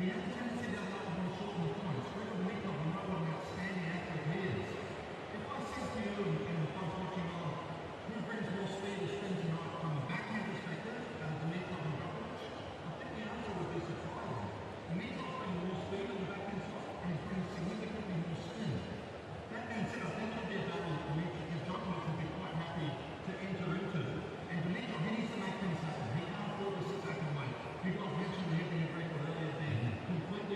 He has a tendency to allow him to shorten the points. Grigor Dimitrov, we know what an outstanding athlete he is. If I said to you and the folks watching on, who brings more speed to spin tonight from a backhand perspective, Dimitrov and Djokovic, I think the answer would be surprising. Dimitrov's bringing more speed on the backhand side and he's bringing significantly more spin. That being said, I think it'll be a battle that Djokovic will be quite happy to enter into. And Dimitrov, he needs to make things happen. He can't afford to sit back and wait. You guys mentioned the heavy record earlier being completely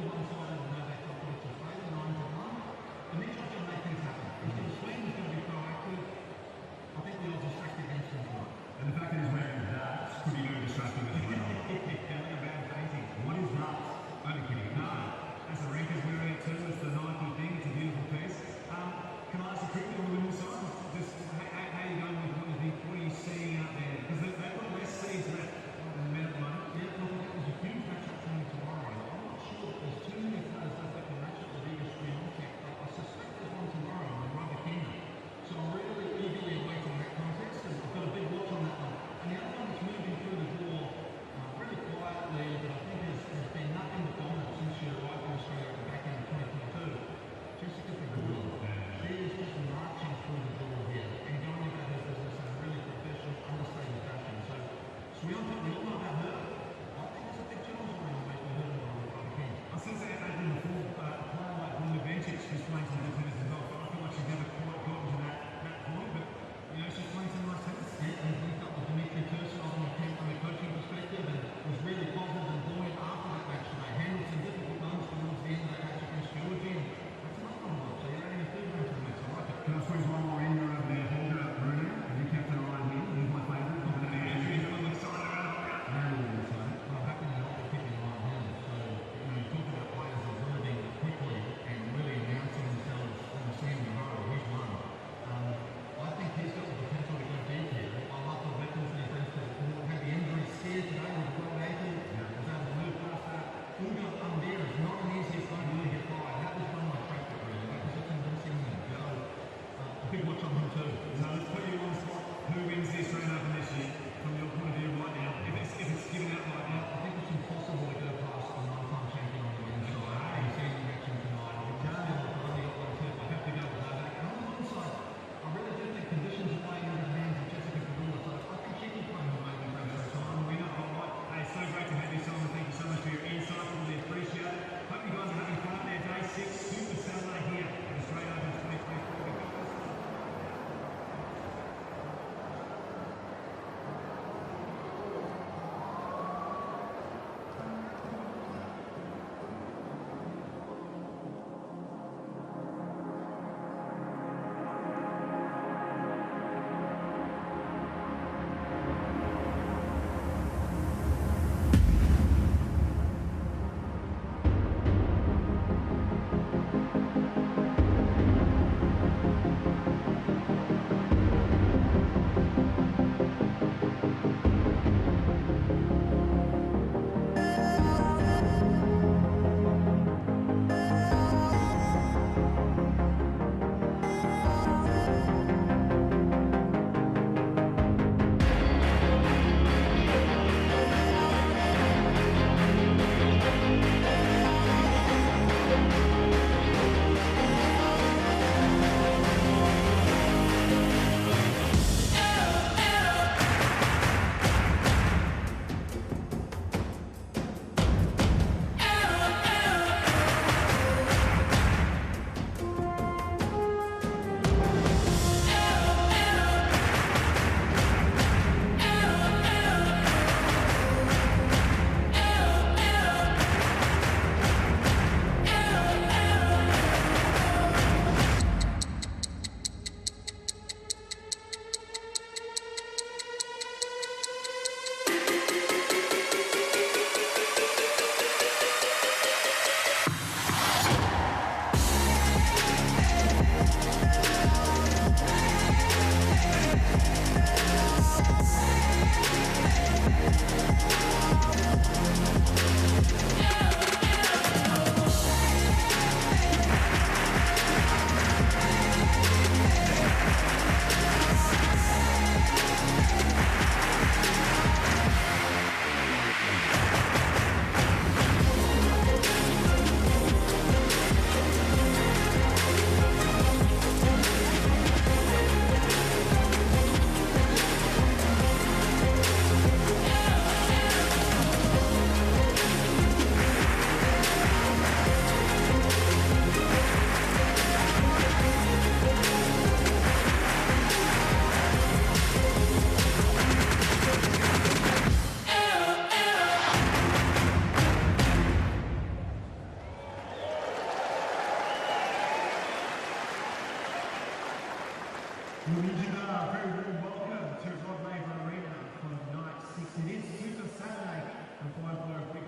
very warm welcome to Rod Laver Arena for night 6. It is Super Saturday, and boy, a big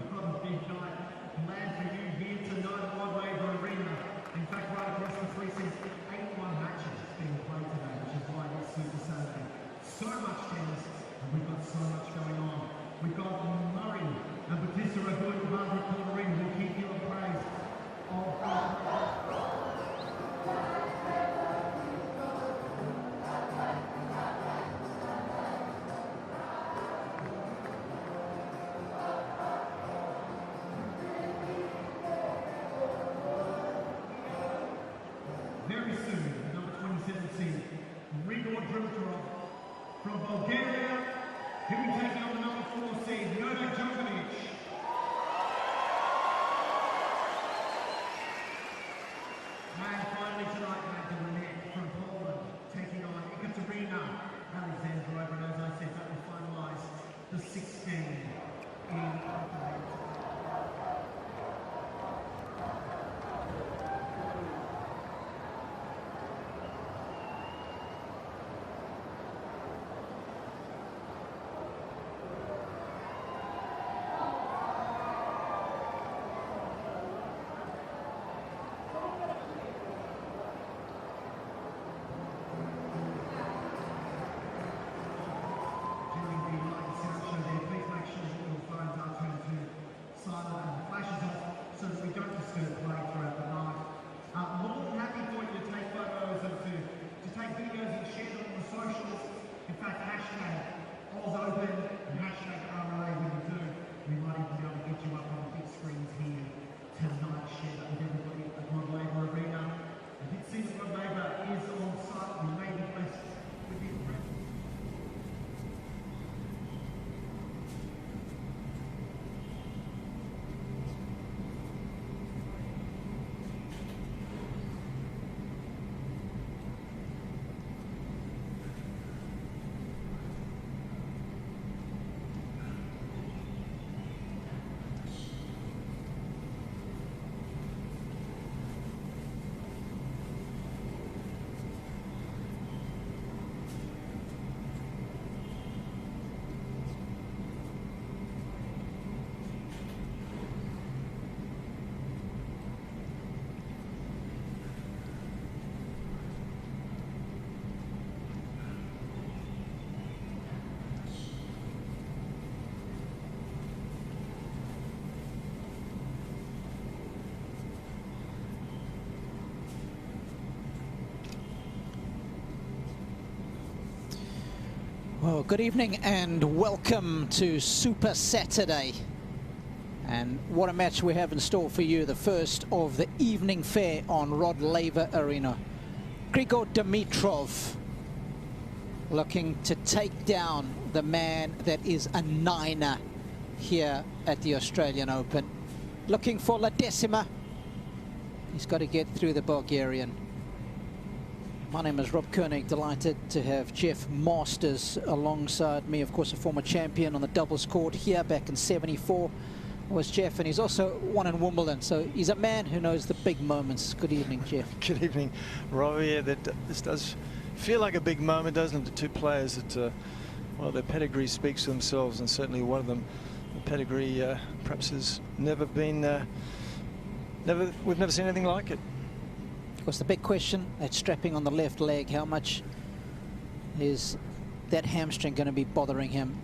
night planned for you here tonight at Rod Laver Arena. In fact, right across the precincts, 81 matches being played today, which is why it's Super Saturday. So much tennis, and we've got so much going on. We've got Murray and Batista are good at Margaret will keep you appraised of very soon, number 27 Grigor Dimitrov from Bulgaria. He'll be taking on the number 4 seed, Novak Djokovic. And finally tonight, Margaret from Poland, taking on Alexandra. And as I said, that will finalise the 6th game in Well, good evening and welcome to Super Saturday. And what a match we have in store for you, the first of the evening fare on Rod Laver Arena. Grigor Dimitrov looking to take down the man that is a niner here at the Australian Open. Looking for La Decima. He's got to get through the Bulgarian. My name is Rob Koenig, delighted to have Jeff Masters alongside me. Of course, a former champion on the doubles court here back in '74 was Jeff, and he's also won in Wimbledon. So he's a man who knows the big moments. Good evening, Jeff. Good evening, Rob. Yeah, this does feel like a big moment, doesn't it? The two players that, well, their pedigree speaks for themselves, and certainly one of them, the pedigree perhaps has never been, we've never seen anything like it. Of course, the big question, that strapping on the left leg, how much is that hamstring going to be bothering him?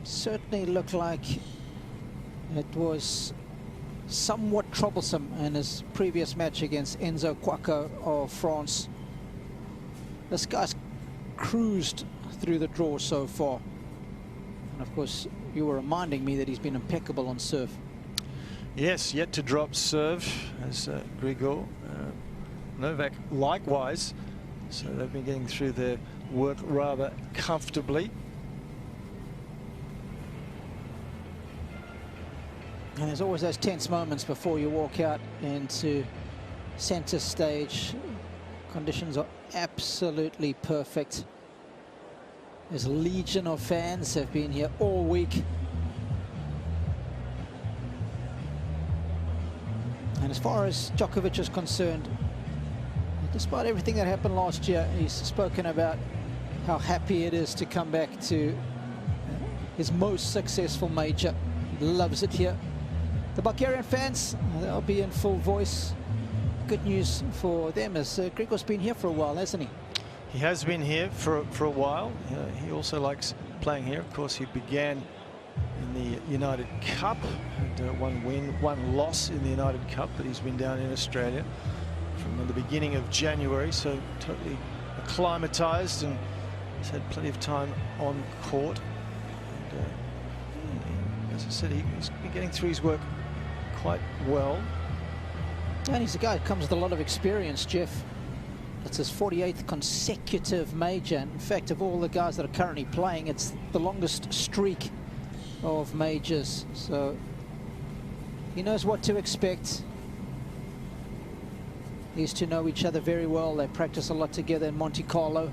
Certainly looked like it was somewhat troublesome in his previous match against Enzo Quacco of France. This guy's cruised through the draw so far. And of course, you were reminding me that he's been impeccable on serve. Yes, yet to drop serve as Grigor. Novak likewise. So they've been getting through their work rather comfortably. And there's always those tense moments before you walk out into center stage. Conditions are absolutely perfect. There's a legion of fans have been here all week. And as far as Djokovic is concerned, despite everything that happened last year, he's spoken about how happy it is to come back to his most successful major. He loves it here. The Bulgarian fans, they'll be in full voice. Good news for them, as Grigor's been here for a while, hasn't he? He has been here for a while. He also likes playing here. Of course, he began in the United Cup, and one win, one loss in the United Cup, but he's been down in Australia from the beginning of January, so totally acclimatized, and he's had plenty of time on court. And, as I said, he's been getting through his work quite well. And he's a guy who comes with a lot of experience, Jeff. It's his 48th consecutive major. In fact, of all the guys that are currently playing, it's the longest streak of majors. So he knows what to expect. They used to know each other very well. They practice a lot together in Monte Carlo.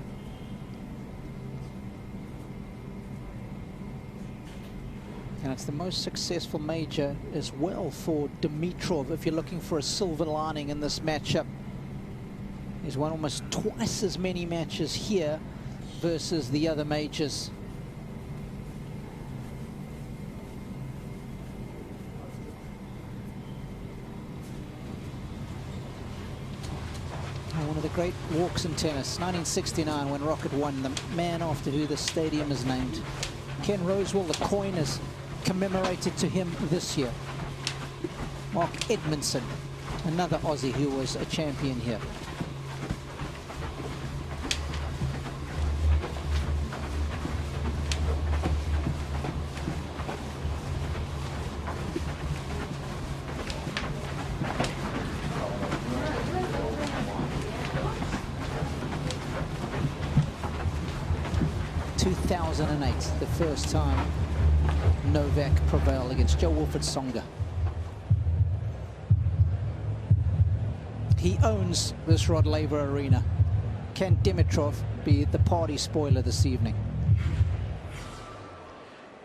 And it's the most successful major as well for Dimitrov, if you're looking for a silver lining in this matchup. He's won almost twice as many matches here versus the other majors. One of the great walks in tennis, 1969, when Rocket won, the man after who the stadium is named. Ken Rosewell, the coin is commemorated to him this year. Mark Edmondson, another Aussie who was a champion here. The first time Novak prevailed against Jo-Wilfried Tsonga. He owns this Rod Laver Arena. Can Dimitrov be the party spoiler this evening?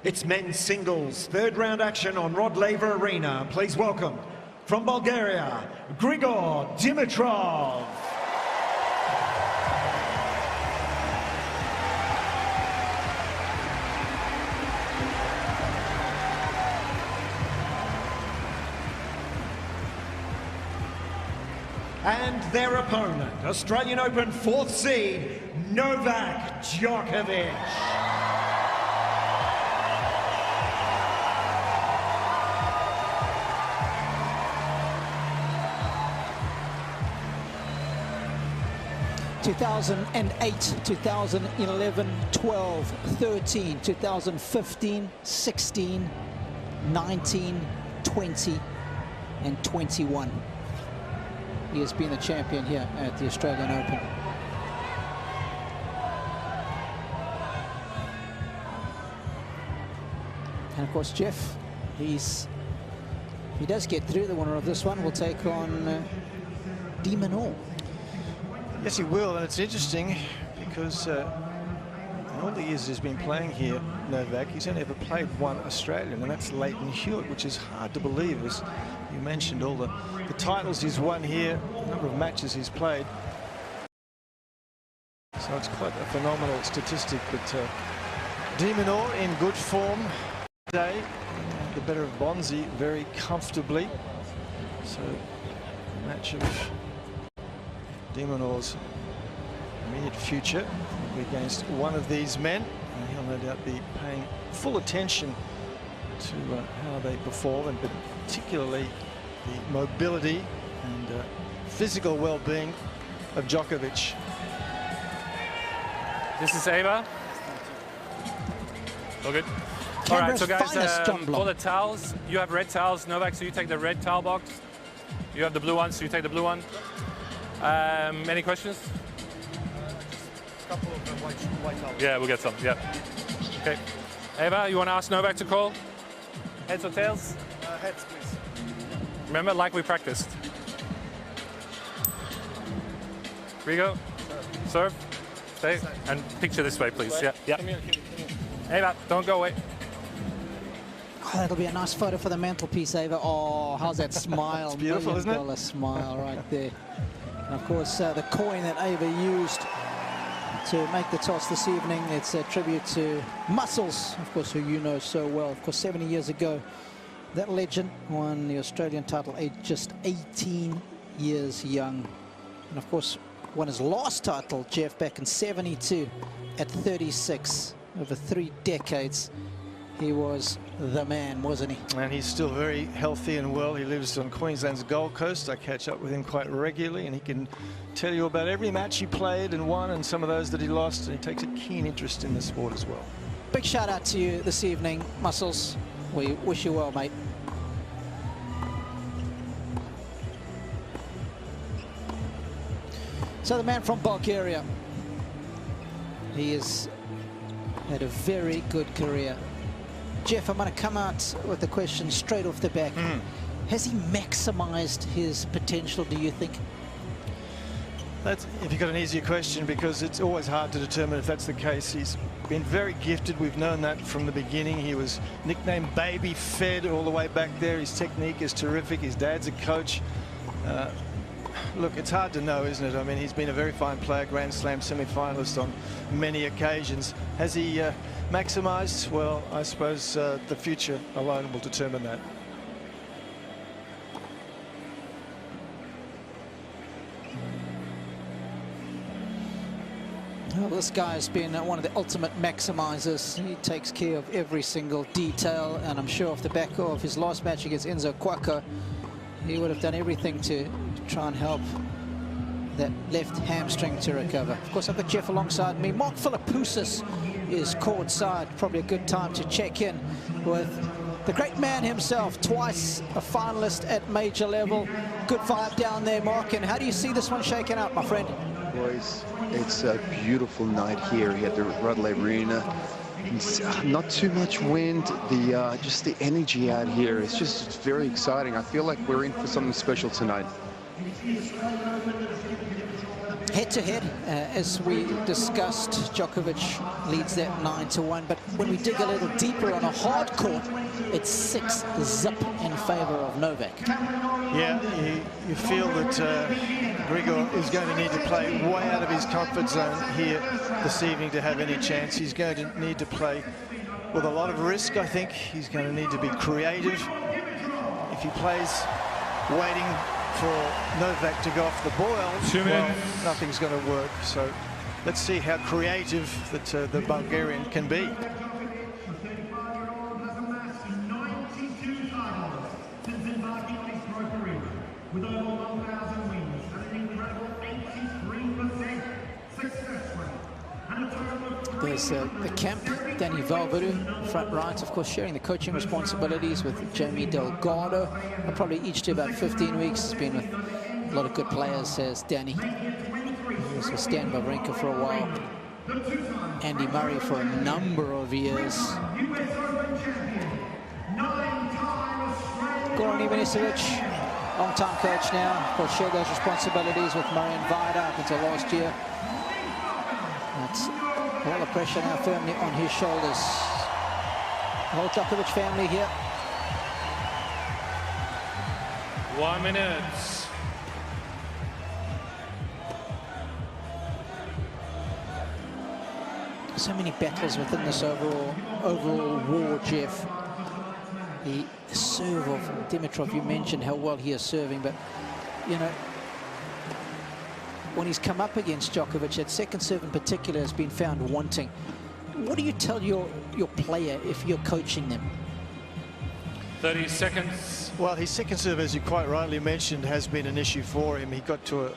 It's men's singles, third round action on Rod Laver Arena. Please welcome, from Bulgaria, Grigor Dimitrov. And their opponent, Australian Open 4th seed, Novak Djokovic. (2008, 2011, 12, 13, 2015, 16, 19, 20, and 21. He has been the champion here at the Australian Open. And of course, Jeff, if he does get through, the winner of this one will take on Dimitrov. Yes, he will, and it's interesting because in all the years he's been playing here, Novak, he's only ever played one Australian, and that's Leighton Hewitt, which is hard to believe, as you mentioned all the titles he's won here, the number of matches he's played. So it's quite a phenomenal statistic, but Dimitrov in good form today, the better of Bonzi very comfortably. So a match of Dimitrov's immediate future will be against one of these men, and he'll no doubt be paying full attention to how they perform, and particularly the mobility and physical well-being of Djokovic. This is Ava. All good? All right, so guys, for the towels, you have red towels, Novak, so you take the red towel box. You have the blue one, so you take the blue one. Any questions? A couple of white towels. Yeah, we'll get some, yeah. Okay. Ava, you want to ask Novak to call? Heads or tails? Heads, please. Remember, like we practiced. Grigor, serve, stay, and picture this way, please. Yeah, yeah. Come here. Ava, don't go away. Oh, that'll be a nice photo for the mantelpiece, Ava. Oh, how's that smile? It's beautiful, isn't it? $1 million smile right there. And of course, the coin that Ava used to make the toss this evening, it's a tribute to Muscles, of course, who you know so well. Of course, 70 years ago, that legend won the Australian title aged just 18 years young. And of course, won his last title, Jeff, back in 72 at 36. Over 3 decades, he was the man, wasn't he? And he's still very healthy and well. He lives on Queensland's Gold Coast. I catch up with him quite regularly, and he can tell you about every match he played and won and some of those that he lost, and he takes a keen interest in the sport as well. Big shout out to you this evening, Muscles. We wish you well, mate. So the man from Bulgaria, he has had a very good career. Jeff, I'm going to come out with the question straight off the back. Has he maximized his potential, do you think? That's, if you've got an easier question, because it's always hard to determine if that's the case. He's been very gifted. We've known that from the beginning. He was nicknamed Baby Fed all the way back there. His technique is terrific. His dad's a coach. Look, it's hard to know, isn't it? I mean, he's been a very fine player, Grand Slam semi-finalist on many occasions. Has he maximized? Well, I suppose the future alone will determine that. Well, this guy has been one of the ultimate maximizers. He takes care of every single detail, and I'm sure off the back of his last match against Enzo Quacco, he would have done everything to try and help that left hamstring to recover. Of course, I've got Jeff alongside me. Mark Philippoussis is courtside. Probably a good time to check in with the great man himself, twice a finalist at major level. Good vibe down there, Mark. And how do you see this one shaking out, my friend? Boys, it's a beautiful night here at the Rod Laver Arena. It's not too much wind. Just the energy out here is just very exciting. I feel like we're in for something special tonight. Head-to-head, as we discussed, Djokovic leads that 9-1. But when we dig a little deeper on a hard court, it's 6-zip in favor of Novak. Yeah, you feel that Grigor is going to need to play way out of his comfort zone here this evening to have any chance. He's going to need to play with a lot of risk, I think. He's going to need to be creative. If he plays waiting for Novak to go off the boil, well, nothing's going to work. So let's see how creative that the Bulgarian can be. With over 1,000 wins and an incredible 83% success rate. There's the camp, Danny Valverde, front right, of course, sharing the coaching responsibilities with Jamie Delgado. They'll probably each do about 15 weeks. He's been with a lot of good players, says Danny. He was with Stan Wawrinka for a while. Andy Murray for a number of years. Goran Ivanisevic, long-time coach now, of course, shared those responsibilities with Murray and Vida up until last year. That's all the pressure now firmly on his shoulders. The whole Djokovic family here. 1 minute. So many battles within this overall war, Jeff. The serve of Dimitrov, you mentioned how well he is serving, but, you know, when he's come up against Djokovic, that second serve in particular has been found wanting. What do you tell your player if you're coaching them? 30 seconds. Well, his second serve, as you quite rightly mentioned, has been an issue for him. He got to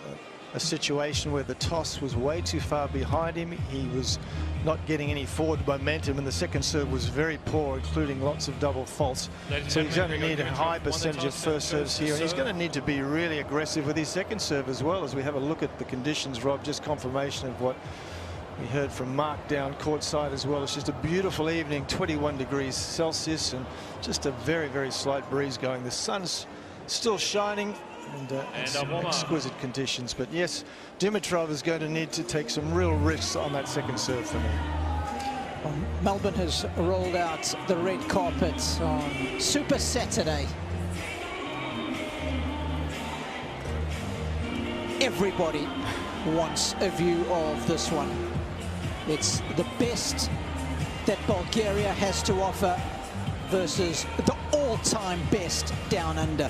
a situation where the toss was way too far behind him. He was not getting any forward momentum, and the second serve was very poor, including lots of double faults. So he's going to need a high percentage of first serves here, and he's going to need to be really aggressive with his second serve as well. As we have a look at the conditions, Rob, just confirmation of what we heard from Mark down courtside as well. It's just a beautiful evening, 21 degrees Celsius, and just a very, very slight breeze going. The sun's still shining, and exquisite conditions. But yes, Dimitrov is going to need to take some real risks on that second serve for me. Well, Melbourne has rolled out the red carpet on Super Saturday. everybody wants a view of this one. It's the best that Bulgaria has to offer versus the all-time best down under.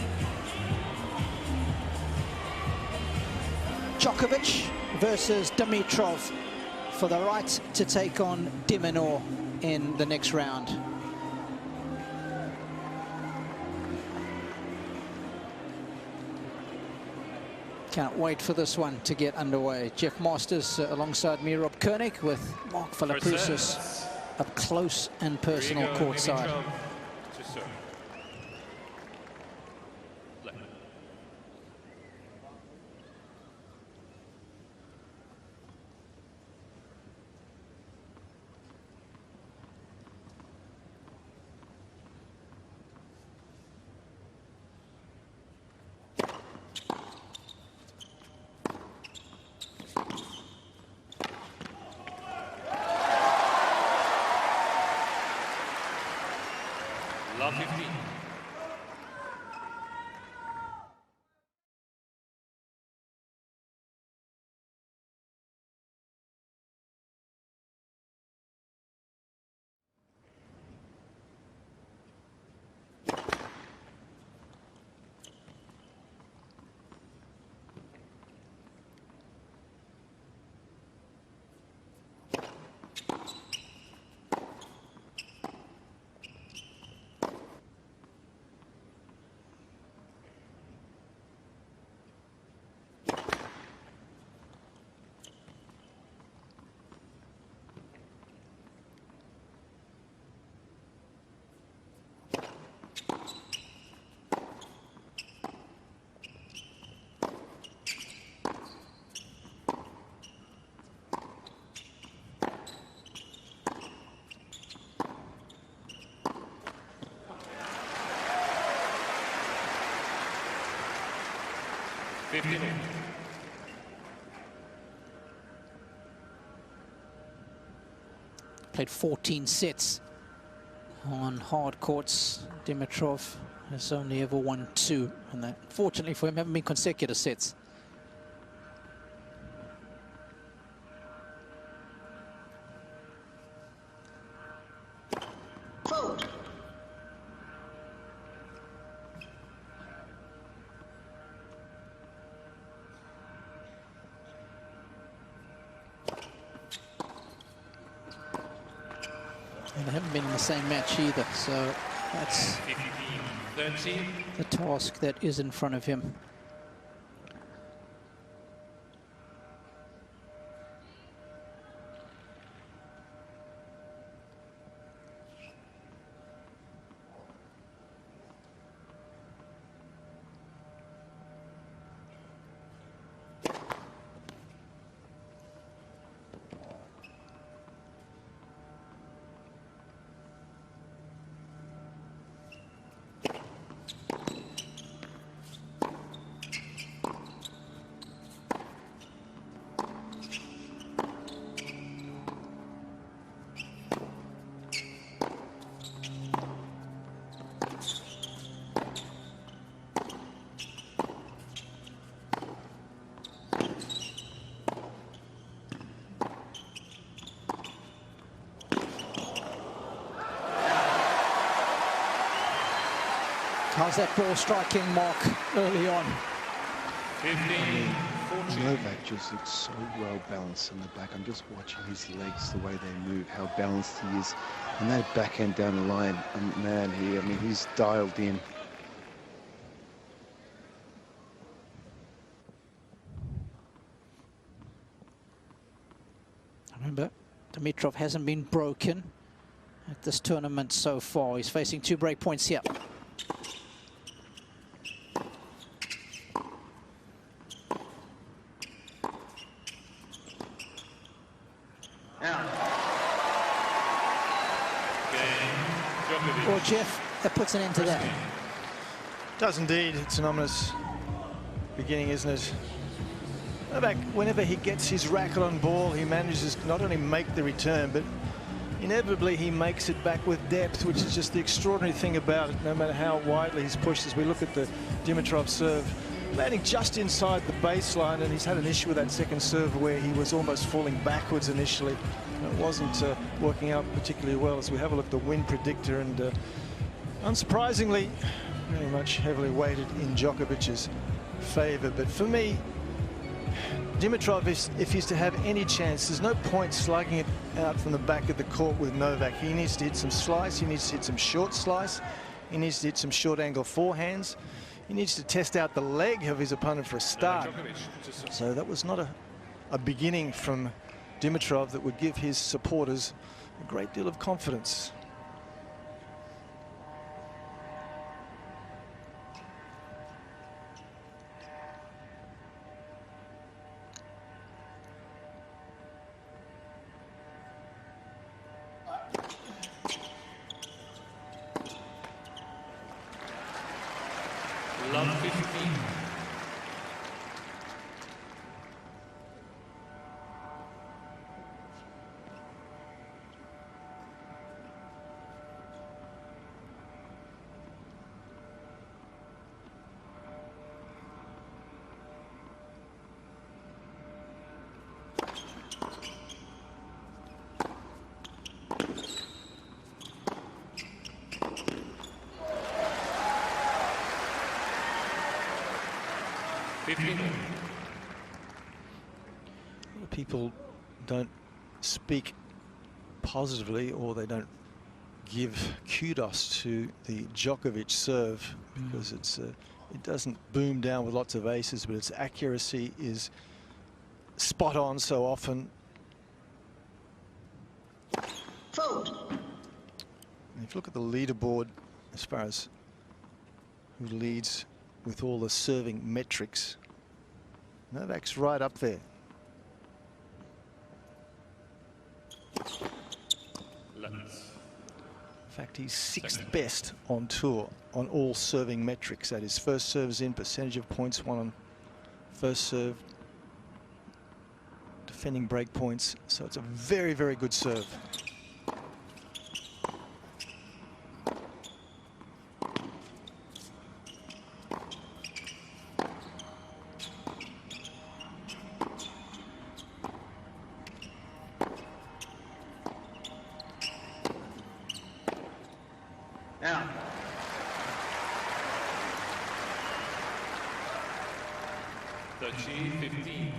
Djokovic versus Dimitrov for the right to take on Dimitrov in the next round. Can't wait for this one to get underway. Jeff Masters alongside me, Rob Koenig, with Mark Philippoussis up close and personal courtside. Love 15. Played 14 sets on hard courts. Dimitrov has only ever won 2, and that, fortunately for him, haven't been consecutive sets. Vote. And they haven't been in the same match either, so that's the task that is in front of him. How's that ball striking, Mark, early on? 15-14. Novak just looks so well balanced in the back. I'm just watching his legs, the way they move, how balanced he is. And that backhand down the line, man, I mean, he's dialed in. Remember, Dimitrov hasn't been broken at this tournament so far. He's facing 2 break points here. Well, Jeff, that puts an end to that. Does indeed. It's an ominous beginning, isn't it? Novak, whenever he gets his racket on ball, he manages to not only make the return, but inevitably he makes it back with depth, which is just the extraordinary thing about it, no matter how widely he's pushed. As we look at the Dimitrov serve, landing just inside the baseline, and he's had an issue with that second serve where he was almost falling backwards initially. It wasn't working out particularly well. As we have a look at the win predictor, and unsurprisingly, very much heavily weighted in Djokovic's favour. But for me, Dimitrov, if he's to have any chance, there's no point slugging it out from the back of the court with Novak. He needs to hit some slice, he needs to hit some short slice, he needs to hit some short angle forehands, he needs to test out the leg of his opponent for a start. So that was not a beginning from Dimitrov that would give his supporters a great deal of confidence. Love 15. People don't speak positively, or they don't give kudos to the Djokovic serve, because it doesn't boom down with lots of aces, but its accuracy is spot on so often. Vote. And if you look at the leaderboard as far as who leads with all the serving metrics, Novak's right up there. In fact, he's sixth best on tour on all serving metrics. That is, first serves in, percentage of points won on first serve, defending break points. So it's a very, very good serve. Now. 13-15.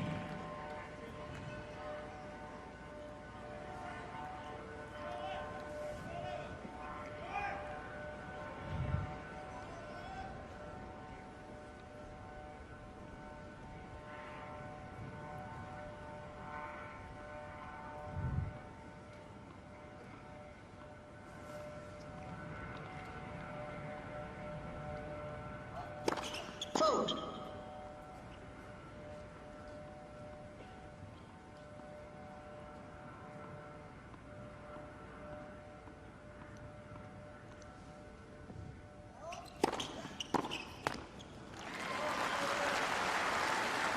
Vote.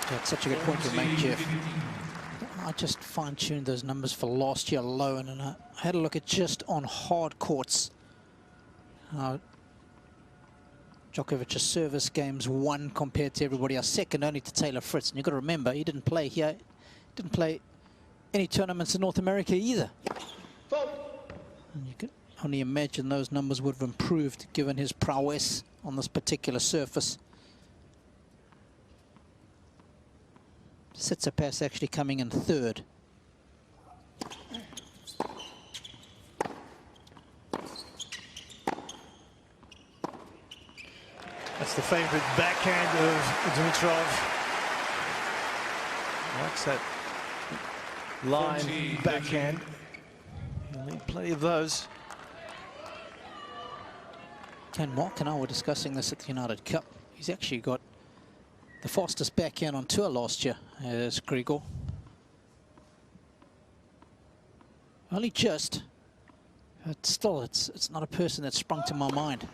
That's such a good point to make, Jeff. I just fine-tuned those numbers for last year alone, and I had a look at just on hard courts. Djokovic's service games won compared to everybody else, second only to Taylor Fritz. And you've got to remember, he didn't play here, didn't play any tournaments in North America either. And you can only imagine those numbers would have improved given his prowess on this particular surface. Tsitsipas actually coming in third. That's the favourite backhand of Dimitrov. Likes that line backhand. He'll need plenty of those. And Mark and I were discussing this at the United Cup. He's actually got the fastest backhand on tour last year as Grigor. Only just, but still, it's not a person that sprung to my mind.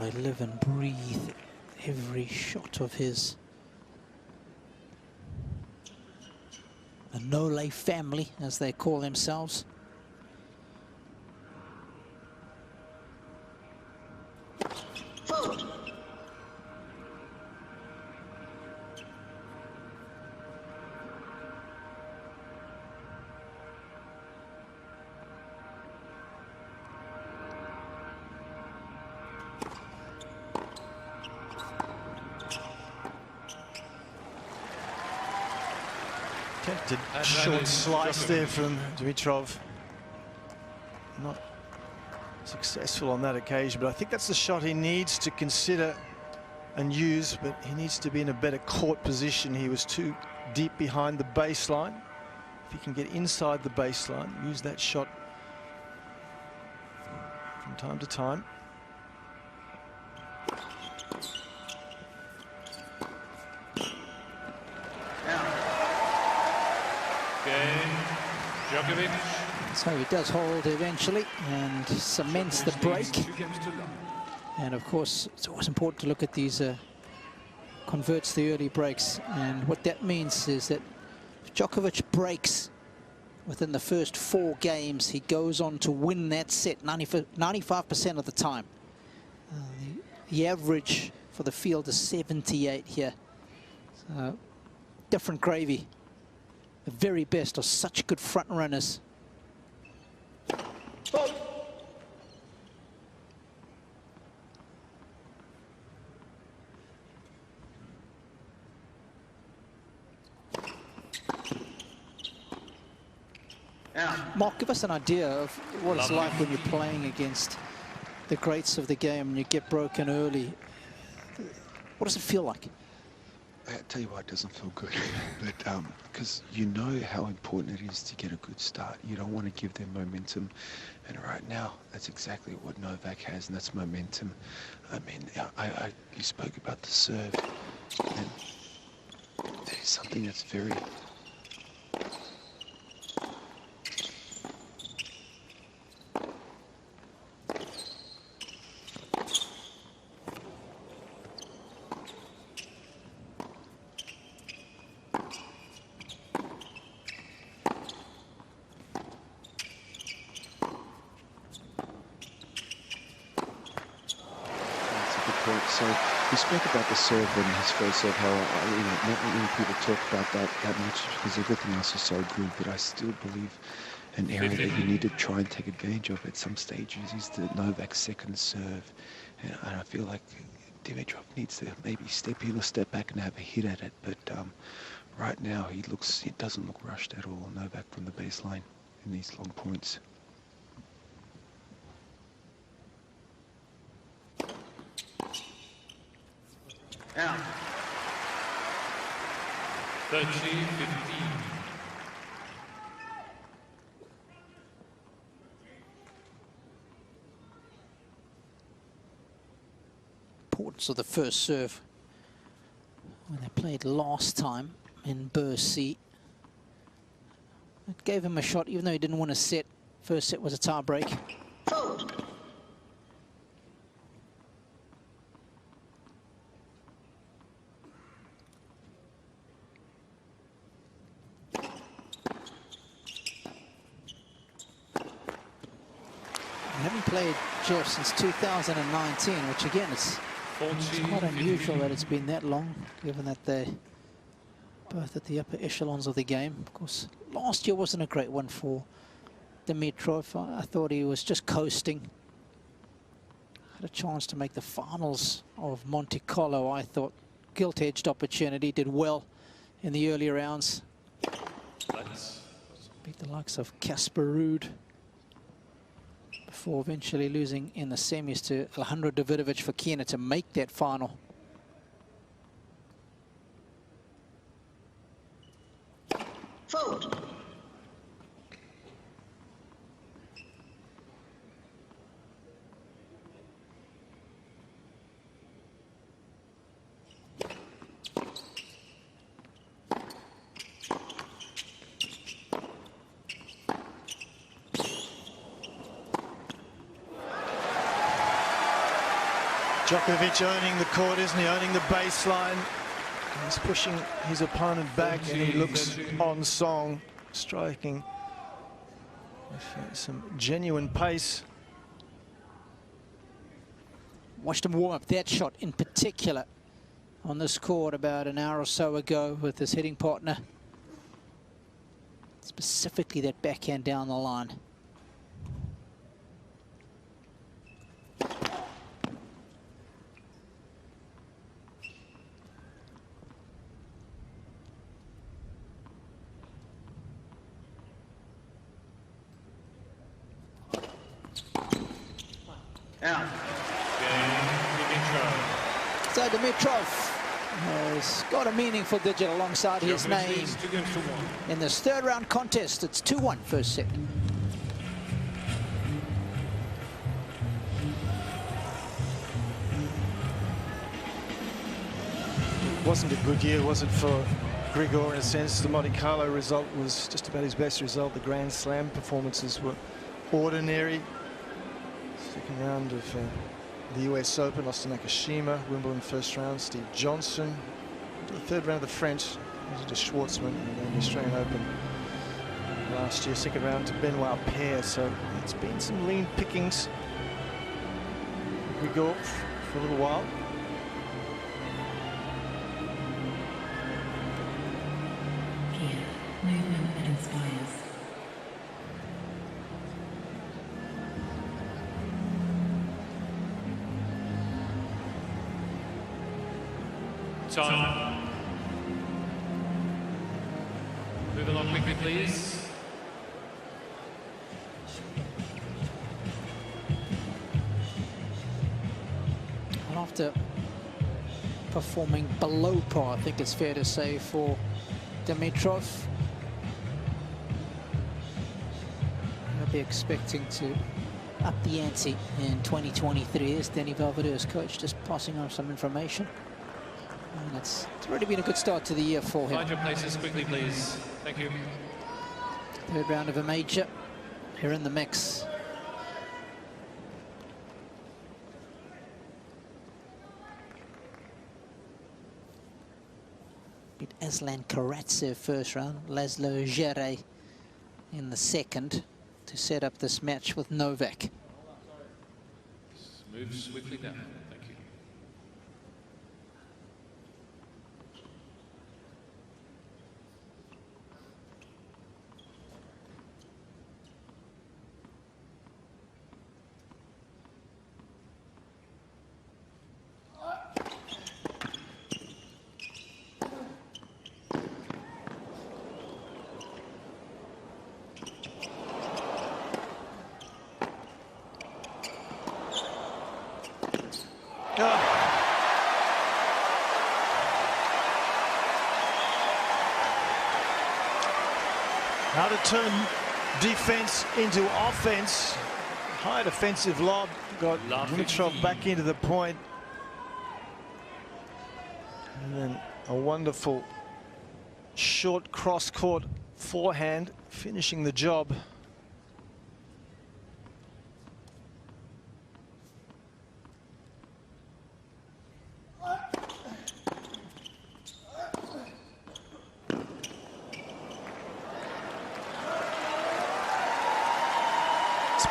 they live and breathe every shot of his. The Nole family, as they call themselves. Vote. Attempted short slice there from Dimitrov. Not successful on that occasion, but I think that's the shot he needs to consider and use, but he needs to be in a better court position. He was too deep behind the baseline. If he can get inside the baseline, use that shot from time to time. Cain, Djokovic. So he does hold eventually and cements the break. And of course, it's always important to look at these converts the early breaks. And what that means is that if Djokovic breaks within the first 4 games, he goes on to win that set 95% of the time. The average for the field is 78 here. So, different gravy. The very best are such good front runners. Mark, give us an idea of what it's like when you're playing against the greats of the game and you get broken early. What does it feel like? I tell you what, it doesn't feel good, but because you know how important it is to get a good start. You don't want to give them momentum, and right now that's exactly what Novak has, and that's momentum. I mean, you spoke about the serve, and that is something that's very So we spoke about the serve in his first serve, how not many people talk about that much because everything else is so good. But I still believe an area that you need to try and take advantage of at some stages is the Novak second serve, and I feel like Dimitrov needs to maybe step in or step back and have a hit at it. But right now he doesn't look rushed at all. Novak from the baseline in these long points. Out. 30-15. Importance of the first serve when they played last time in Bercy. It gave him a shot, even though he didn't win a set. First set was a tie break. Vote. They haven't played Jeff since 2019, which again it's quite unusual that it's been that long, given that they're both at the upper echelons of the game. Of course, last year wasn't a great one for Dimitrov. I thought he was just coasting. Had a chance to make the finals of Monte Carlo. I thought gilt-edged opportunity, did well in the early rounds. Beat the likes of Casper Ruud before eventually losing in the semis to Alejandro Davidovich for Cain to make that final. Vote. Djokovic owning the court, isn't he? Owning the baseline. He's pushing his opponent back, and he looks on song, striking with some genuine pace. Watched him warm up that shot in particular on this court about an hour or so ago with his hitting partner. Specifically that backhand down the line. Out. So Dimitrov has got a meaningful digit alongside his name in this third round contest. It's 2-1 first set. It wasn't a good year, was it, for Grigor in a sense? The Monte Carlo result was just about his best result. The Grand Slam performances were ordinary. Second round of the US Open, lost to Nakashima. Wimbledon first round, Steve Johnson. The third round of the French, was to Schwartzman, and then the Australian Open last year. Second round to Benoit Paire. So it's been some lean pickings. Grigor for a little while. Movement that inspires. Time. Move along quickly, please. And after performing below par, I think it's fair to say, for Dimitrov, I'll be expecting to up the ante in 2023. As Danny Valverde's coach just passing on some information. And it's really been a good start to the year for him. Find your places quickly, please. Thank you. Third round of a major here in the mix. Beat Aslan Karatsev first round, Laszlo Djere in the second to set up this match with Novak. Move swiftly down. Thank you. How to turn defense into offense. High defensive lob, got Dimitrov back into the point. And then a wonderful short cross-court forehand, finishing the job.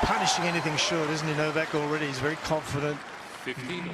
Punishing anything short, isn't he, Novak? Already he's very confident. 15.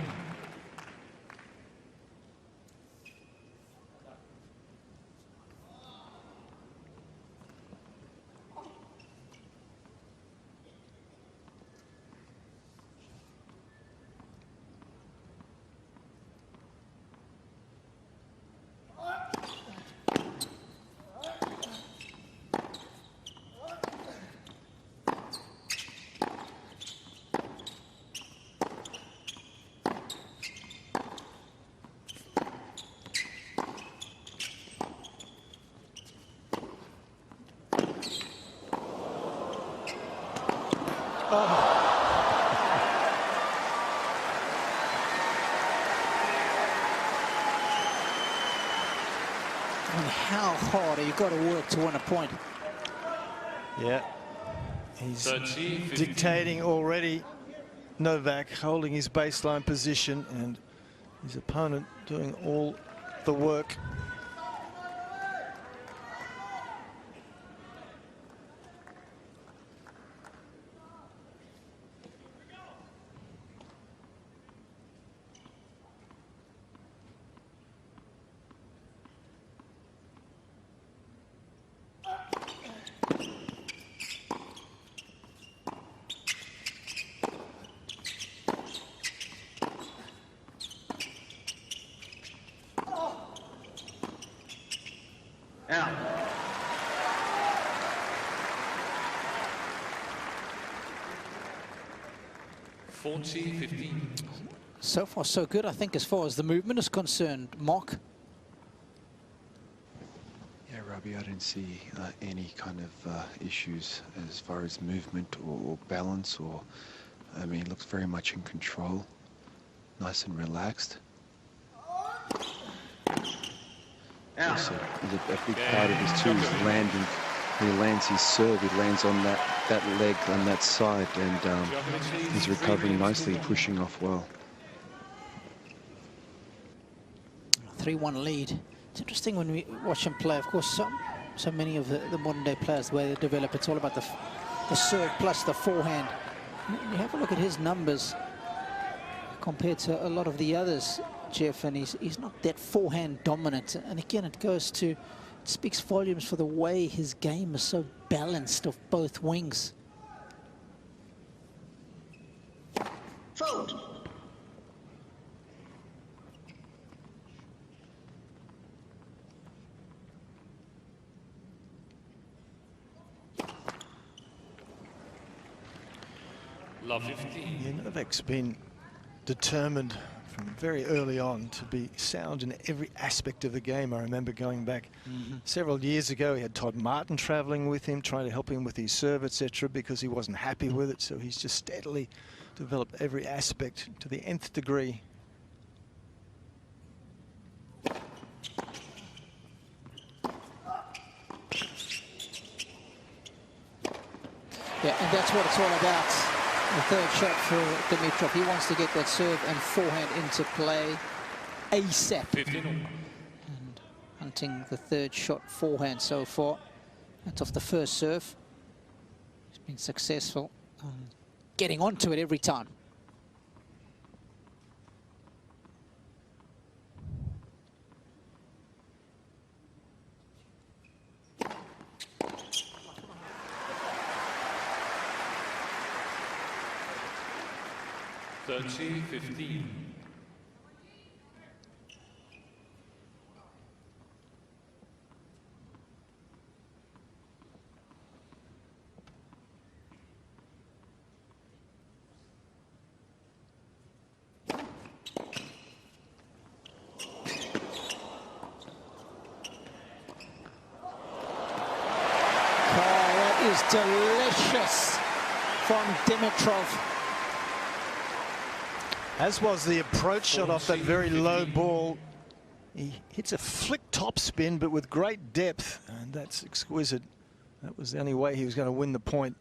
And how hard have you got to work to win a point? Yeah, he's dictating already Novak holding his baseline position and his opponent doing all the work. Out. So far, so good, I think, as far as the movement is concerned. Mark? Yeah, Robbie, I didn't see any kind of issues as far as movement or balance, or, I mean, he looks very much in control, nice and relaxed. Also, a big part of his too is landing. He lands his serve, he lands on that leg on that side, and he's recovering nicely, pushing off well. 3-1 lead. It's interesting when we watch him play. Of course, so many of the modern day players, the way they develop, it's all about the serve plus the forehand. You have a look at his numbers compared to a lot of the others, Jeff, and he's not that forehand dominant. And again, it speaks volumes for the way his game is so balanced of both wings. Fault. Love 15. Yeah, Novak's been determined from very early on to be sound in every aspect of the game. I remember going back several years ago, he had Todd Martin traveling with him, trying to help him with his serve, etc., because he wasn't happy with it. So he's just steadily developed every aspect to the nth degree. Yeah, and that's what it's all about. The third shot for Dimitrov. He wants to get that serve and forehand into play ASAP. 15. And hunting the third shot forehand so far. That's off the first serve. He's been successful getting onto it every time. Thirty, 15. That is delicious from Dimitrov. As was the approach shot off that very low ball. He hits a flick top spin, but with great depth, and that's exquisite. That was the only way he was going to win the point.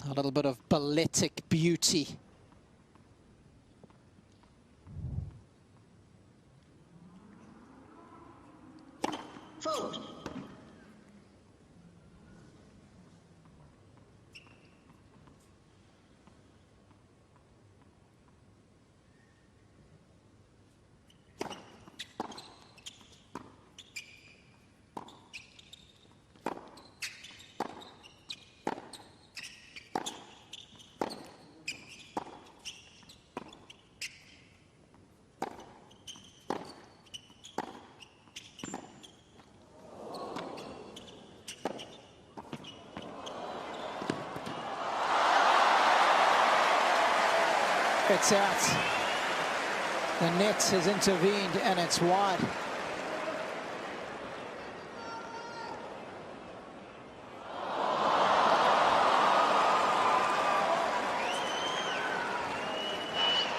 A little bit of balletic beauty. Fault. It's out. The net has intervened and it's wide.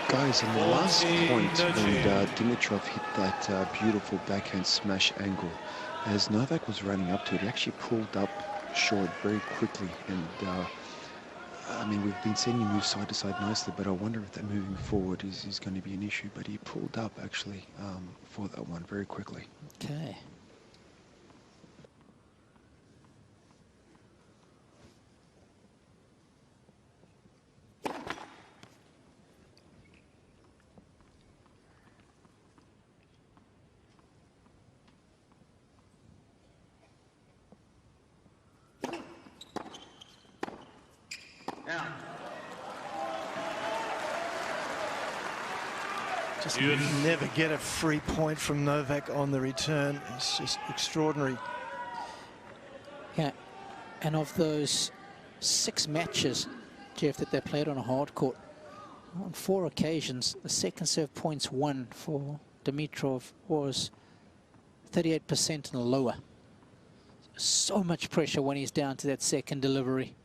Guys, in the last point when Dimitrov hit that beautiful backhand smash angle, as Novak was running up to it, he actually pulled up short very quickly, and I mean, we've been seeing him move side to side nicely, but I wonder if that moving forward is going to be an issue. But he pulled up, actually, for that one very quickly. Okay. Just never get a free point from Novak on the return. It's just extraordinary. Yeah, and of those 6 matches, Jeff, that they played on a hard court, on 4 occasions, the second serve points won for Dimitrov was 38% and lower. So much pressure when he's down to that second delivery.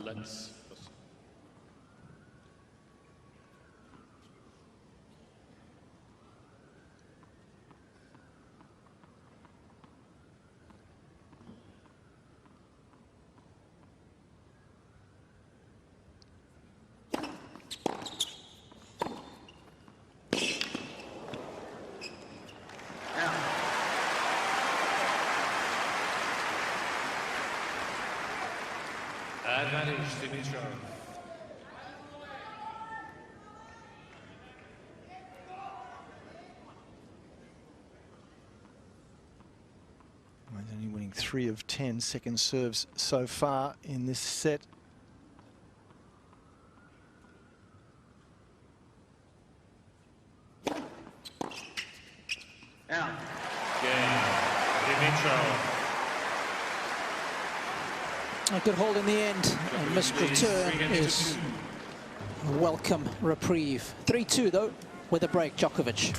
Let's. Advantage, Dimitrov. He's only winning 3 of 10 second serves so far in this set. Out. Cain, Dimitrov. A good hold in the end, and missed return is a welcome reprieve. 3-2 though, with a break, Djokovic.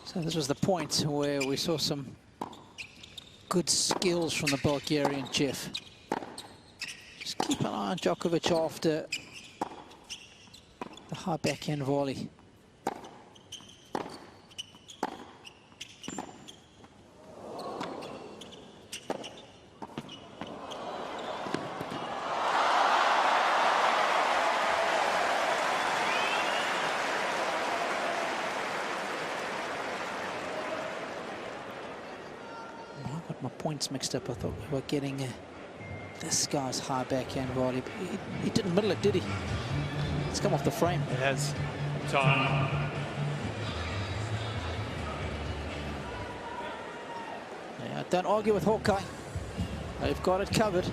So this was the point where we saw some good skills from the Bulgarian, Jeff. Just keep an eye on Djokovic after the high backhand volley. My points mixed up. I thought we were getting this guy's high backhand volley, but he didn't middle it, did he? It's come off the frame. It has. Time. Yeah, don't argue with Hawkeye. They've got it covered.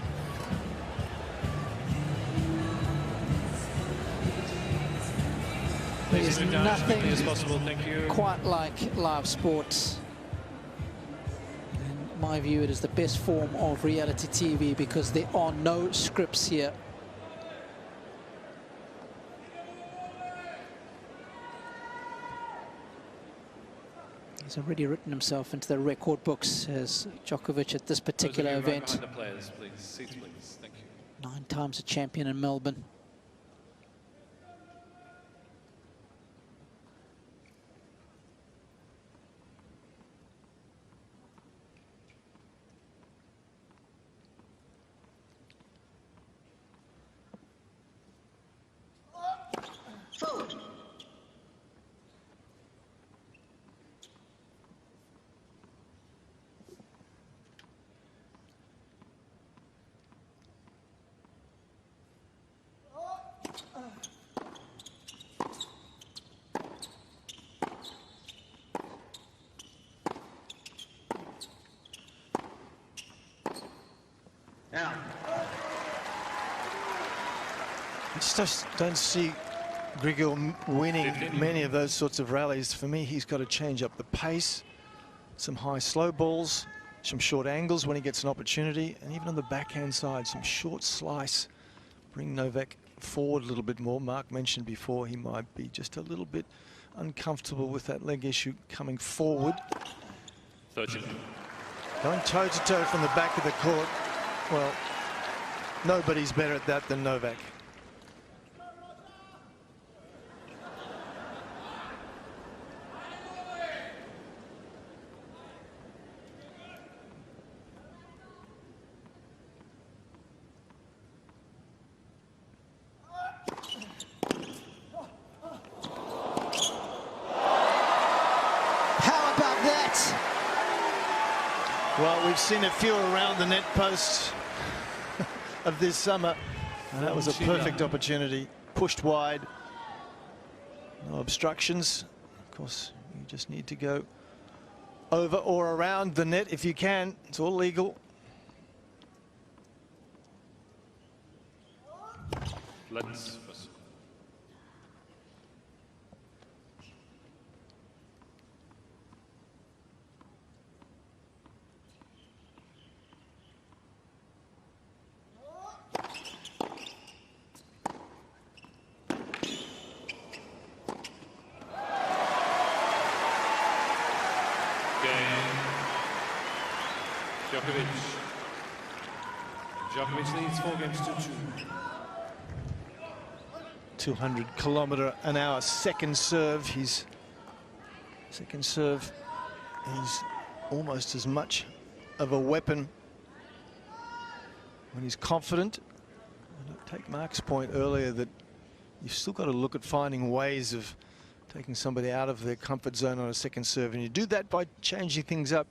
There's nothing as possible. Thank you. quite like live sports. In my view, it is the best form of reality TV because there are no scripts here. He's already written himself into the record books as Djokovic at this particular event. Right behind the players, please. Seats, please. Thank you. 9 times a champion in Melbourne. Forward. Now. I just don't see Grigor winning many of those sorts of rallies. For me, he's got to change up the pace, some high slow balls, some short angles when he gets an opportunity, and even on the backhand side, some short slice. Bring Novak forward a little bit more. Mark mentioned before he might be just a little bit uncomfortable with that leg issue coming forward. 13. Going toe-to-toe from the back of the court. Well, nobody's better at that than Novak. Well, we've seen a few around the net posts of this summer, and that was a perfect opportunity. Pushed wide, no obstructions. Of course, you just need to go over or around the net if you can. It's all legal. Let's. Djokovic leads 4 games to 2. 200-kilometre-an-hour second serve. His second serve is almost as much of a weapon when he's confident. And I take Mark's point earlier that you've still got to look at finding ways of taking somebody out of their comfort zone on a second serve, and you do that by changing things up.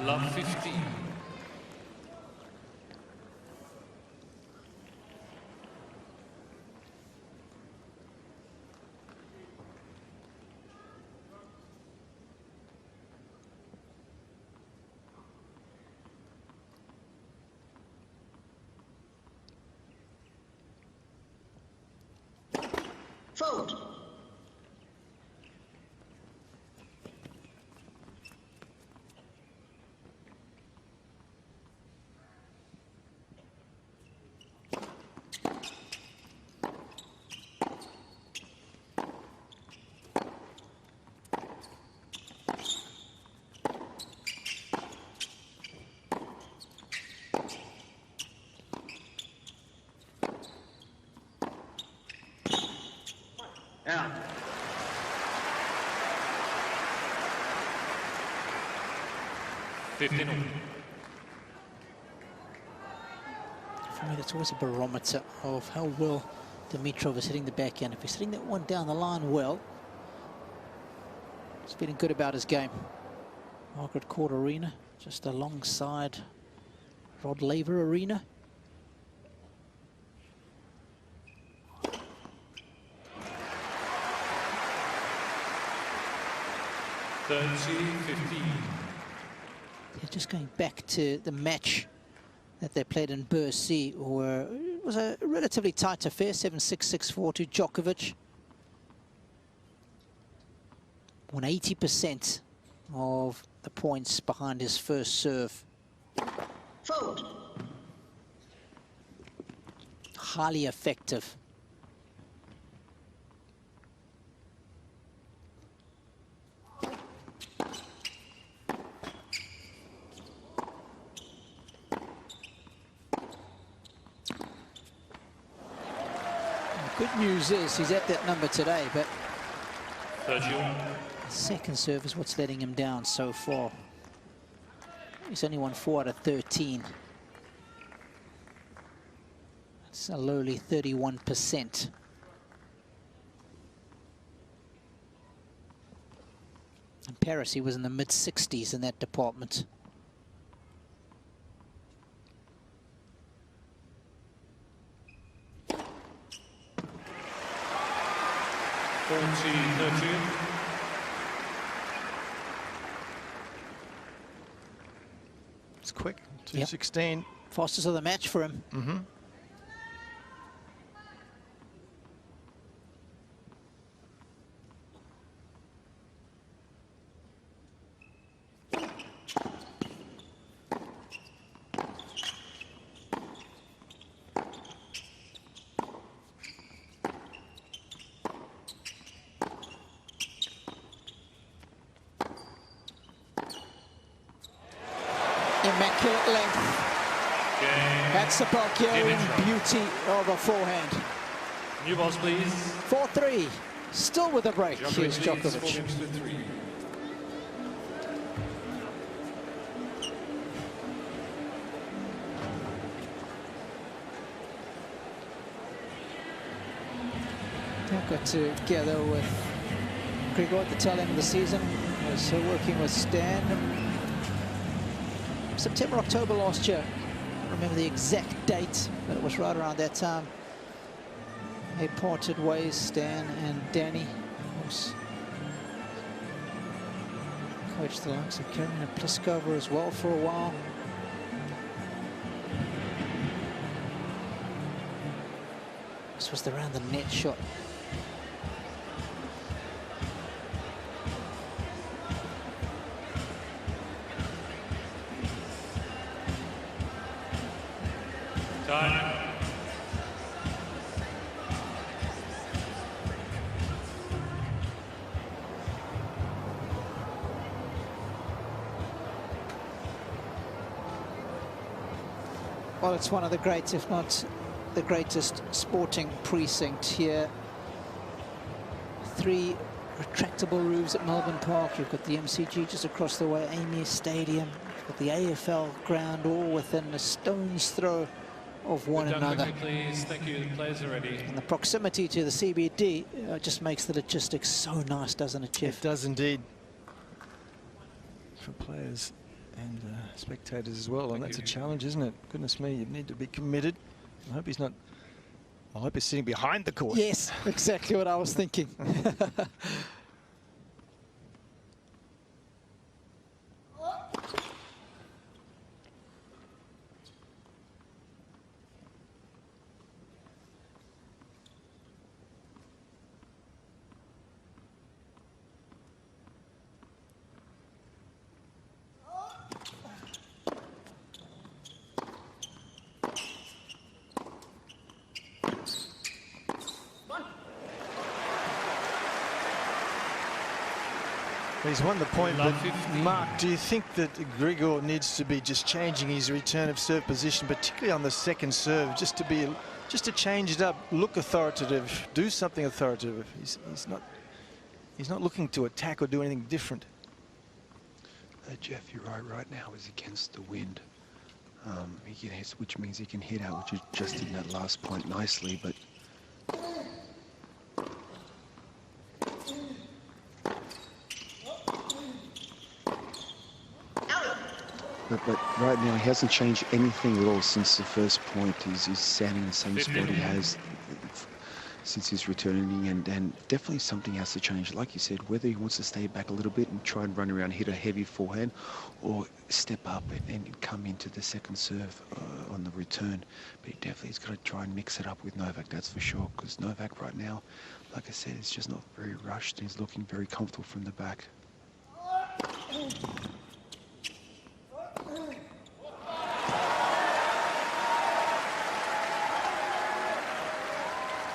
Love 15. Fold. Out. For me, that's always a barometer of how well Dimitrov is hitting the backhand. If he's hitting that one down the line well, he's feeling good about his game. Margaret Court Arena, just alongside Rod Laver Arena. Yeah, just going back to the match that they played in Bercy, where it was a relatively tight affair, 7-6, 6-4 to Djokovic. Won 80% of the points behind his first serve. Fold. Highly effective. Good news is he's at that number today, but the second serve is what's letting him down so far. He's only won 4 out of 13. That's a lowly 31%. In Paris, he was in the mid-60s in that department. It's quick, 2:16. Yep. Fastest of the match for him. Mm-hmm. Immaculate length. That's the Bulgarian beauty of a forehand. New balls, please. 4-3. Still with a break. Here's Djokovic. I got together with Grigor at the tail end of the season. I was working with Stan. September, October last year. I don't remember the exact date, but it was right around that time. They parted ways, Stan and Danny. Coached the likes of Karolina Pliskova as well for a while. This was around the net shot. Time. Well, it's one of the greats, if not the greatest sporting precinct here. 3 retractable roofs at Melbourne Park. You've got the MCG just across the way, Amir Stadium. You've got the AFL ground all within a stone's throw of one another. Please. Thank you. The players are ready. And the proximity to the CBD just makes the logistics so nice, doesn't it, Jeff? It does indeed. For players and spectators as well, and that's a challenge, isn't it? Goodness me, you need to be committed. I hope he's not. I hope he's sitting behind the court. Yes, exactly what I was thinking. He's won the point, but Mark, do you think that Grigor needs to be just changing his return of serve position, particularly on the second serve, just to change it up, look authoritative, do something authoritative? He's not looking to attack or do anything different. Jeff, you're right. Right now is against the wind, which means he can hit out, which he just did in that last point nicely, but. But right now, he hasn't changed anything at all since the first point. He's standing in the same spot he has since he's returning, and definitely something has to change. Like you said, whether he wants to stay back a little bit and try and run around, hit a heavy forehand, or step up and come into the second serve on the return. But he definitely has got to try and mix it up with Novak, that's for sure, because Novak right now, like I said, is just not very rushed. He's looking very comfortable from the back.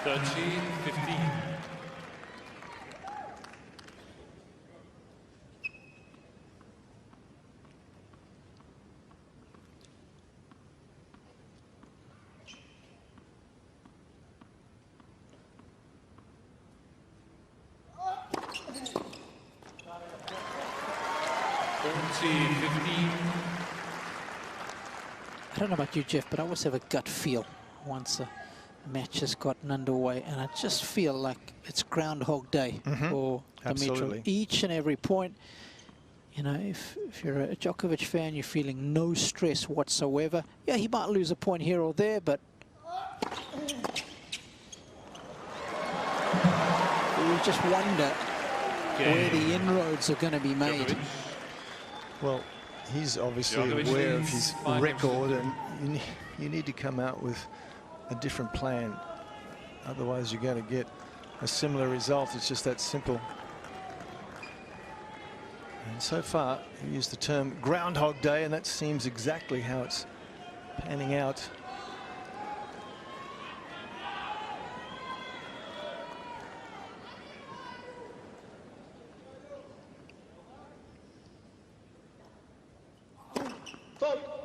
$13-15. I don't know about you, Jeff, but I always have a gut feel once a match has gotten underway, and I just feel like it's Groundhog Day for Dimitrov. Each and every point, you know, if you're a Djokovic fan, you're feeling no stress whatsoever. Yeah, he might lose a point here or there, but you just wonder where the inroads are going to be made. Djokovic. Well, he's obviously aware of his record, and you need to come out with a different plan. Otherwise, you're going to get a similar result. It's just that simple. And so far, you used the term Groundhog Day, and that seems exactly how it's panning out. Vote.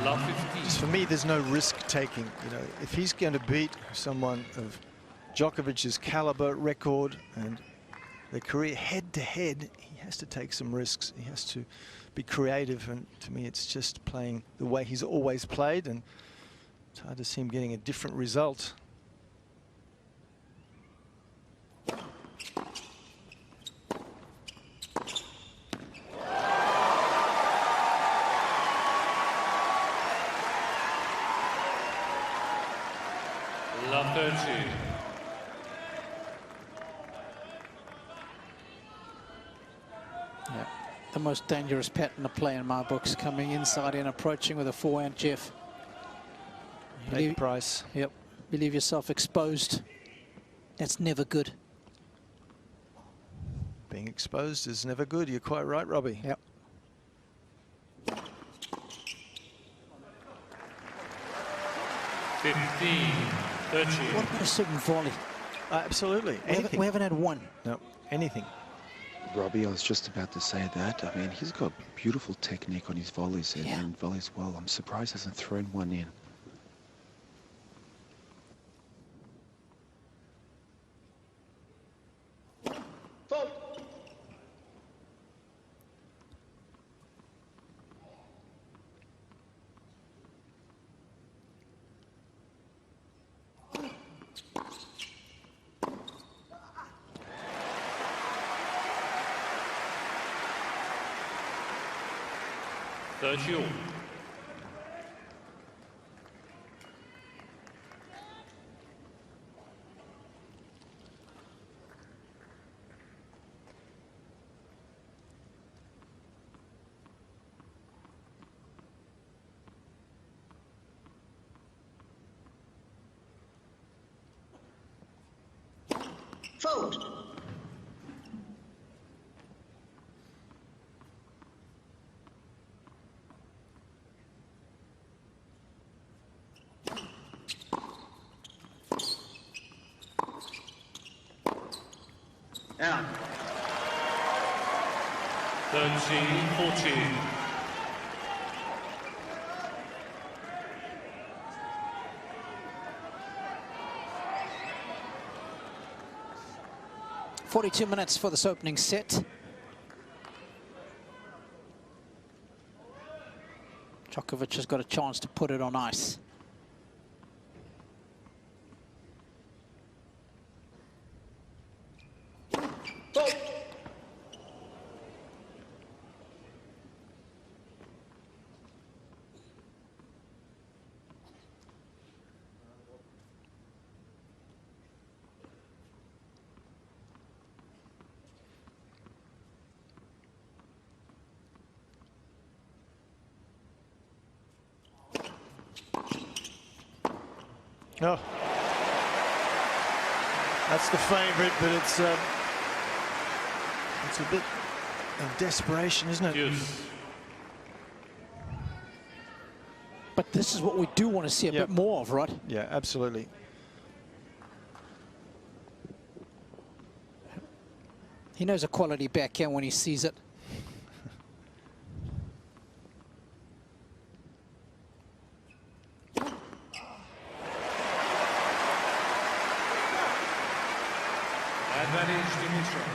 Love 15. Just for me, there's no risk taking. You know, if he's going to beat someone of Djokovic's caliber, record, and their career head to head, he has to take some risks. He has to be creative, and to me, it's just playing the way he's always played, and it's hard to see him getting a different result. Love 30. Yeah, the most dangerous pattern to play in my books, coming inside and approaching with a forehand, Jeff. Pay the price. Yep, believe yourself exposed. That's never good. Being exposed is never good. You're quite right, Robbie. Yep. What about a certain volley? Absolutely. Anything. We haven't had one. No, anything. Robbie, I was just about to say that. I mean, he's got beautiful technique on his volleys and volleys well. I'm surprised he hasn't thrown one in. Sergio. Fault. Out. 13-14. "42 minutes for this opening set. Djokovic has got a chance to put it on ice. Oh, that's the favourite, but it's a bit of desperation, isn't it? Yes. But this is what we do want to see a bit more of, right? Yeah, absolutely. He knows a quality backhand when he sees it. Advantage Dimitrov.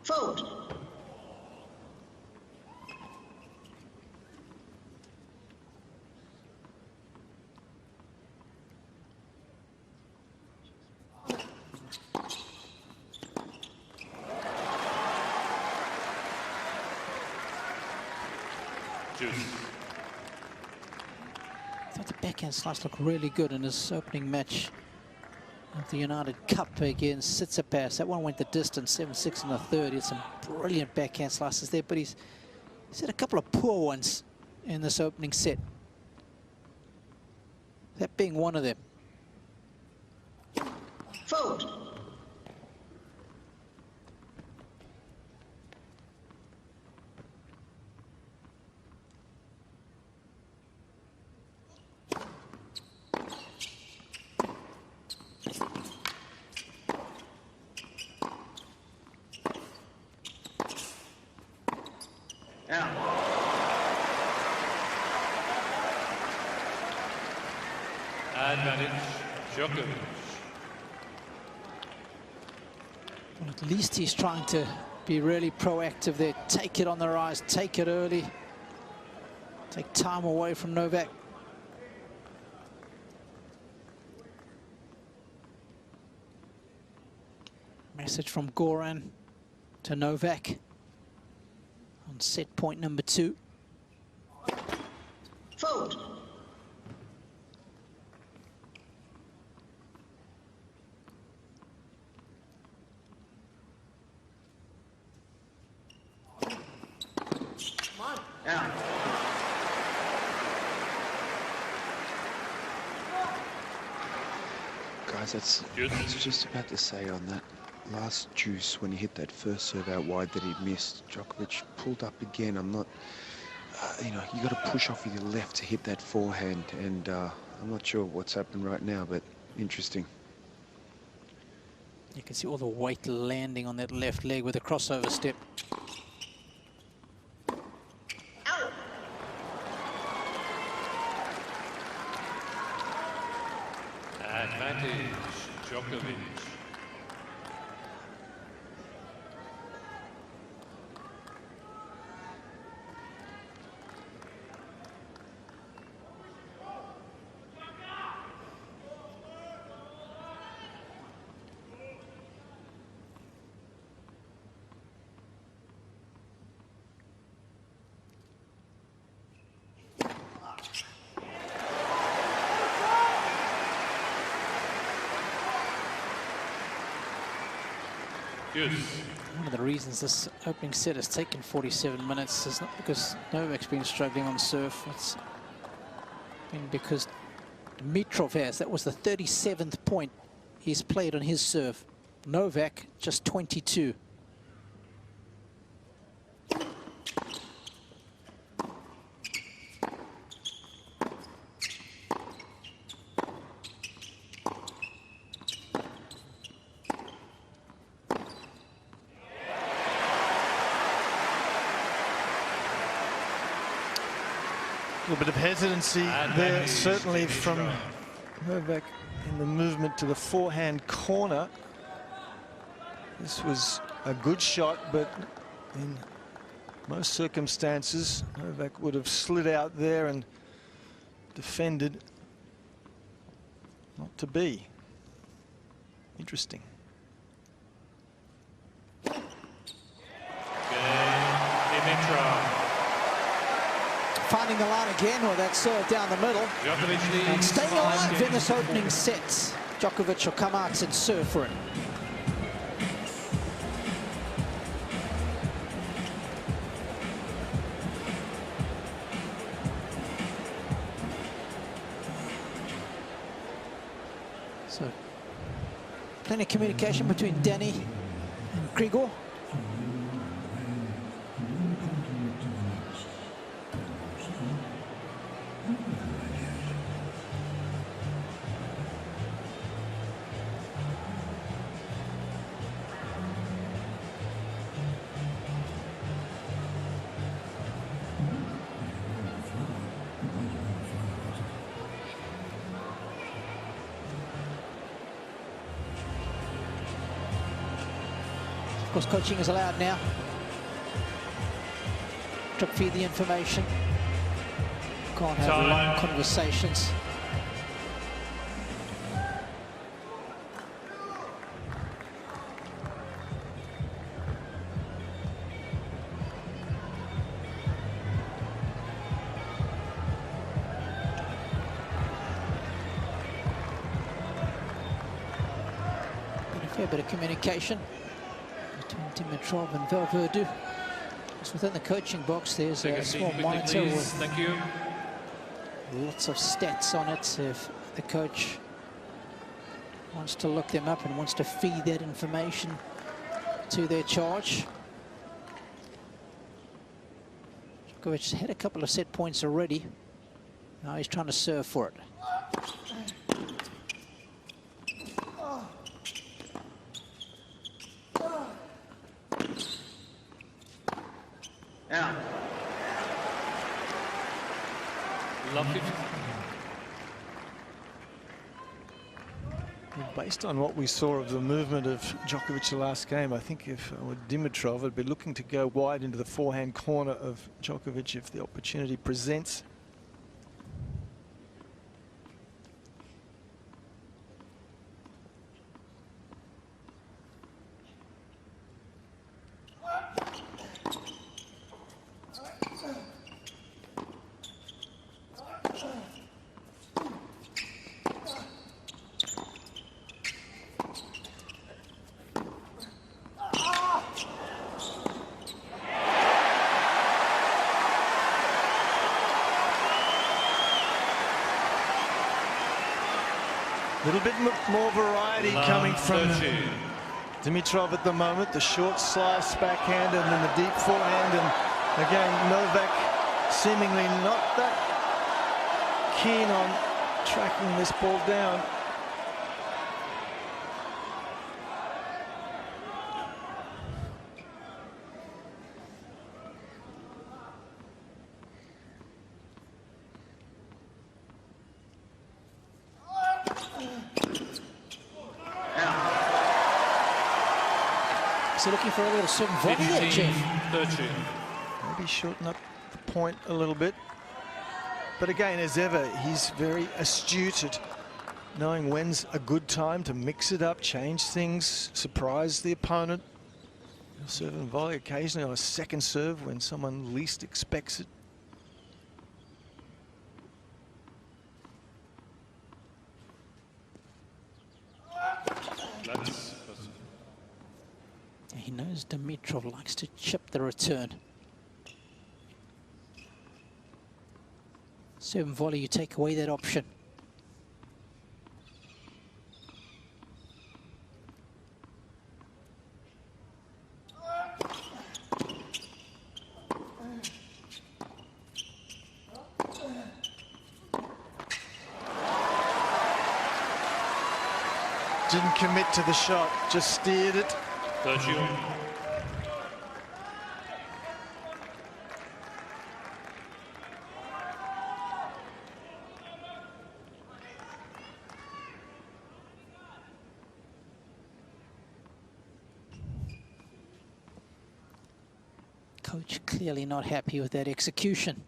Fault. I thought the backhand slice looked really good in his opening match of the United Cup against Tsitsipas. That one went the distance, 7-6 in the third. He had some brilliant backhand slices there, but he's had a couple of poor ones in this opening set. That being one of them. Fault. Out. Advantage, Djokovic. Well, at least he's trying to be really proactive there. Take it on the rise, take it early. Take time away from Novak. Message from Goran to Novak on set point number 2. Fault. Out. Guys, I was just about to say on that last juice when he hit that first serve out wide that he missed, Djokovic pulled up again. I'm not, you know, you got to push off with your left to hit that forehand, and I'm not sure what's happened right now, but interesting. You can see all the weight landing on that left leg with a crossover step. Advantage, Djokovic. One of the reasons this opening set has taken 47 minutes is not because Novak's been struggling on serve. It's been because Dimitrov has. That was the 37th point he's played on his serve. Novak just 22. A little bit of hesitancy there, certainly from Novak in the movement to the forehand corner. This was a good shot, but in most circumstances, Novak would have slid out there and defended. Not to be. Interesting. Dimitrov. Finding the line again with that serve down the middle. Djokovic leads And staying alive 5 in this opening set. Djokovic will come out and serve for it. So, plenty of communication between Danny and Grigor. Of course, coaching is allowed now. Drip feed the information. Can't have long conversations. Been a fair bit of communication between Dimitrov and Valverde. Just within the coaching box, there's a small monitor with lots of stats on it. If the coach wants to look them up and wants to feed that information to their charge. Djokovic had a couple of set points already. Now he's trying to serve for it. love 50. Based on what we saw of the movement of Djokovic the last game, I think if I were Dimitrov, I'd be looking to go wide into the forehand corner of Djokovic if the opportunity presents. A little bit more variety coming from Dimitrov at the moment. The short slice backhand and then the deep forehand. And again, Novak seemingly not that keen on tracking this ball down. So looking for a little certain volley there, Jeff. 13. Maybe shorten up the point a little bit. But again, as ever, he's very astute at knowing when's a good time to mix it up, change things, surprise the opponent. He'll serve and volley occasionally on a second serve when someone least expects it. He knows Dimitrov likes to chip the return. Serve and volley, you take away that option. Didn't commit to the shot, just steered it. 30. Coach clearly not happy with that execution,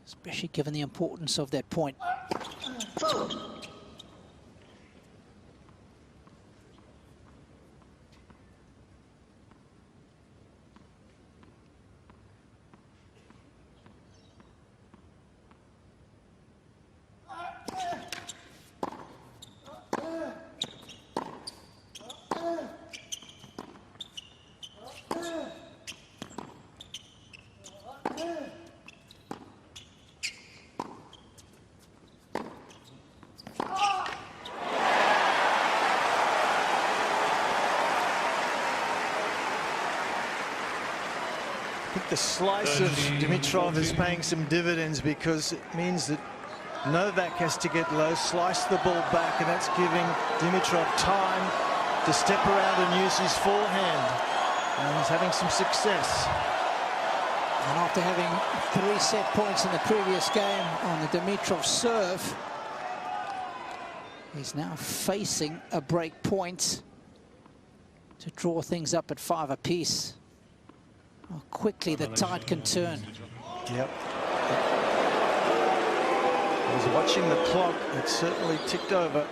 especially given the importance of that point. Fault. The slice of Dimitrov is paying some dividends because it means that Novak has to get low, slice the ball back, and that's giving Dimitrov time to step around and use his forehand. And he's having some success. And after having 3 set points in the previous game on the Dimitrov serve, he's now facing a break point to draw things up at 5 apiece. How quickly the tide can turn. Yep. I was watching the clock. It certainly ticked over.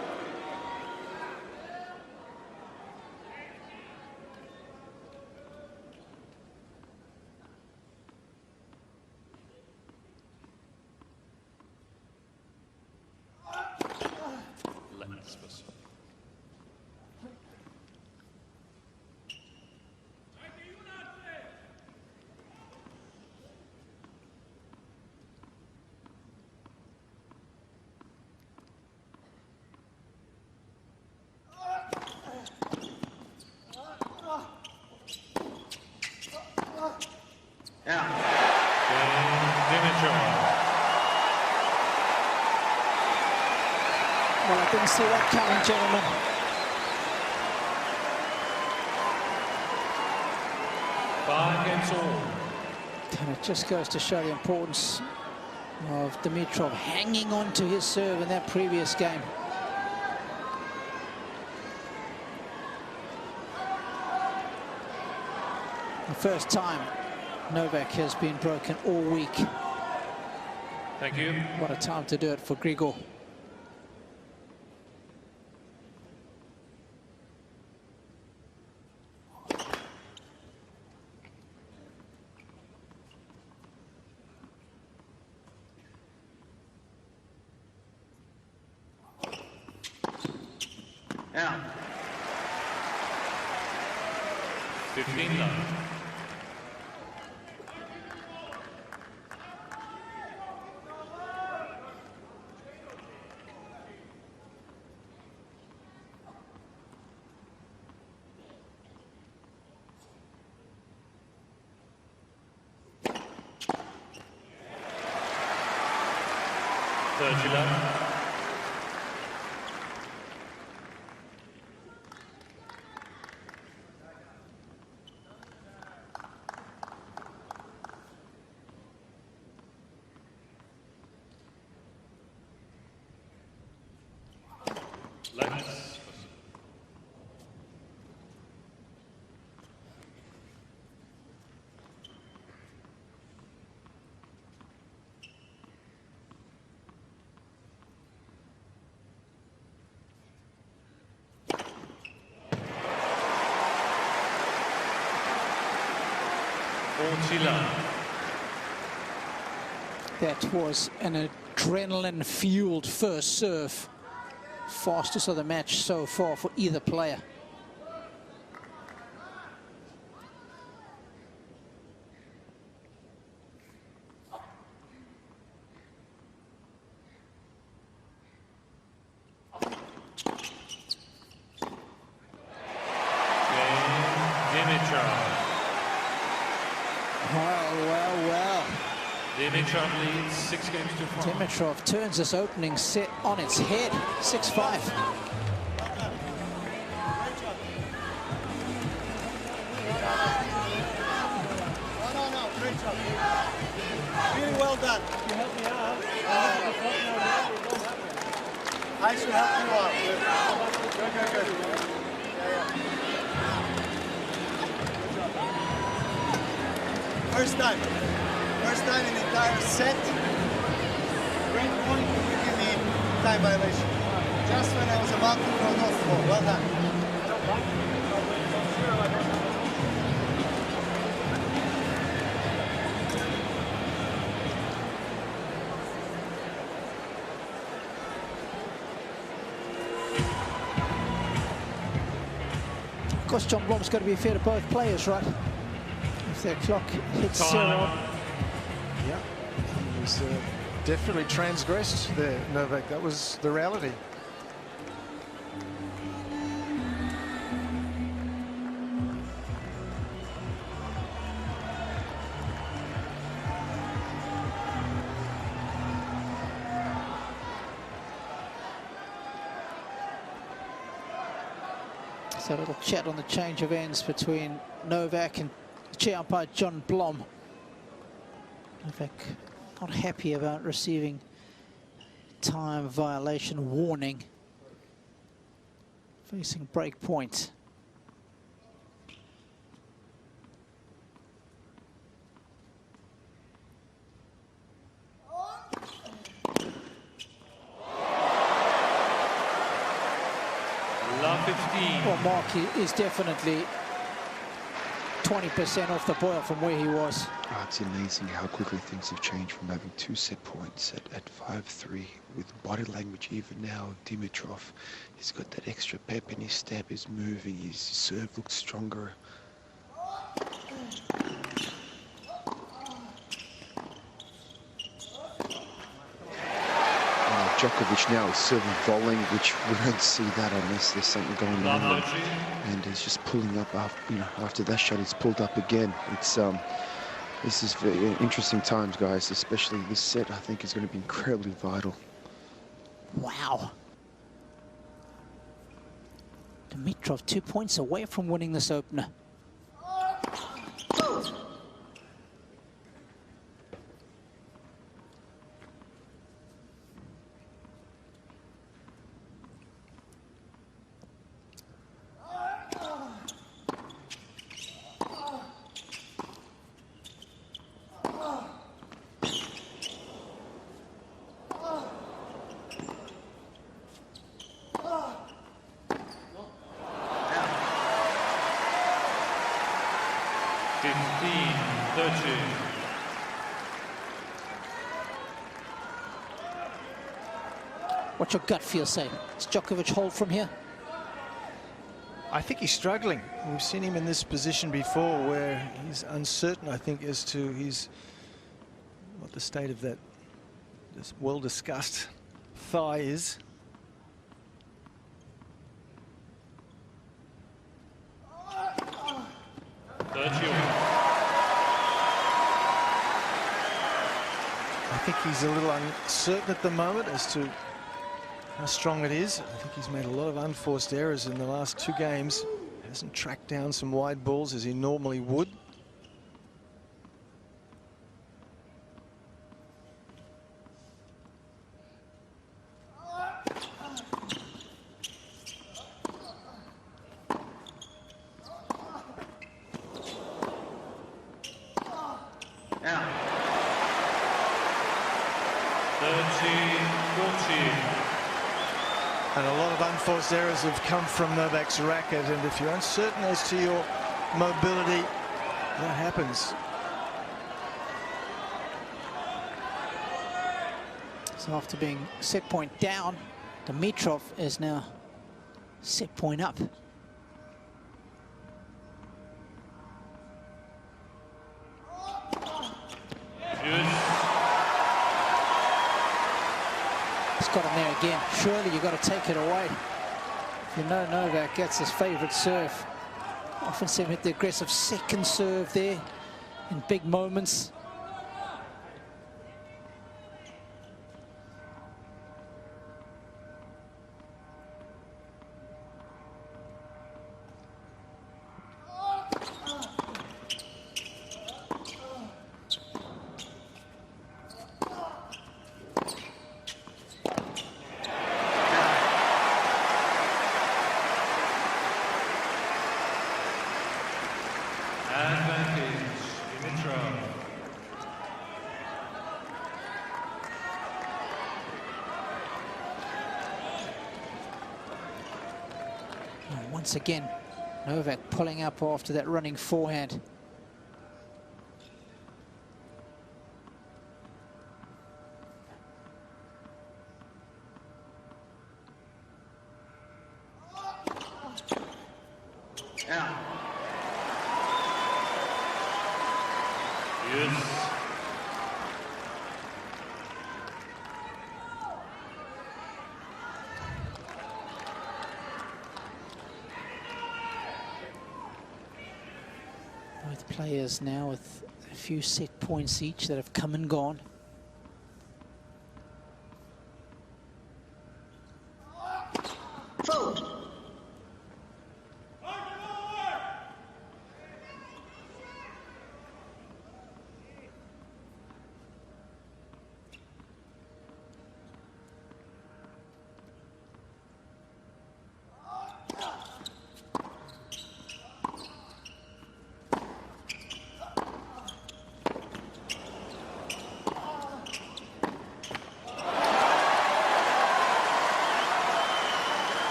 Well, I didn't see that coming, gentlemen. Five games all. And it just goes to show the importance of Dimitrov hanging on to his serve in that previous game. The first time Novak has been broken all week. Thank you. What a time to do it for Grigor. Out. 15 love. Legs. That was an adrenaline-fueled first serve. Fastest of the match so far for either player. Dimitrov leads 6 games to 5. Dimitrov turns this opening set on its head. 6-5. No, great job. Really well done. You helped me out. I should help you out. Good. Yeah. First time in the entire set. Great point for giving me time violation. Just when I was about to throw it off the ball. Well done. Of course, John Blom's got to be fair to both players, right? If their clock hits 0. Yeah, he was definitely transgressed there, Novak. That was the reality. So a little chat on the change of ends between Novak and chair umpire John Blom. Novak not happy about receiving time violation warning. Facing break point. Well, Mark is definitely 20% off the boil from where he was. Oh, it's amazing how quickly things have changed from having 2 set points at 5-3 with body language. Even now, Dimitrov, he's got that extra pep in his step, is moving, his serve looks stronger. Djokovic now is serving volleying, which we don't see that unless there's something going on. And he's just pulling up after, after that shot, he's pulled up again. It's this is very interesting times, guys. Especially this set, I think, is going to be incredibly vital. Wow. Dimitrov 2 points away from winning this opener. 15-13. What's your gut feel say? Does Djokovic hold from here? I think he's struggling. We've seen him in this position before where he's uncertain, I think, as to what the state of that this well-discussed thigh is. I think he's a little uncertain at the moment as to how strong it is. I think he's made a lot of unforced errors in the last 2 games. Hasn't tracked down some wide balls as he normally would. And a lot of unforced errors have come from Novak's racket, and if you're uncertain as to your mobility, that happens. So after being set point down, Dimitrov is now set point up. Got him there again. Surely you've got to take it away. You know Novak gets his favorite serve. Often see him hit the aggressive second serve there in big moments. Once again, Novak pulling up after that running forehand. Yeah. Yes. Both players now with a few set points each that have come and gone. Vote.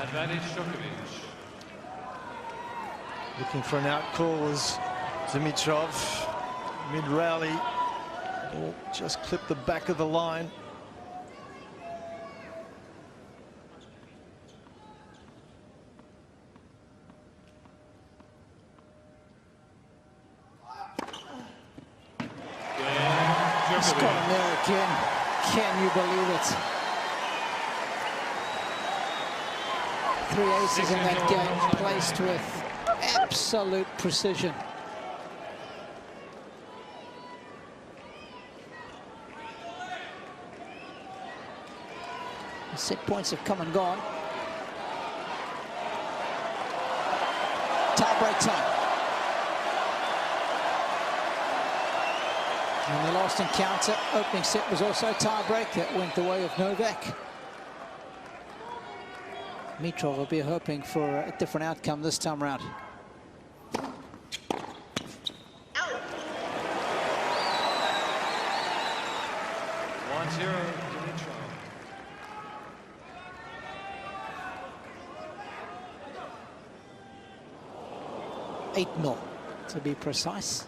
Advantage Djokovic. Looking for an out call was Dimitrov. Mid-rally, just clipped the back of the line. He's got him there again. Can you believe it? 3 aces in that game, placed with absolute precision. The set points have come and gone. Tiebreak time. And the last encounter, opening set, was also tiebreak. That went the way of Novak. Dimitrov will be hoping for a different outcome this time round. Out. 1-0 Dimitrov. 8-0 to be precise.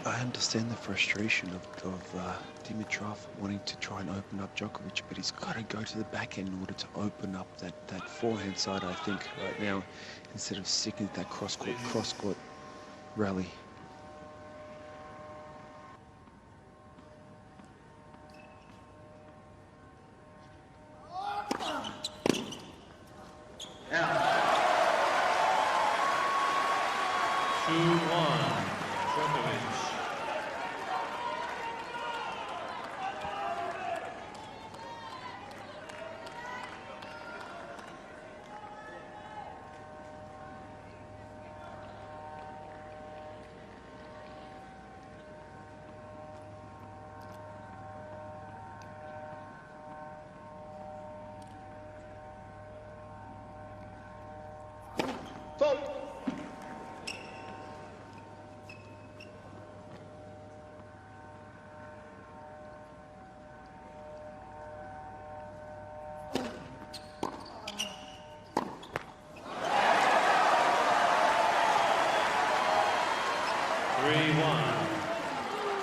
I understand the frustration of Dimitrov wanting to try and open up Djokovic, but he's got to go to the backhand in order to open up that forehand side, I think, right now, instead of sticking to that cross-court rally.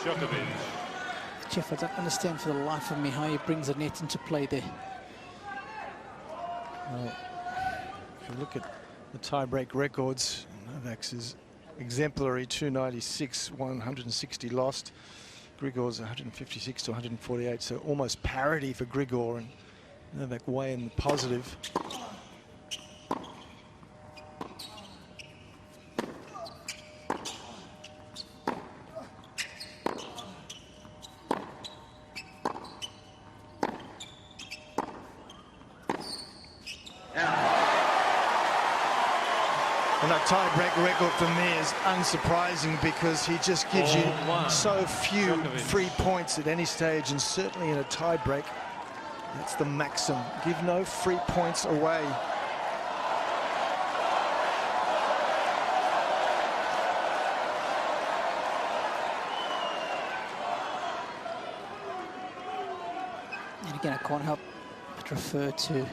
Djokovic. Jeff, I don't understand for the life of me how he brings the net into play there. Well, if you look at the tie-break records, Novak's is exemplary, 296, 160 lost. Grigor's 156 to 148, so almost parity for Grigor, and Novak way in the positive. And that tie-break record for me is unsurprising because he just gives you so few free points at any stage, and certainly in a tie-break, that's the maxim. Give no free points away. And again, I can't help but refer to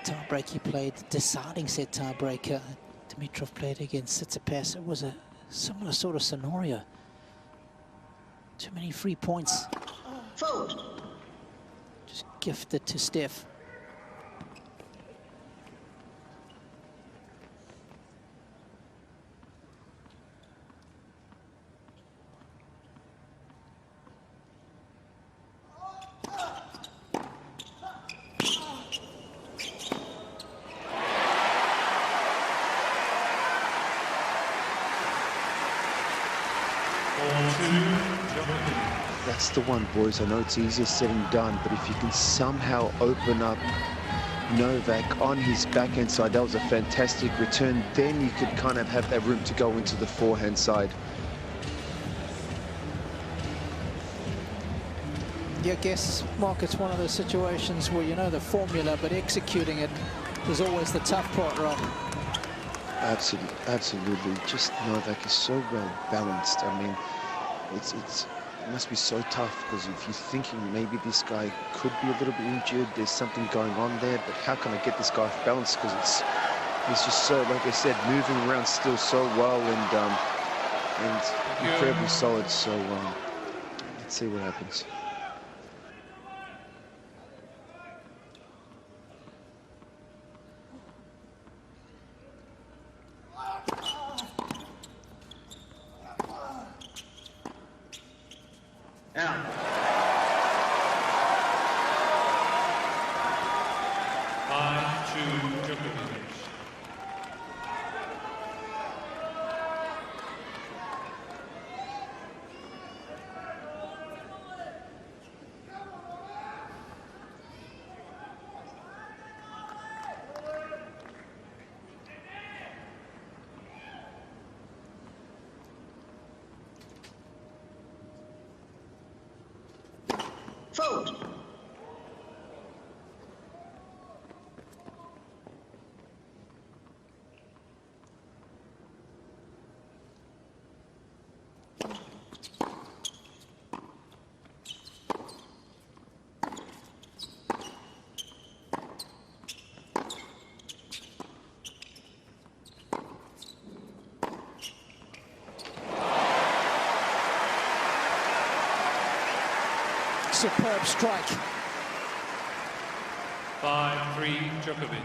tie-break he played, deciding set tiebreaker Dimitrov played against Tsitsipas. It was a similar sort of scenario. Too many free points. Fold. Just gifted to Steph. That's the one, boys. I know it's easier said than done, but if you can somehow open up Novak on his backhand side, that was a fantastic return. Then you could kind of have that room to go into the forehand side. Yeah, I guess, Mark, it's one of those situations where you know the formula, but executing it is always the tough part, Rob. Absolutely, absolutely. Just Novak is so well balanced. I mean, it must be so tough, because if you're thinking maybe this guy could be a little bit injured, there's something going on there, but how can I get this guy off balance? Because he's just so, like I said, moving around still so well and incredibly solid. So let's see what happens. Fault. Superb strike. 5-3 Djokovic.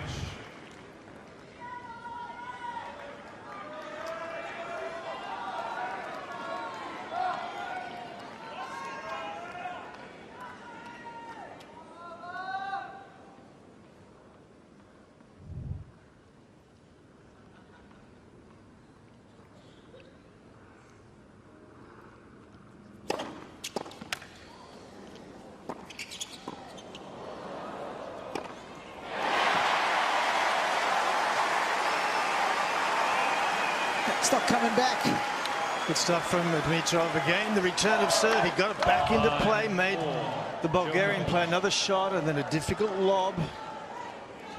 It's not coming back. Good stuff from Dimitrov again. The return of serve. He got it back into play, made the Bulgarian play another shot, and then a difficult lob.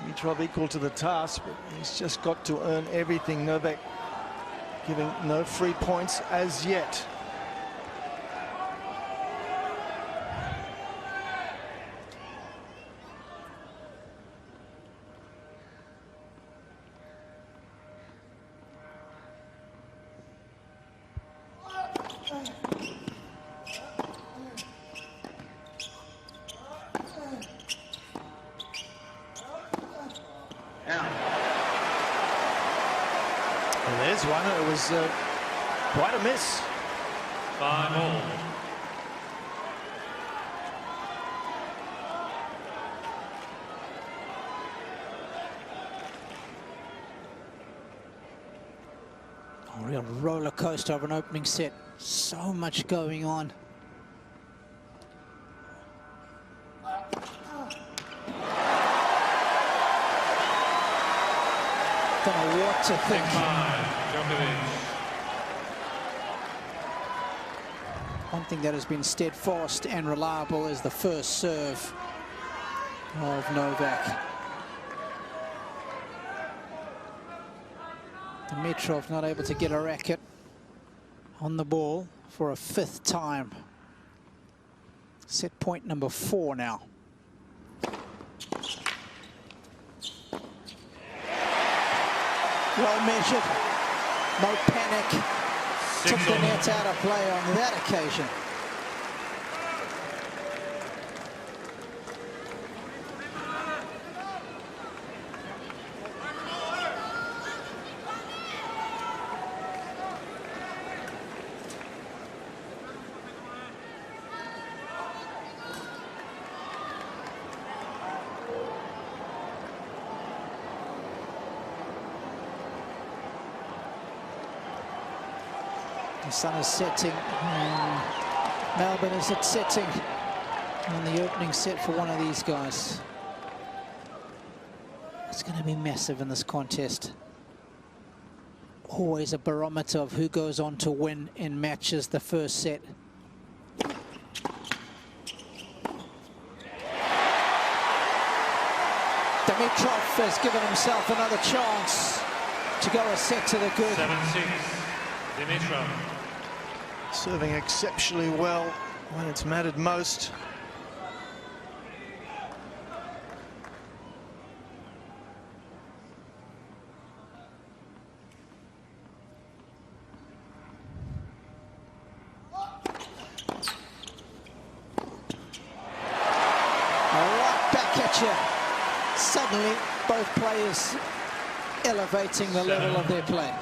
Dimitrov equal to the task, but he's just got to earn everything. Novak giving no free points as yet. Well, there's one. It was quite a miss. 5-all. A real roller coaster of an opening set. So much going on. Don't know what to think. 6-5 Djokovic. One thing that has been steadfast and reliable is the first serve of Novak. Dimitrov not able to get a racket on the ball for a fifth time. Set point number 4 now. Well measured, no panic. Took the net out of play on that occasion. The sun is setting, and Melbourne is at setting on the opening set for one of these guys. It's going to be massive in this contest. Always a barometer of who goes on to win in matches the first set. Dimitrov has given himself another chance to go a set to the good. 7-6 Dimitrov. Serving exceptionally well when it's mattered most. Right back at you. Suddenly, both players elevating the level of their play.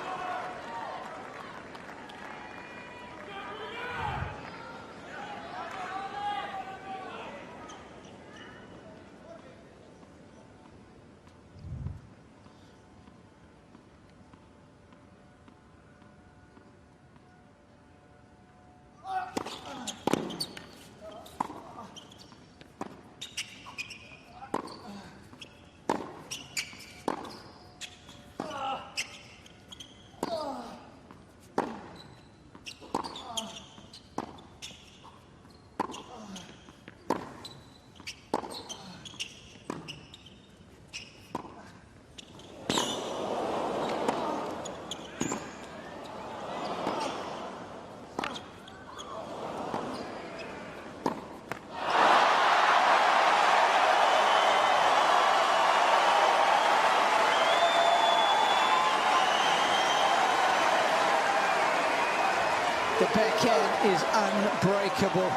The backhand is unbreakable.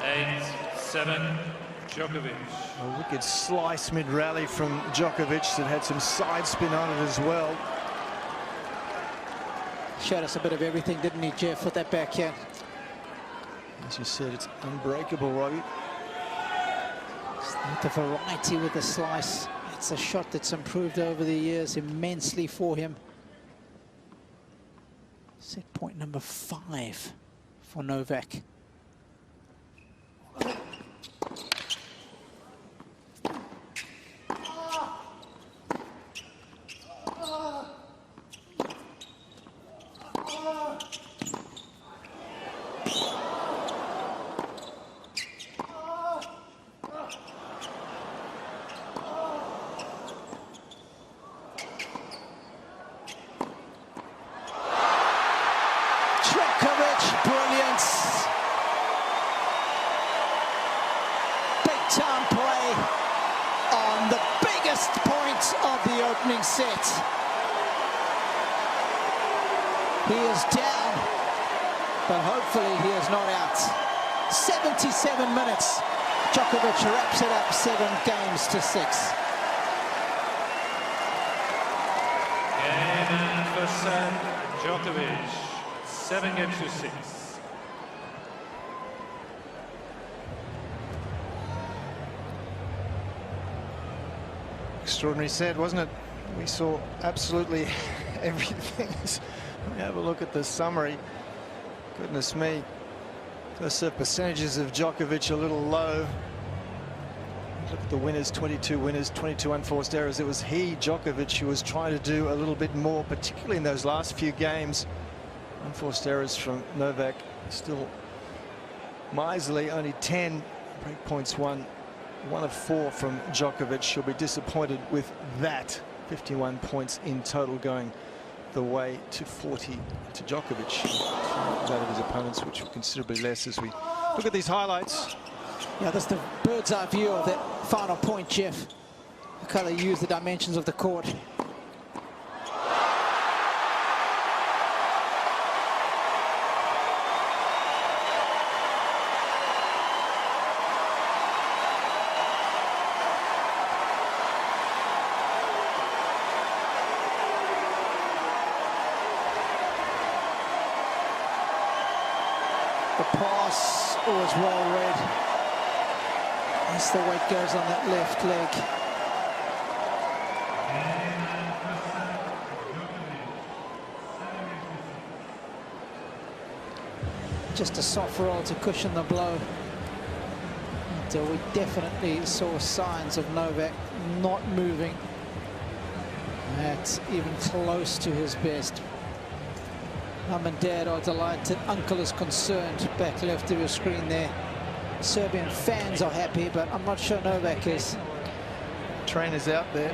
8-7, Djokovic. A wicked slice mid-rally from Djokovic that had some side spin on it as well. Showed us a bit of everything, didn't he, Jeff, with that backhand? As you said, it's unbreakable, Robbie. The variety with the slice. It's a shot that's improved over the years immensely for him. Set point number 5 for Novak. Big-time play on the biggest point of the opening set. He is down, but hopefully he is not out. 77 minutes. Djokovic wraps it up 7-6. Game and first set, Djokovic, 7-6. Extraordinary set, wasn't it? We saw absolutely everything. We have a look at the summary. Goodness me. First serve percentages of Djokovic a little low. Look at the winners, 22 winners, 22 unforced errors. It was he, Djokovic, who was trying to do a little bit more, particularly in those last few games. Unforced errors from Novak, still miserly, only 10 break points won. 1 of 4 from Djokovic. She'll be disappointed with that. 51 points in total, going the way to 40 to Djokovic. That of his opponents, which were considerably less as we look at these highlights. Yeah, that's the bird's eye view of that final point, Jeff. Look how they use the dimensions of the court. The pass was well read. As the weight goes on that left leg. Just a soft roll to cushion the blow. And we definitely saw signs of Novak not moving at even close to his best. Mum and Dad are delighted. Uncle is concerned. Back left of your screen there. Serbian fans are happy, but I'm not sure Novak is. Trainers out there.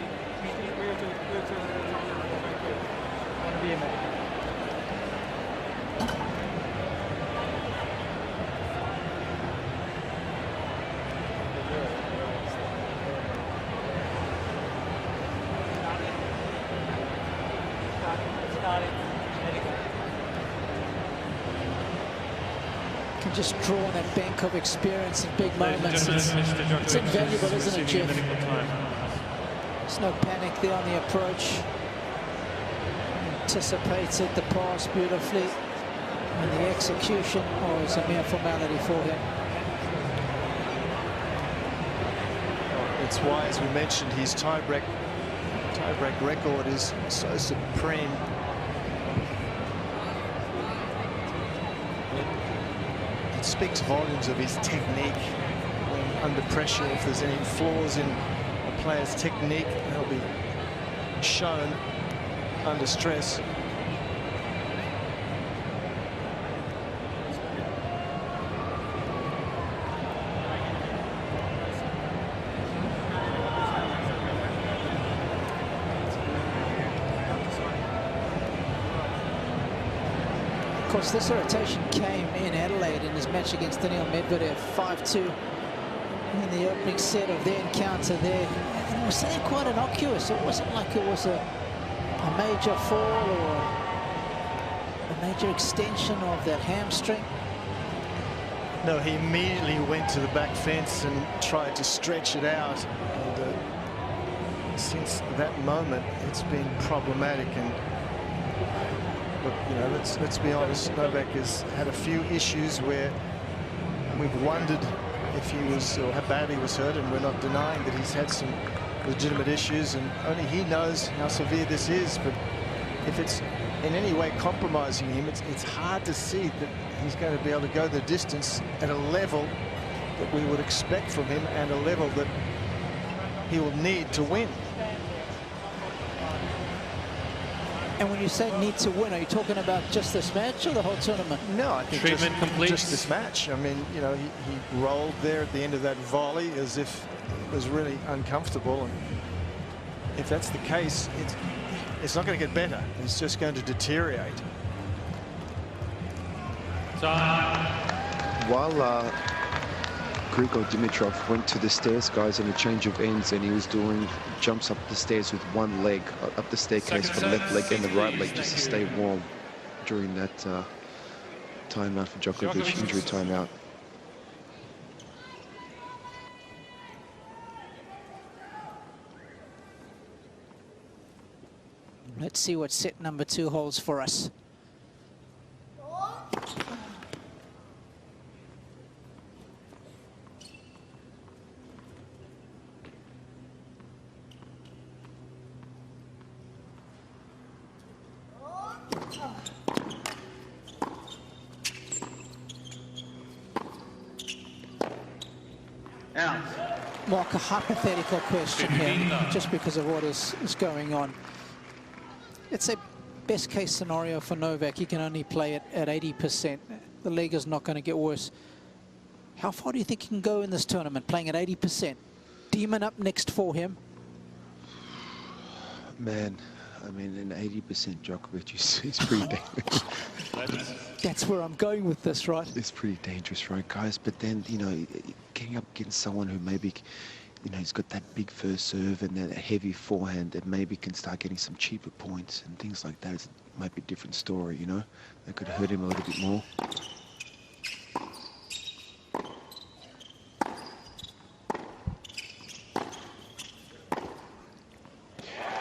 Can just draw on that bank of experience in big moments. It's invaluable, isn't it, Jeff? There's no panic there on the approach. Anticipated the pass beautifully, and the execution was a mere formality for him. It's why, as we mentioned, his tiebreak record is so supreme. It speaks volumes of his technique when under pressure. If there's any flaws in a player's technique, they'll be shown under stress. Of course, this irritation came in Adelaide in his match against Daniil Medvedev, 5-2 in the opening set of their encounter there. And it was quite innocuous. It wasn't like it was a major fall or a major extension of that hamstring? No, he immediately went to the back fence and tried to stretch it out. And since that moment, it's been problematic. And look, you know, let's be honest, Novak has had a few issues where we've wondered if he was, or how badly he was hurt, and we're not denying that he's had some legitimate issues, and only he knows how severe this is. But if it's in any way compromising him, it's hard to see that he's going to be able to go the distance at a level that we would expect from him, and a level that he will need to win. And when you say need to win, are you talking about just this match or the whole tournament? No, I think just this match. I mean, you know, he rolled there at the end of that volley as if it was really uncomfortable. And if that's the case, it's not going to get better. It's just going to deteriorate. While Grigor Dimitrov went to the stairs, guys, in a change of ends, and he was doing jumps up the stairs with one leg, up the staircase for the left leg and the right leg, just to stay warm during that timeout for Djokovic, injury timeout. Let's see what set number 2 holds for us. Mark, a hypothetical question here, just because of what is going on. It's a best case scenario for Novak. He can only play it at 80%. The leg is not going to get worse. How far do you think he can go in this tournament, playing at 80%? Demon up next for him. Man, I mean, an 80% Djokovic is pretty dangerous. That's where I'm going with this, right? It's pretty dangerous, right, guys? But then, you know, getting up against someone who maybe, you know, he's got that big first serve and that heavy forehand that maybe can start getting some cheaper points and things like that. It might be a different story, you know? That could hurt him a little bit more.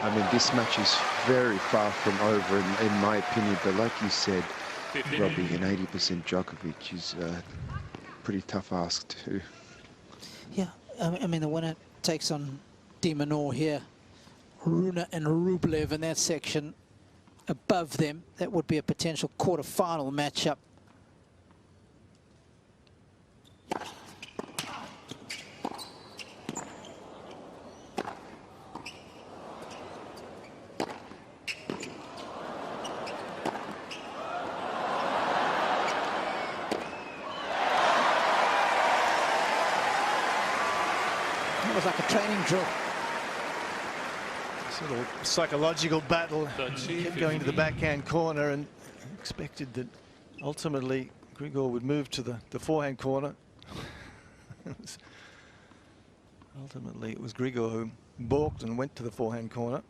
I mean, this match is very far from over, in my opinion. But like you said, Robbie, an 80% Djokovic is a pretty tough ask too. Yeah, I mean, the winner takes on De Minaur here. Rune and Rublev in that section. Above them, that would be a potential quarter-final matchup. It was like a training drill. Sort of psychological battle. Kept going to the backhand corner and expected that ultimately Grigor would move to the forehand corner. Ultimately, it was Grigor who balked and went to the forehand corner.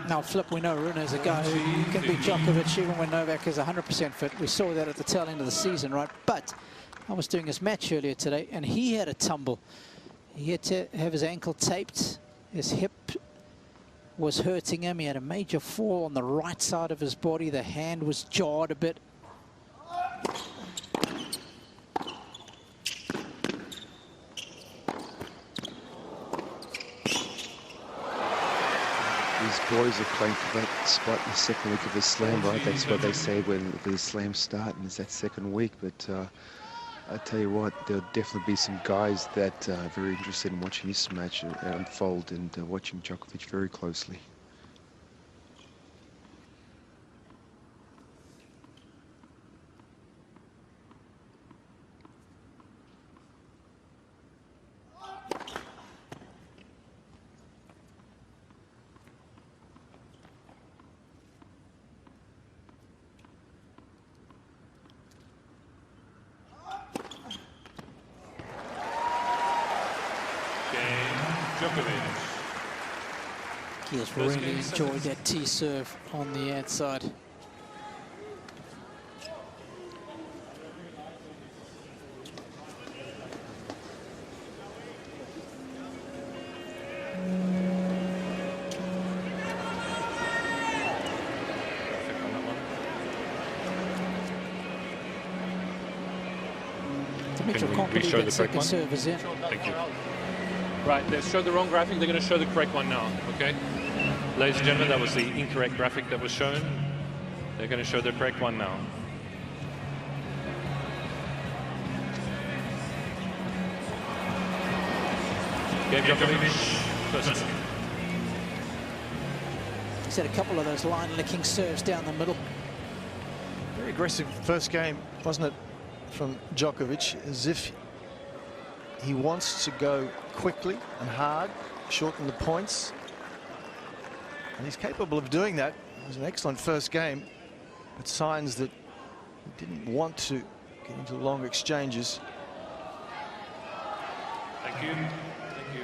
Now, Flip, we know Rune is a guy who can beat Djokovic even when Novak is 100% fit. We saw that at the tail end of the season, right? But I was doing his match earlier today, and he had a tumble. He had to have his ankle taped. His hip was hurting him. He had a major fall on the right side of his body. The hand was jarred a bit. These boys are playing for that spot in the second week of the slam, right? That's what they say when the slams start, and it's that second week. But I tell you what, there'll definitely be some guys that are very interested in watching this match unfold and watching Djokovic very closely. He has really enjoyed that tee serve on the outside. Dimitrov can't believe that second serve is in. Thank you. Right, they showed the wrong graphic. They're going to show the correct one now, okay? Ladies and gentlemen, that was the incorrect graphic that was shown. They're going to show the correct one now. Game Djokovic, first. He's had a couple of those line-licking serves down the middle. Very aggressive first game, wasn't it, from Djokovic, as if he wants to go quickly and hard, shorten the points. And he's capable of doing that. It was an excellent first game, but signs that he didn't want to get into long exchanges. Thank you. Thank you.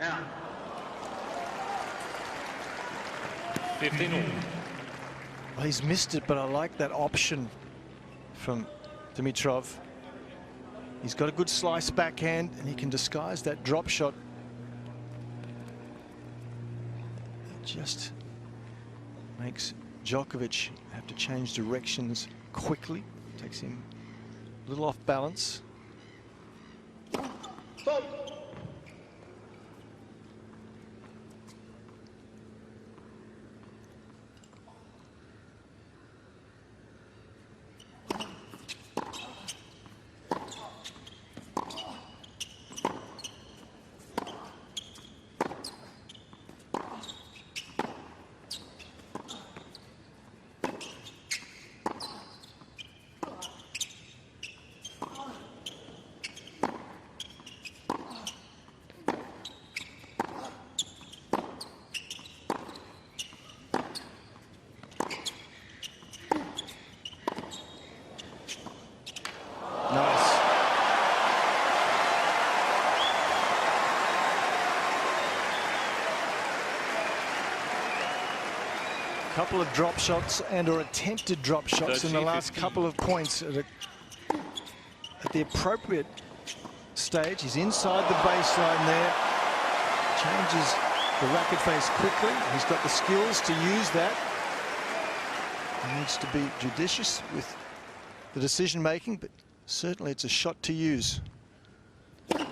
Out. 15 all. Well, he's missed it, but I like that option from Dimitrov. He's got a good slice backhand, and he can disguise that drop shot. It just makes Djokovic have to change directions quickly. Takes him a little off balance. Stop. Couple of drop shots and or attempted drop shots in the last couple of points at the appropriate stage. He's inside the baseline there, changes the racket face quickly. He's got the skills to use that. He needs to be judicious with the decision making, but certainly it's a shot to use. 40-15.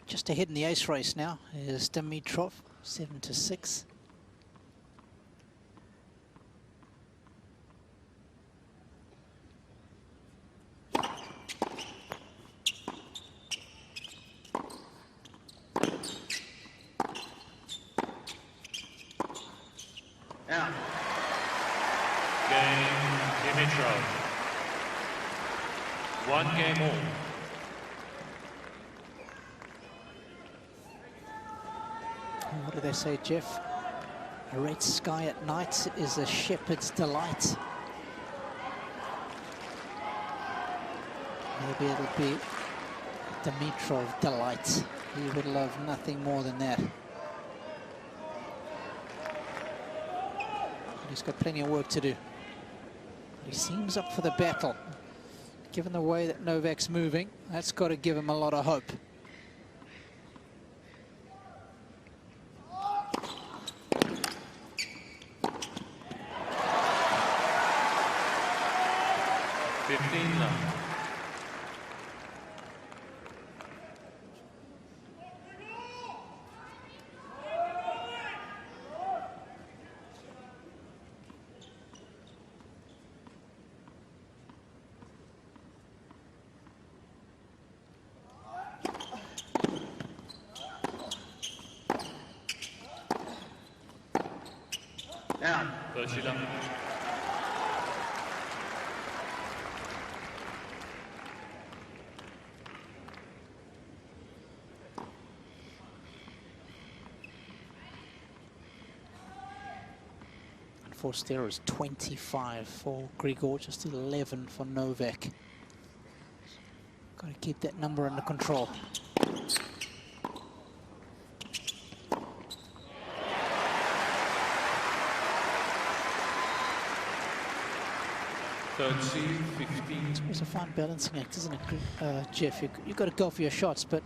Just ahead in the ace race now is Dimitrov, 7-6. Out. Game Dimitrov. 1 game all. What do they say, Jeff? A red sky at night is a shepherd's delight. Maybe it'll be Dimitrov delight. He would love nothing more than that. But he's got plenty of work to do. He seems up for the battle. Given the way that Novak's moving, that's got to give him a lot of hope. 15. Down. 13. Forced there is 25 for Grigor, just 11 for Novak. Got to keep that number under control. It's always a fine balancing act, isn't it, Jeff? You've got to go for your shots, but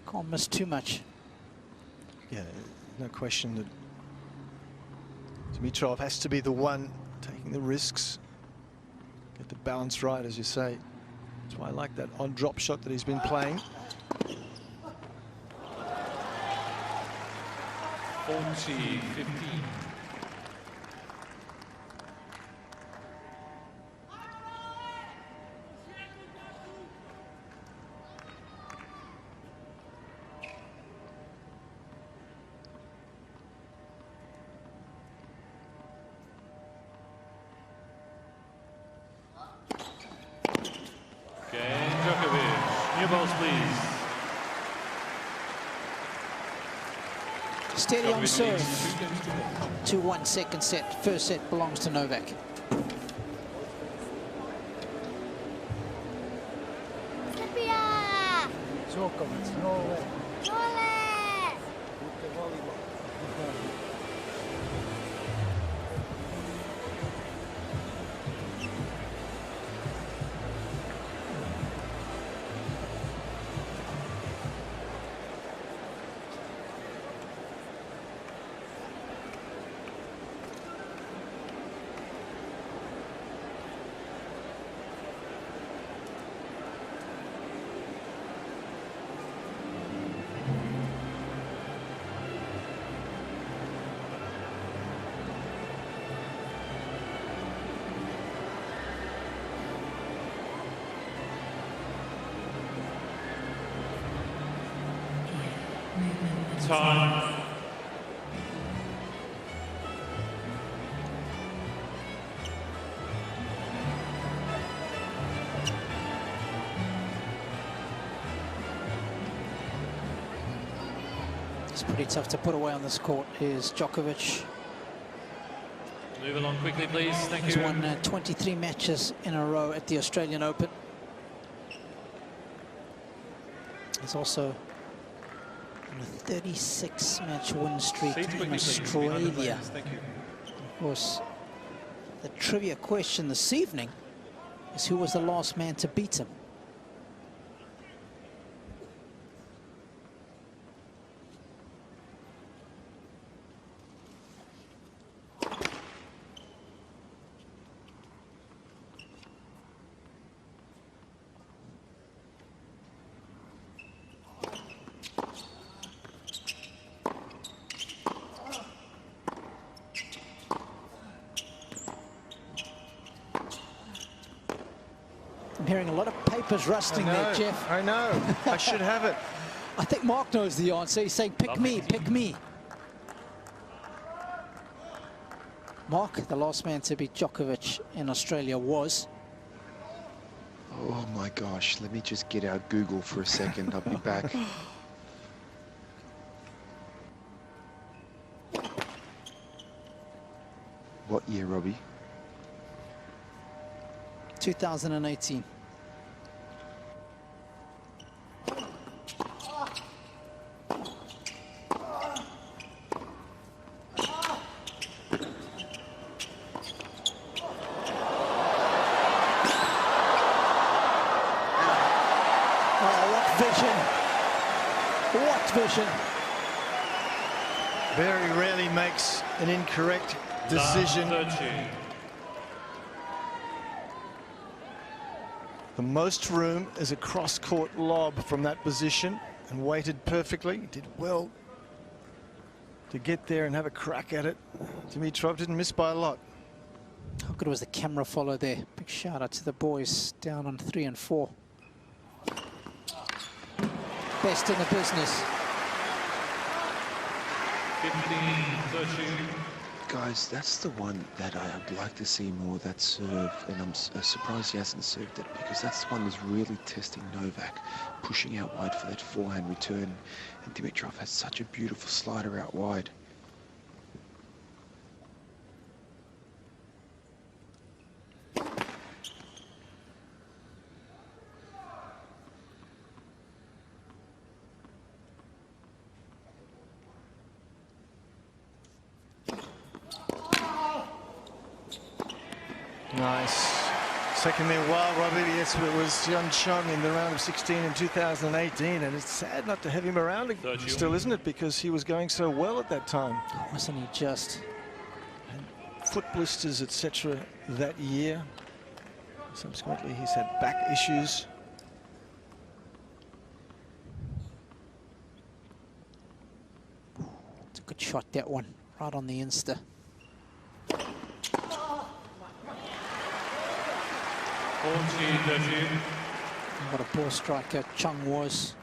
can't miss too much. Yeah, no question that Dimitrov has to be the one taking the risks, get the balance right, as you say. That's why I like that on-drop shot that he's been playing. 40-15. Cain, Djokovic. New balls, please. Steady on serve. 2-1 second set. First set belongs to Novak. Djokovic, Norway. Time. It's pretty tough to put away on this court. Here's Djokovic. Move along quickly, please. Thank He's you. won 23 matches in a row at the Australian Open. He's also on a 36-match win streak in Australia. Thank you. Of course, the trivia question this evening is who was the last man to beat him? I'm hearing a lot of papers rusting there, Jeff. I know. I should have it. I think Mark knows the answer. He's saying, pick me, pick me. Mark, the last man to beat Djokovic in Australia was? Oh my gosh, let me just get out Google for a second. I'll be back. What year, Robbie? 2018. What vision. Very rarely makes an incorrect decision. the most room as a cross-court lob from that position and waited perfectly. He did well to get there and have a crack at it. Dimitrov didn't miss by a lot. How good was the camera follow there? Big shout out to the boys down on 3 and 4. Best in the business. 15-13. Guys, that's the one that I'd like to see more, that serve, and I'm surprised he hasn't served it, because that's the one that's really testing Novak, pushing out wide for that forehand return, and Dimitrov has such a beautiful slider out wide. Nice. Second there, while Robbie, yes, it was Yeon Chung in the round of 16 in 2018, and it's sad not to have him around still, isn't it? Because he was going so well at that time. Wasn't he just? And foot blisters, etc. that year. Subsequently, he's had back issues. It's a good shot, that one, right on the Insta. What a ball striker Chung was.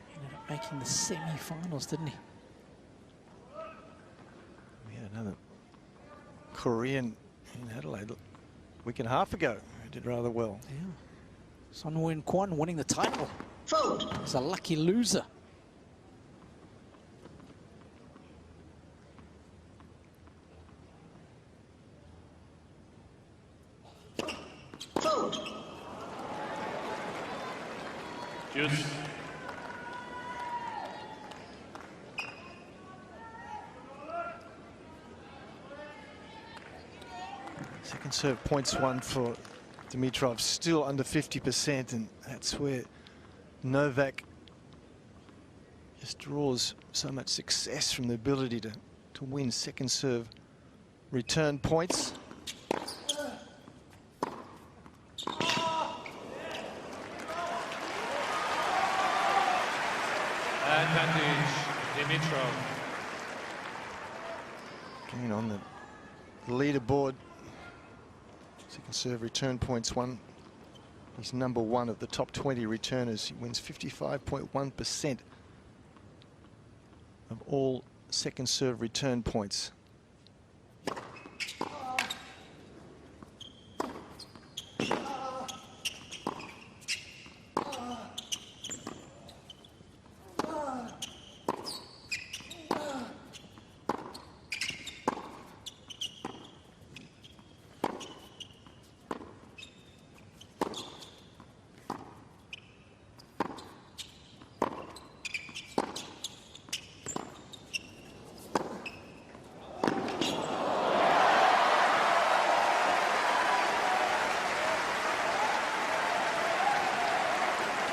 He ended up making the semi-finals, didn't he? We had another Korean in Adelaide a week and a half ago who did rather well. Yeah. Son Won Kwon winning the title. Fold. He's a lucky loser. Fold. Juice. Second serve points won for Dimitrov, still under 50%, and that's where Novak just draws so much success from the ability to win second serve return points. Advantage, Dimitrov. Cain on the leaderboard. Second serve return points won. He's number 1 of the top 20 returners. He wins 55.1% of all second serve return points.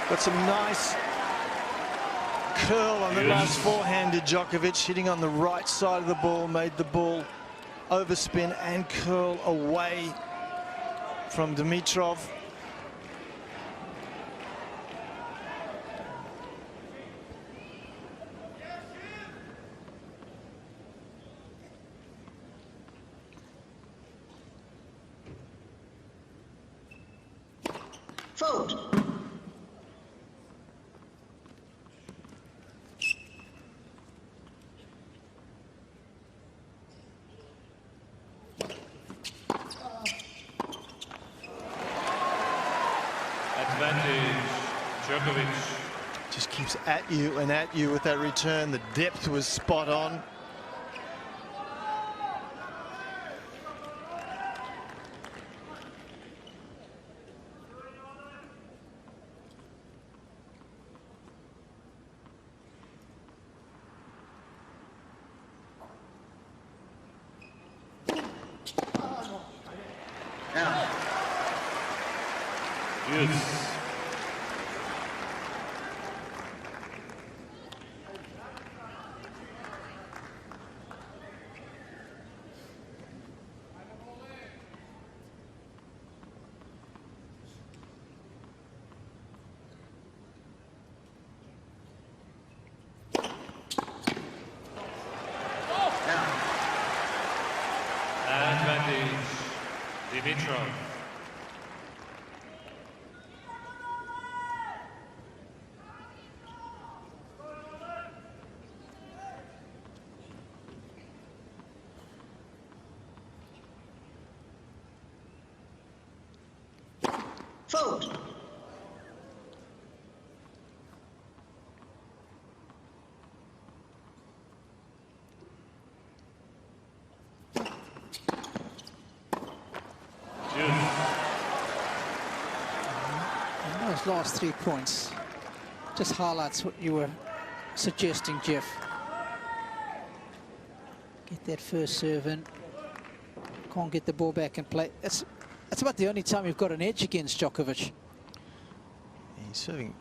Got some nice curl on the last forehand to Djokovic, hitting on the right side of the ball, made the ball overspin and curl away from Dimitrov. Fold. Advantage, Djokovic. Just keeps at you with that return. The depth was spot on. Yes. Advantage, Dimitrov. Fault. Those last 3 points just highlights what you were suggesting, Jeff. Get that first serve in. Can't get the ball back in play. That's about the only time you've got an edge against Djokovic. He's serving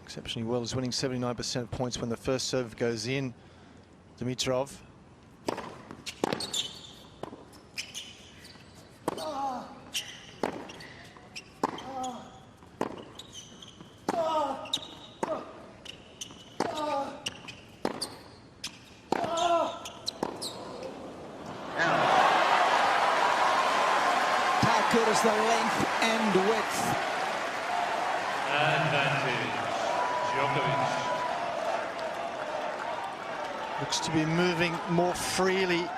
exceptionally well. He's winning 79% of points when the first serve goes in. Dimitrov. Good as the length and width. Advantage, Djokovic. Looks to be moving more freely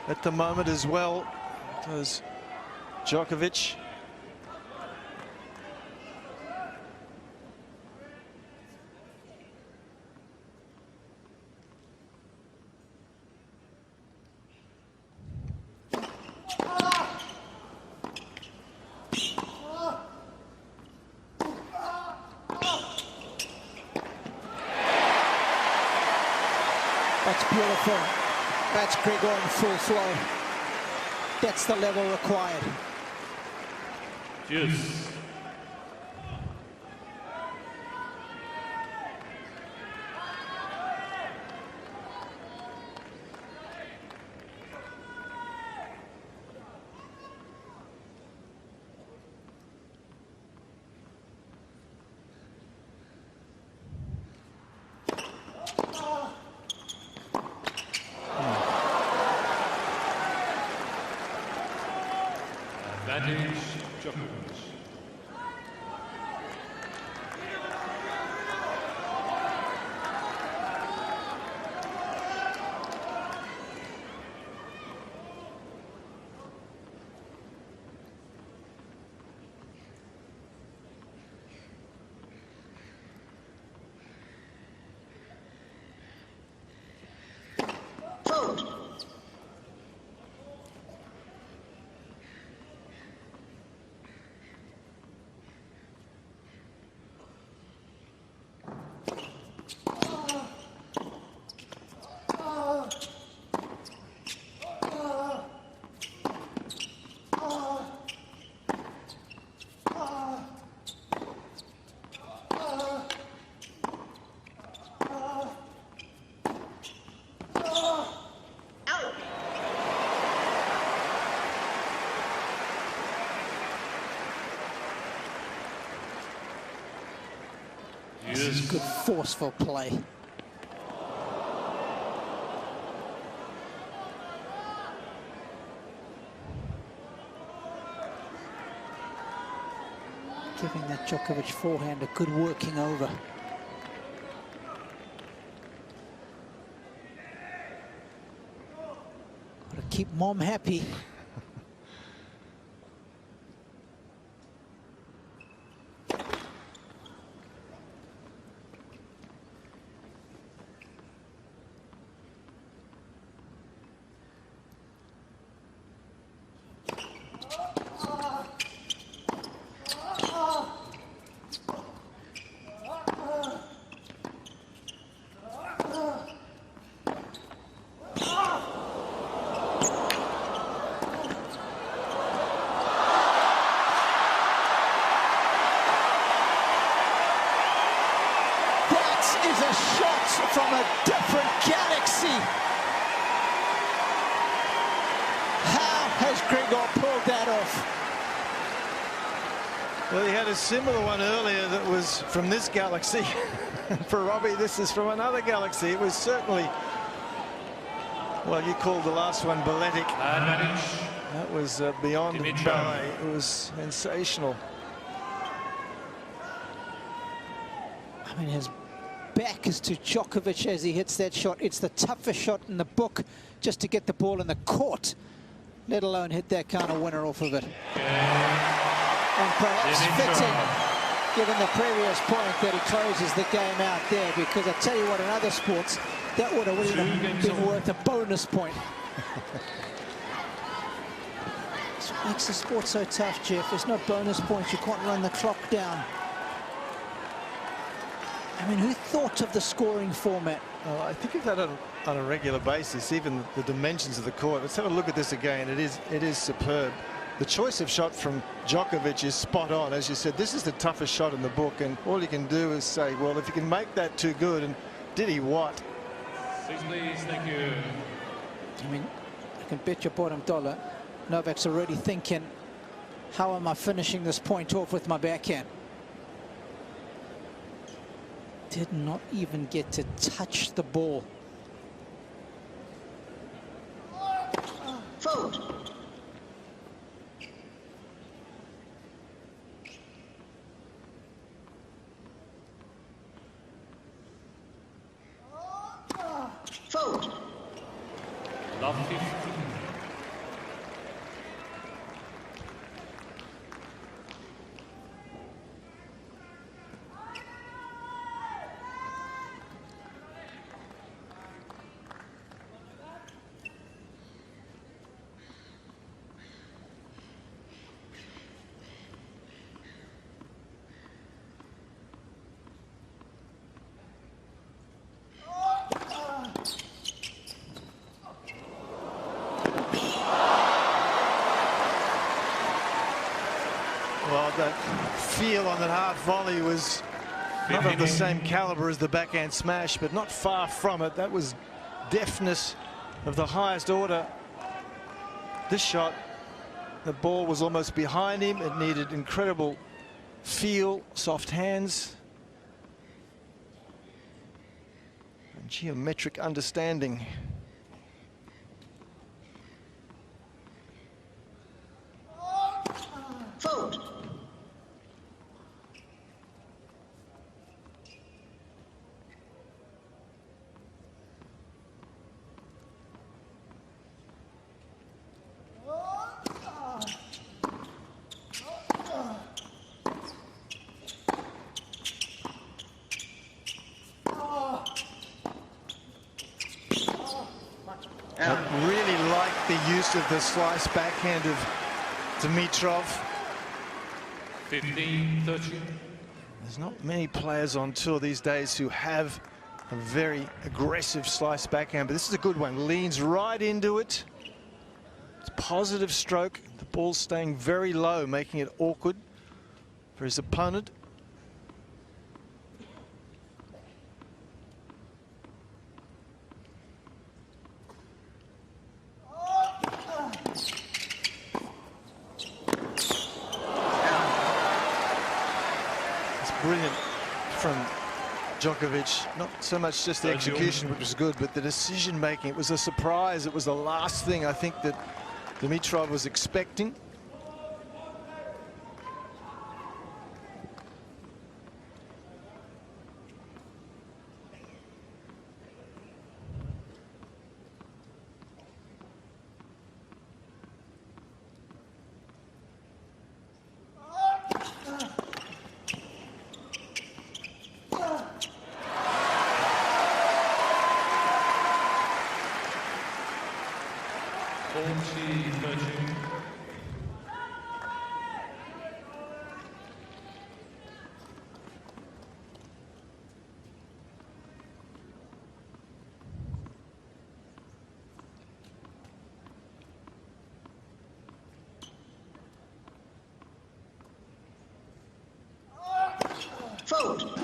at the moment as well. Does Djokovic. That's beautiful. That's Grigor in full flow. That's the level required. Juice. Advantage, Djokovic. Fault. This is good, forceful play. Giving that Djokovic forehand a good working over. Got to keep Mom happy. Is a shot from a different galaxy. How has Grigor pulled that off? Well, he had a similar one earlier that was from this galaxy. For Robbie, this is from another galaxy. It was certainly, well, you called the last one balletic. Advantage, That was beyond Dimitrov. ballet. It was sensational. I mean, his back is to Djokovic as he hits that shot. It's the toughest shot in the book just to get the ball in the court, let alone hit that kind of winner off of it. And perhaps fitting, given the previous point, that he closes the game out there, because I tell you what, in other sports, that would have really been worth a bonus point. That's what makes the sport so tough, Jeff. There's no bonus points. You can't run the clock down. I mean, who thought of the scoring format? Well, I think of that on a regular basis, even the dimensions of the court. Let's have a look at this again. It is superb. The choice of shot from Djokovic is spot on. As you said, this is the toughest shot in the book, and all you can do is say, well, if you can make that too good, and did he what? 6 please, thank you. I mean, I can bet your bottom dollar Novak's already thinking, how am I finishing this point off with my backhand? Did not even get to touch the ball. Fault. Fault. Love 15. Well, that feel on that half volley was not of the same caliber as the backhand smash, but not far from it. That was deftness of the highest order. This shot, the ball was almost behind him. It needed incredible feel, soft hands, and geometric understanding. Fault. I really like the use of the slice backhand of Dimitrov. 15, 13. There's not many players on tour these days who have a very aggressive slice backhand, but this is a good one. Leans right into it. It's a positive stroke. The ball's staying very low, making it awkward for his opponent. Brilliant from Djokovic. Not so much just the execution, which was good, but the decision making. It was a surprise. It was the last thing I think that Dimitrov was expecting. Fault.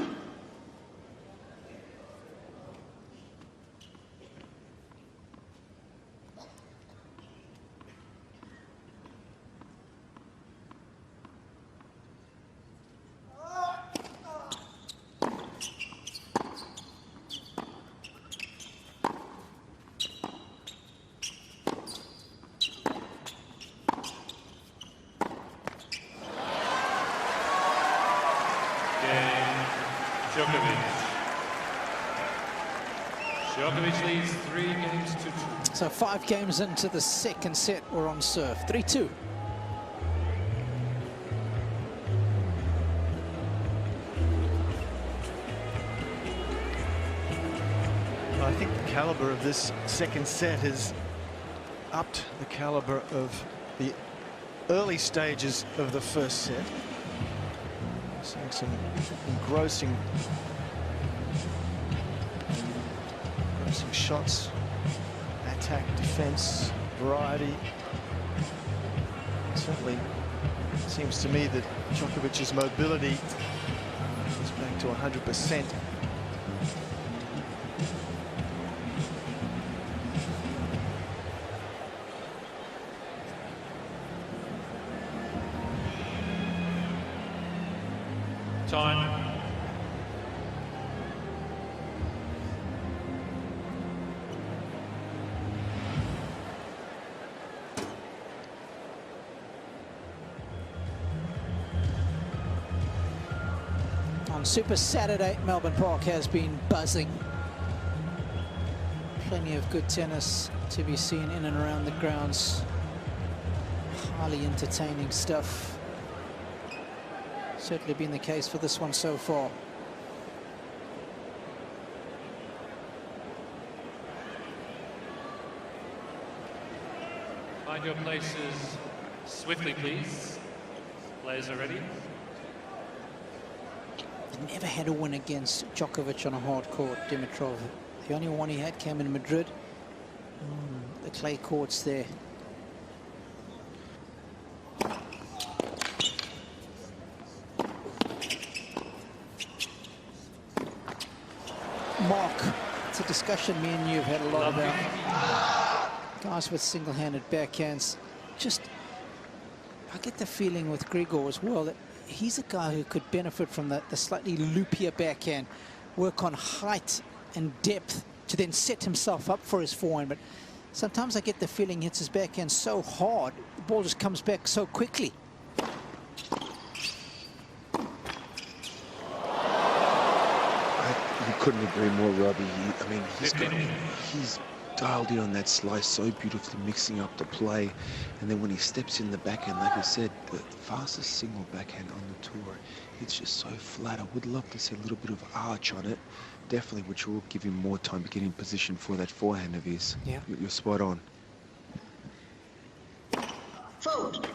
Djokovic. Djokovic leads 3 games to 2. So 5 games into the second set, we're on serve. 3-2. I think the caliber of this second set has upped the caliber of the early stages of the first set. Seeing some engrossing shots, attack, defense, variety. Certainly seems to me that Djokovic's mobility is back to 100%. Time. On Super Saturday, Melbourne Park has been buzzing. Plenty of good tennis to be seen in and around the grounds. Highly entertaining stuff. Certainly been the case for this one so far. Find your places swiftly, please. Players are ready. Never had a win against Djokovic on a hard court, Dimitrov. The only one he had came in Madrid. The clay courts there. Mark, it's a discussion me and you have had a lot about. Guys with single-handed backhands. Just, I get the feeling with Grigor as well that he's a guy who could benefit from the slightly loopier backhand, work on height and depth to then set himself up for his forehand. But sometimes I get the feeling he hits his backhand so hard, the ball just comes back so quickly. I couldn't agree more, Robbie. I mean, he's dialed in on that slice so beautifully, mixing up the play. And then when he steps in the backhand, like I said, the fastest single backhand on the tour, it's just so flat. I would love to see a little bit of arch on it, definitely, which will give him more time to get in position for that forehand of his. Yeah. You're spot on. Vote.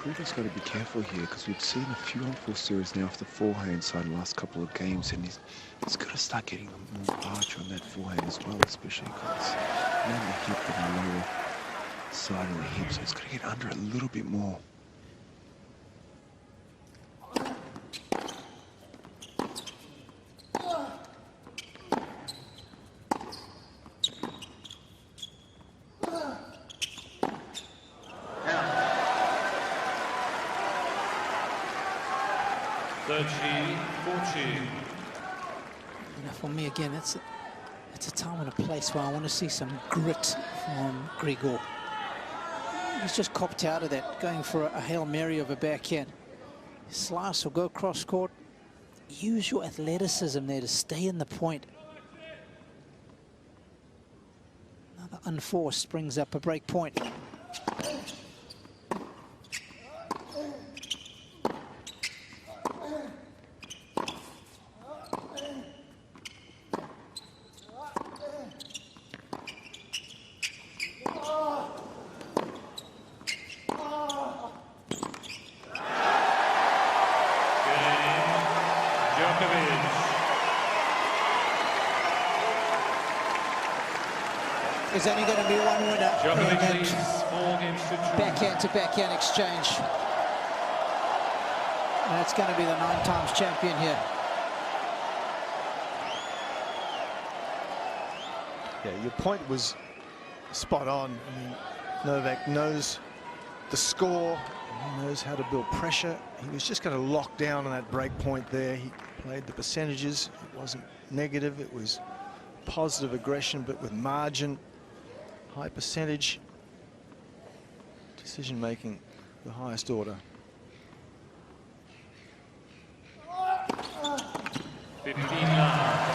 Grigor's got to be careful here because we've seen a few unforced series now off the forehand side in the last couple of games, and he's got to start getting more arch on that forehand as well, especially because it's on the hip and the lower side of the hip, so he's got to get under it a little bit more. For me, again, it's a time and a place where I want to see some grit from Grigor. He's just copped out of that, going for a Hail Mary of a backhand. Slice or go cross court. Use your athleticism there to stay in the point. Another unforced brings up a break point. Djokovic. There's only going to be one winner Djokovic in leads that 4 games to 2. backhand to backhand exchange. And that's going to be the 9 times champion here. Yeah, your point was spot on. I mean, Novak knows the score, he knows how to build pressure. He was just going to lock down on that break point there. He played the percentages. It wasn't negative, it was positive aggression, but with margin, high percentage, decision making, the highest order. 15-9.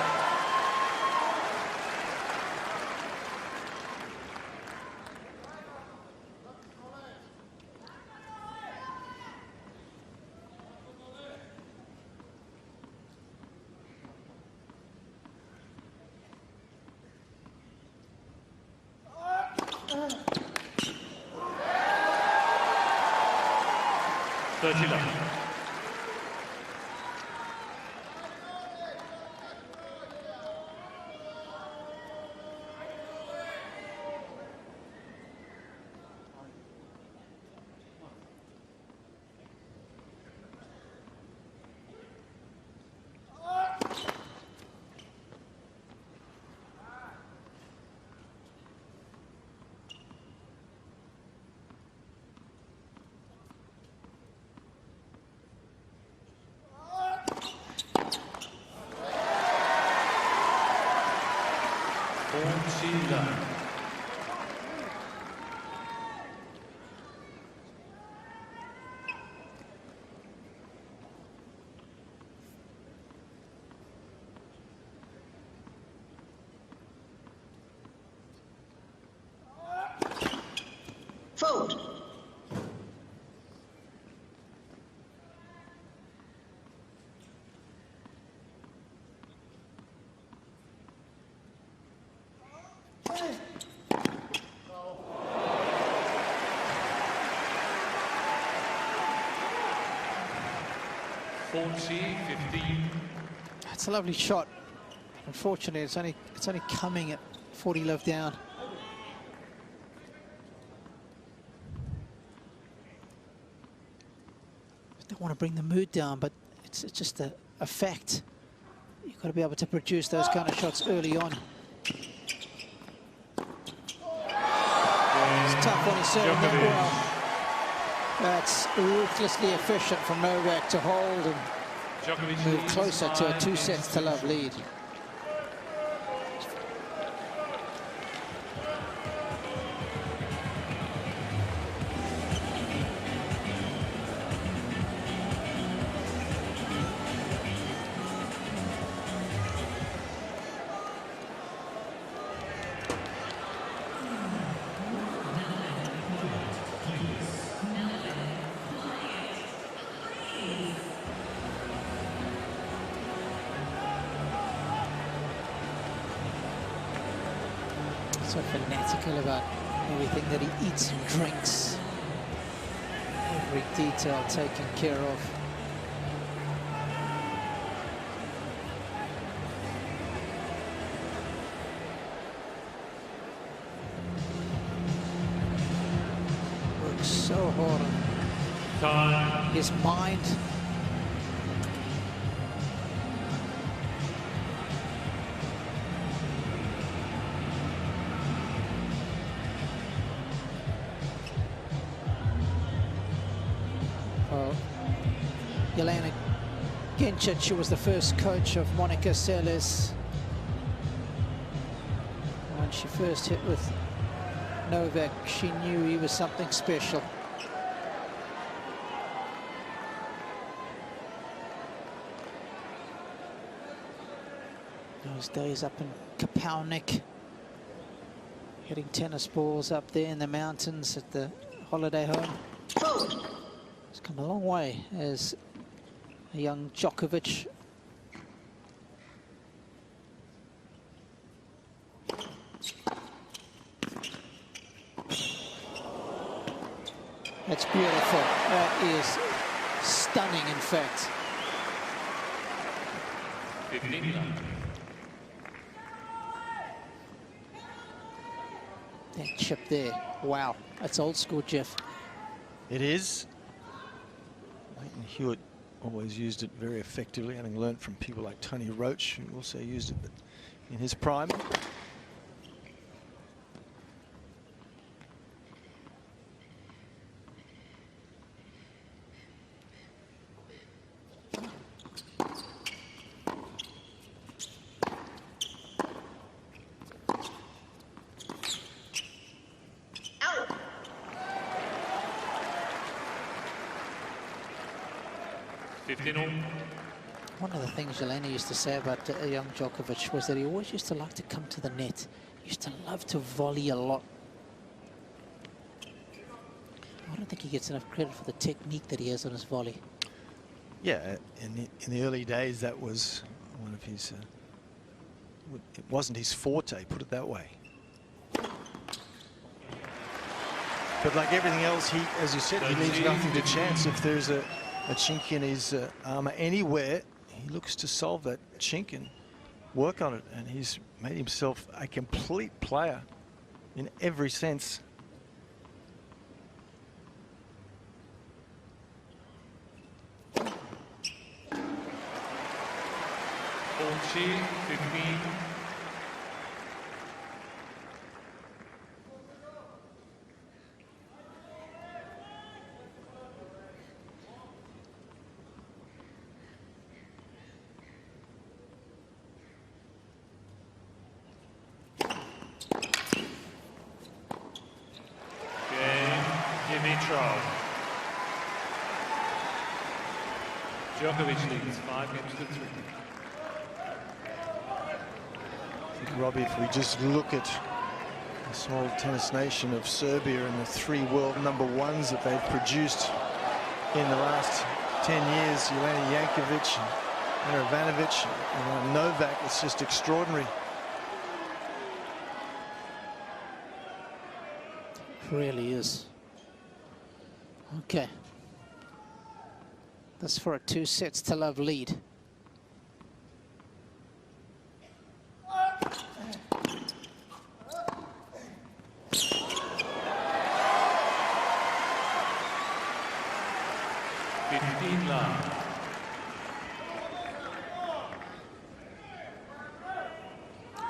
Fold. That's a lovely shot. Unfortunately, it's only coming at 40 love down. Don't want to bring the mood down, but it's just a fact. You've got to be able to produce those kind of shots early on. It's tough when he's serving that well. That's ruthlessly efficient from Novak to hold and move closer to a 2-sets-to-love lead. So fanatical about everything that he eats and drinks. Every detail taken care of. Works so hard on his mind. Jelena Gencic, who was the first coach of Monica Seles. When she first hit with Novak, she knew he was something special. Those days up in Kapaunick, hitting tennis balls up there in the mountains at the holiday home. It's come a long way as a young Djokovic. That's beautiful. That is stunning, in fact. 15 love. That chip there, wow, that's old school, Jeff. It is. Leighton Hewitt always used it very effectively, having learnt from people like Tony Roach, who also used it in his prime. One of the things Jelena used to say about young Djokovic was that he always used to like to come to the net. He used to love to volley a lot. I don't think he gets enough credit for the technique that he has on his volley. Yeah, in the early days, that was one of his... it wasn't his forte, put it that way. But like everything else, he, as you said, he leaves nothing to chance. If there's a chink in his armour anywhere, he looks to solve that chink and work on it. And he's made himself a complete player in every sense. Bolchi, 15. Cain, Dimitrov. Djokovic leads 5 games to 3. Robbie, if we just look at the small tennis nation of Serbia and the 3 world #1s that they've produced in the last 10 years, Jelena Jankovic, Ana Ivanovic, and Novak, it's just extraordinary. It really is. Okay. That's for a 2-sets-to-love lead.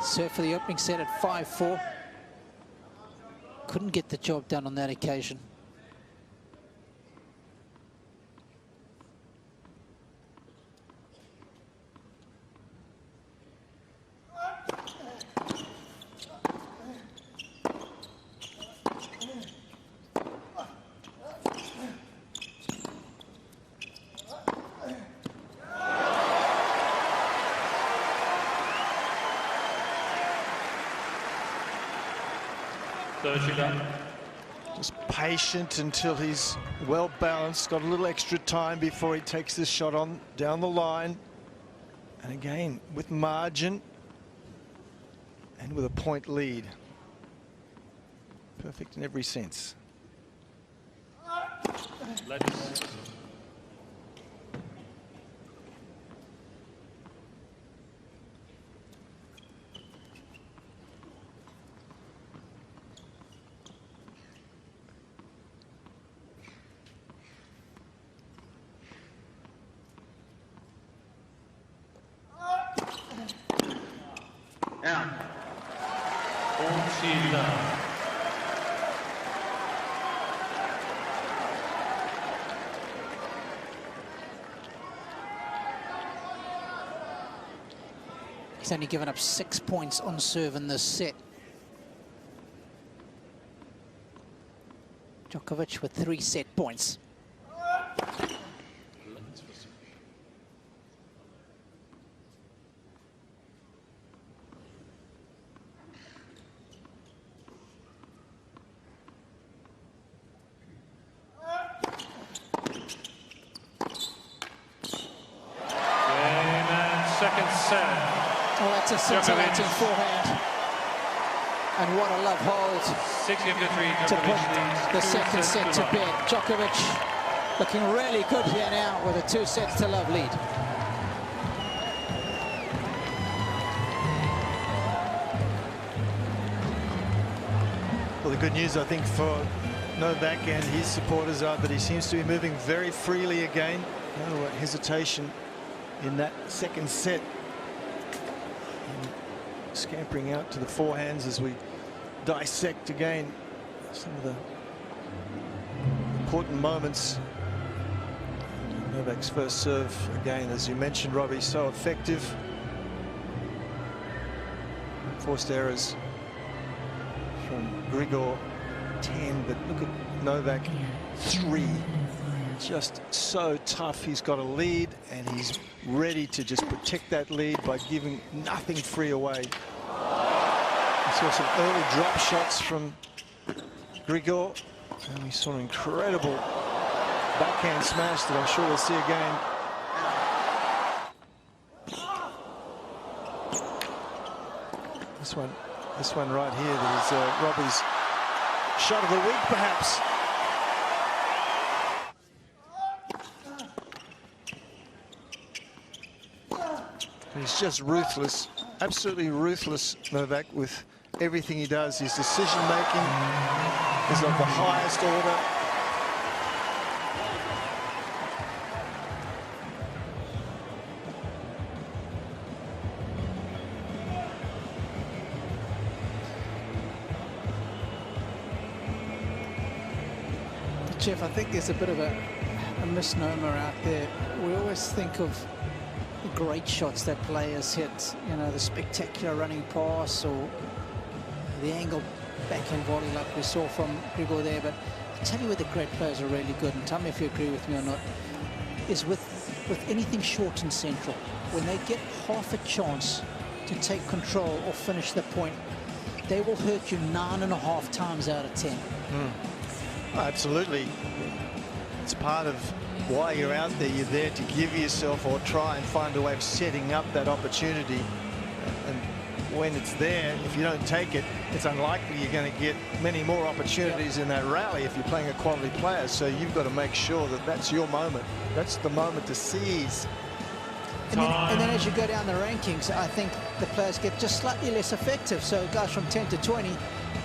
Serve for the opening set at 5-4. Couldn't get the job done on that occasion. Just patient until he's well balanced, got a little extra time before he takes this shot on down the line. And again, with margin and with a point lead. Perfect in every sense. He's only given up 6 points on serve in this set. Djokovic with 3 set points. Scintillating forehand, and what a love hold to put the second set to bed. Djokovic looking really good here now with a 2-sets-to-love lead. the good news, I think, for Novak and his supporters are that he seems to be moving very freely again. No hesitation in that second set. And scampering out to the forehands as we dissect again some of the important moments. Novak's first serve, again, as you mentioned, Robbie, so effective. Forced errors from Grigor, 10, but look at Novak, 3. Just so tough. He's got a lead and he's ready to just protect that lead by giving nothing free away. We saw some early drop shots from Grigor, and we saw an incredible backhand smash that I'm sure we'll see again. This one right here that is Robbie's shot of the week, perhaps. He's just ruthless, absolutely ruthless, Novak, with everything he does. His decision-making is of the highest order. Jeff, I think there's a bit of a misnomer out there. We always think of the great shots that players hit, you know, the spectacular running pass or the angled backhand volley like we saw from Grigor there. But I'll tell you where the great players are really good, and tell me if you agree with me or not, is with anything short and central. When they get half a chance to take control or finish the point, they will hurt you 9.5 times out of 10. Oh, absolutely. It's part of why you're out there. You're there to give yourself or try and find a way of setting up that opportunity. And when it's there, if you don't take it, it's unlikely you're going to get many more opportunities in that rally if you're playing a quality player. So you've got to make sure that that's your moment. That's the moment to seize. And then as you go down the rankings, I think the players get just slightly less effective. So guys from 10 to 20,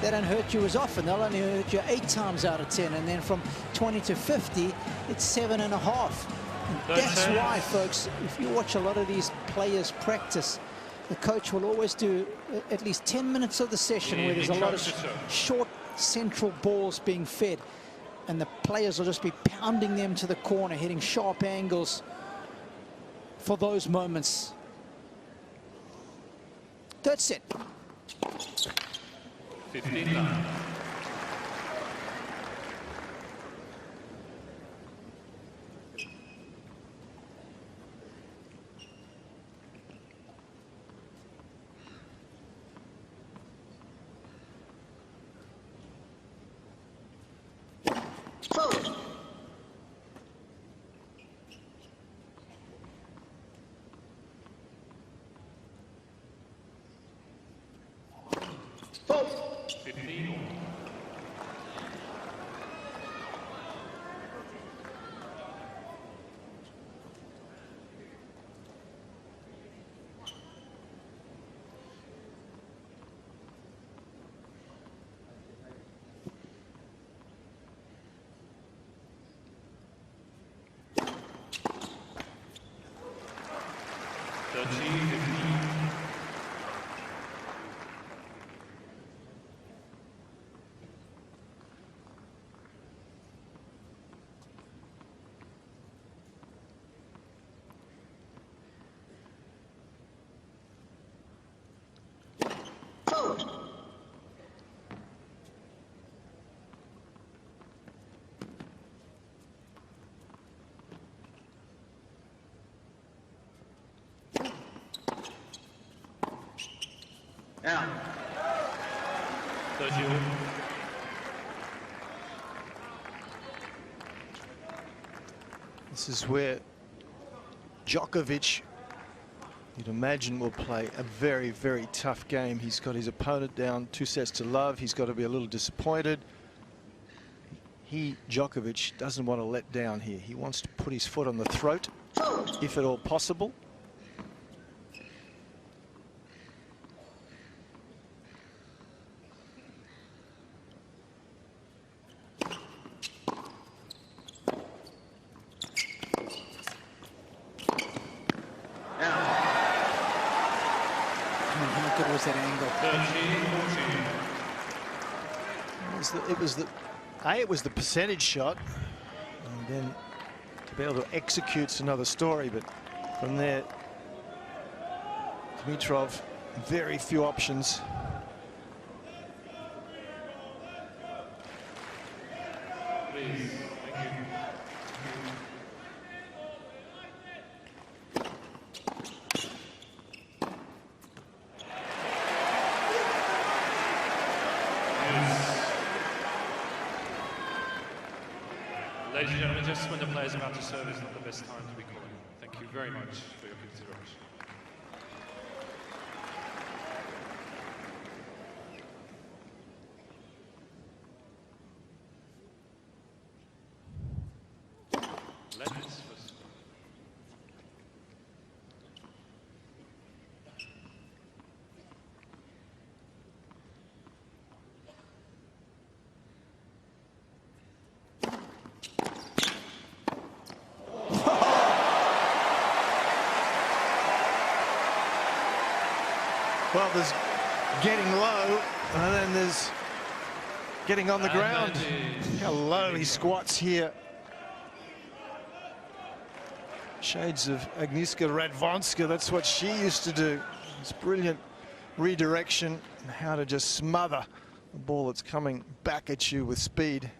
they don't hurt you as often. They'll only hurt you 8 times out of 10. And then from 20 to 50, it's 7.5. And that's why, folks, if you watch a lot of these players practice, the coach will always do at least 10 minutes of the session where there's a lot of short central balls being fed. And the players will just be pounding them to the corner, hitting sharp angles for those moments. Third set. 15-9. Vote. Vote. 15. Vote. Now. 31. This is where Djokovic, you'd imagine, will play a very, very tough game. He's got his opponent down 2 sets to love. He's got to be a little disappointed. Djokovic, doesn't want to let down here. He wants to put his foot on the throat, if at all possible. knows that angle. It was the percentage shot, and then to be able to execute's another story. But from there, Dimitrov, very few options. Please, thank you. Ladies and gentlemen, just when the player's about to serve is not the best time to be calling. Thank you very much for your consideration. Ladies first. Well, there's getting low, and then there's getting on the ground. How low he squats here. Shades of Agnieszka Radwanska, that's what she used to do. It's brilliant redirection and how to just smother the ball that's coming back at you with speed.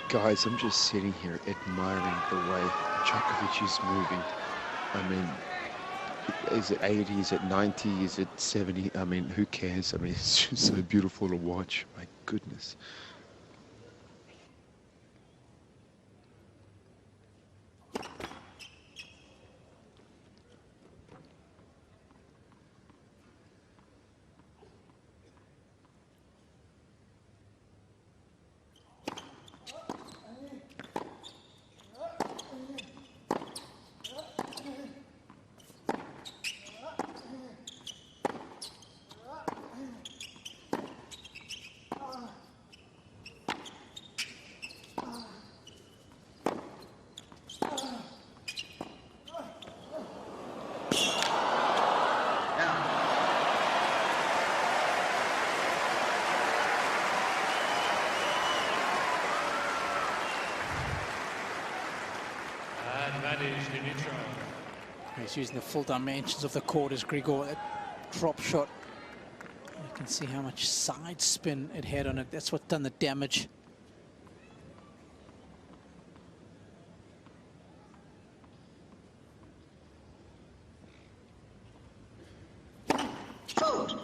Guys, I'm just sitting here admiring the way Djokovic is moving. I mean, is it 80, is it 90, is it 70? I mean, who cares? I mean, it's just so beautiful to watch. My goodness. He's using the full dimensions of the court as Grigor. That drop shot, you can see how much side spin it had on it. That's what done the damage. Fold.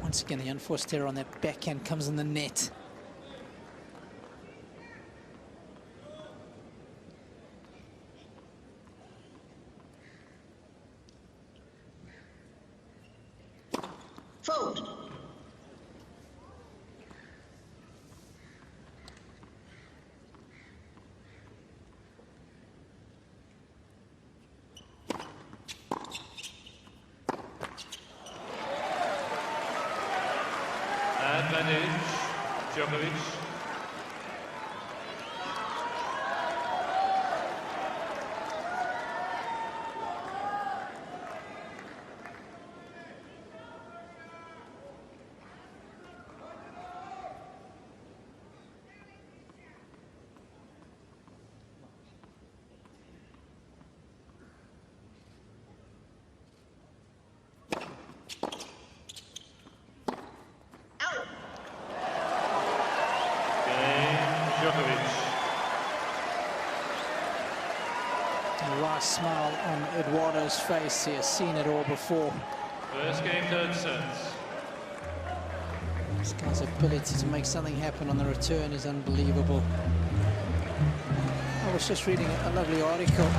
Once again, the unforced error on that backhand comes in the net. Fold. Advantage, Djokovic. A last smile on Eduardo's face. He has seen it all before. First game, third sets. This guy's ability to make something happen on the return is unbelievable. I was just reading a lovely article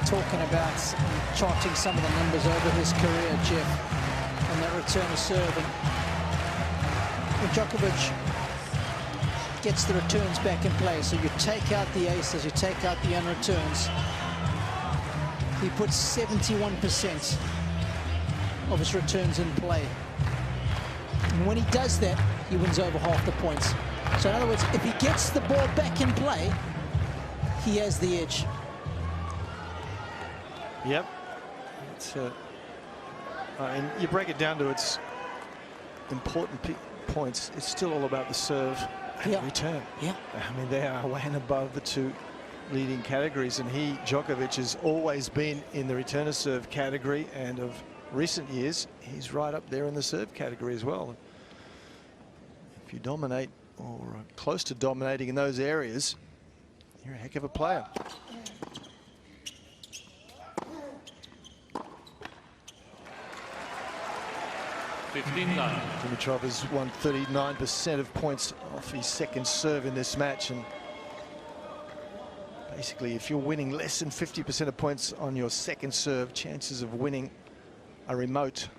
talking about charting some of the numbers over his career, Jeff, on that return of serve. And when Djokovic gets the returns back in play, so you take out the aces, you take out the unreturns, he puts 71% of his returns in play. And when he does that, he wins over half the points. So in other words, if he gets the ball back in play, he has the edge. Yep. It's, and you break it down to its important points, it's still all about the serve and return. Yeah. I mean, they are way and above the two leading categories, and Djokovic, has always been in the return of serve category, and of recent years, he's right up there in the serve category as well. If you dominate or are close to dominating in those areas, you're a heck of a player. Dimitrov has won 39% of points off his second serve in this match, and basically if you're winning less than 50% of points on your second serve, chances of winning are remote.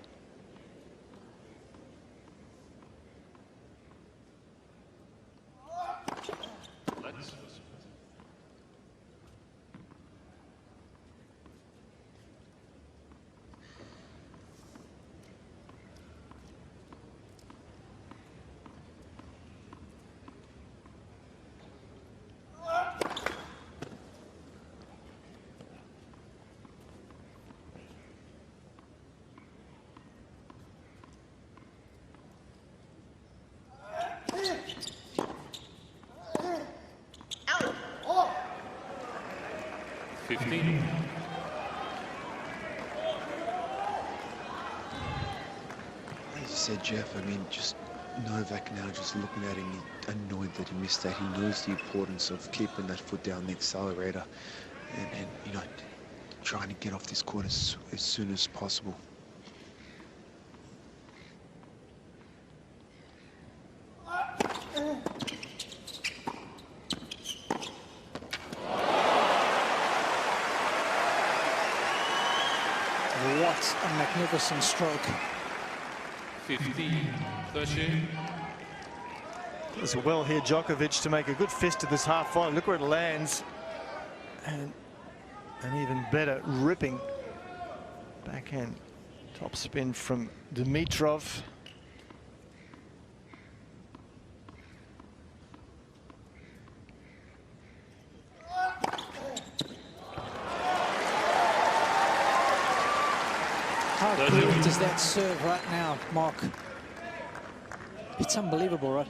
As you said, Jeff, I mean, just Novak now just looking at him, annoyed that he missed that. He knows the importance of keeping that foot down the accelerator and you know, trying to get off this court as soon as possible. What a magnificent stroke. 15-13. Does well here, Djokovic, to make a good fist of this half volley. Look where it lands. And an even better ripping backhand top spin from Dimitrov. How good does that serve right now, Mark? It's unbelievable, right?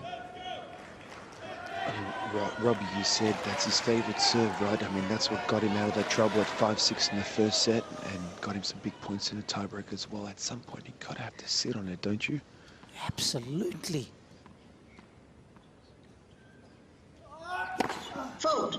Robbie, you said that's his favorite serve, right? I mean, that's what got him out of that trouble at 5-6 in the first set and got him some big points in the tiebreak as well. At some point, you gotta have to sit on it, don't you? Absolutely. Fault.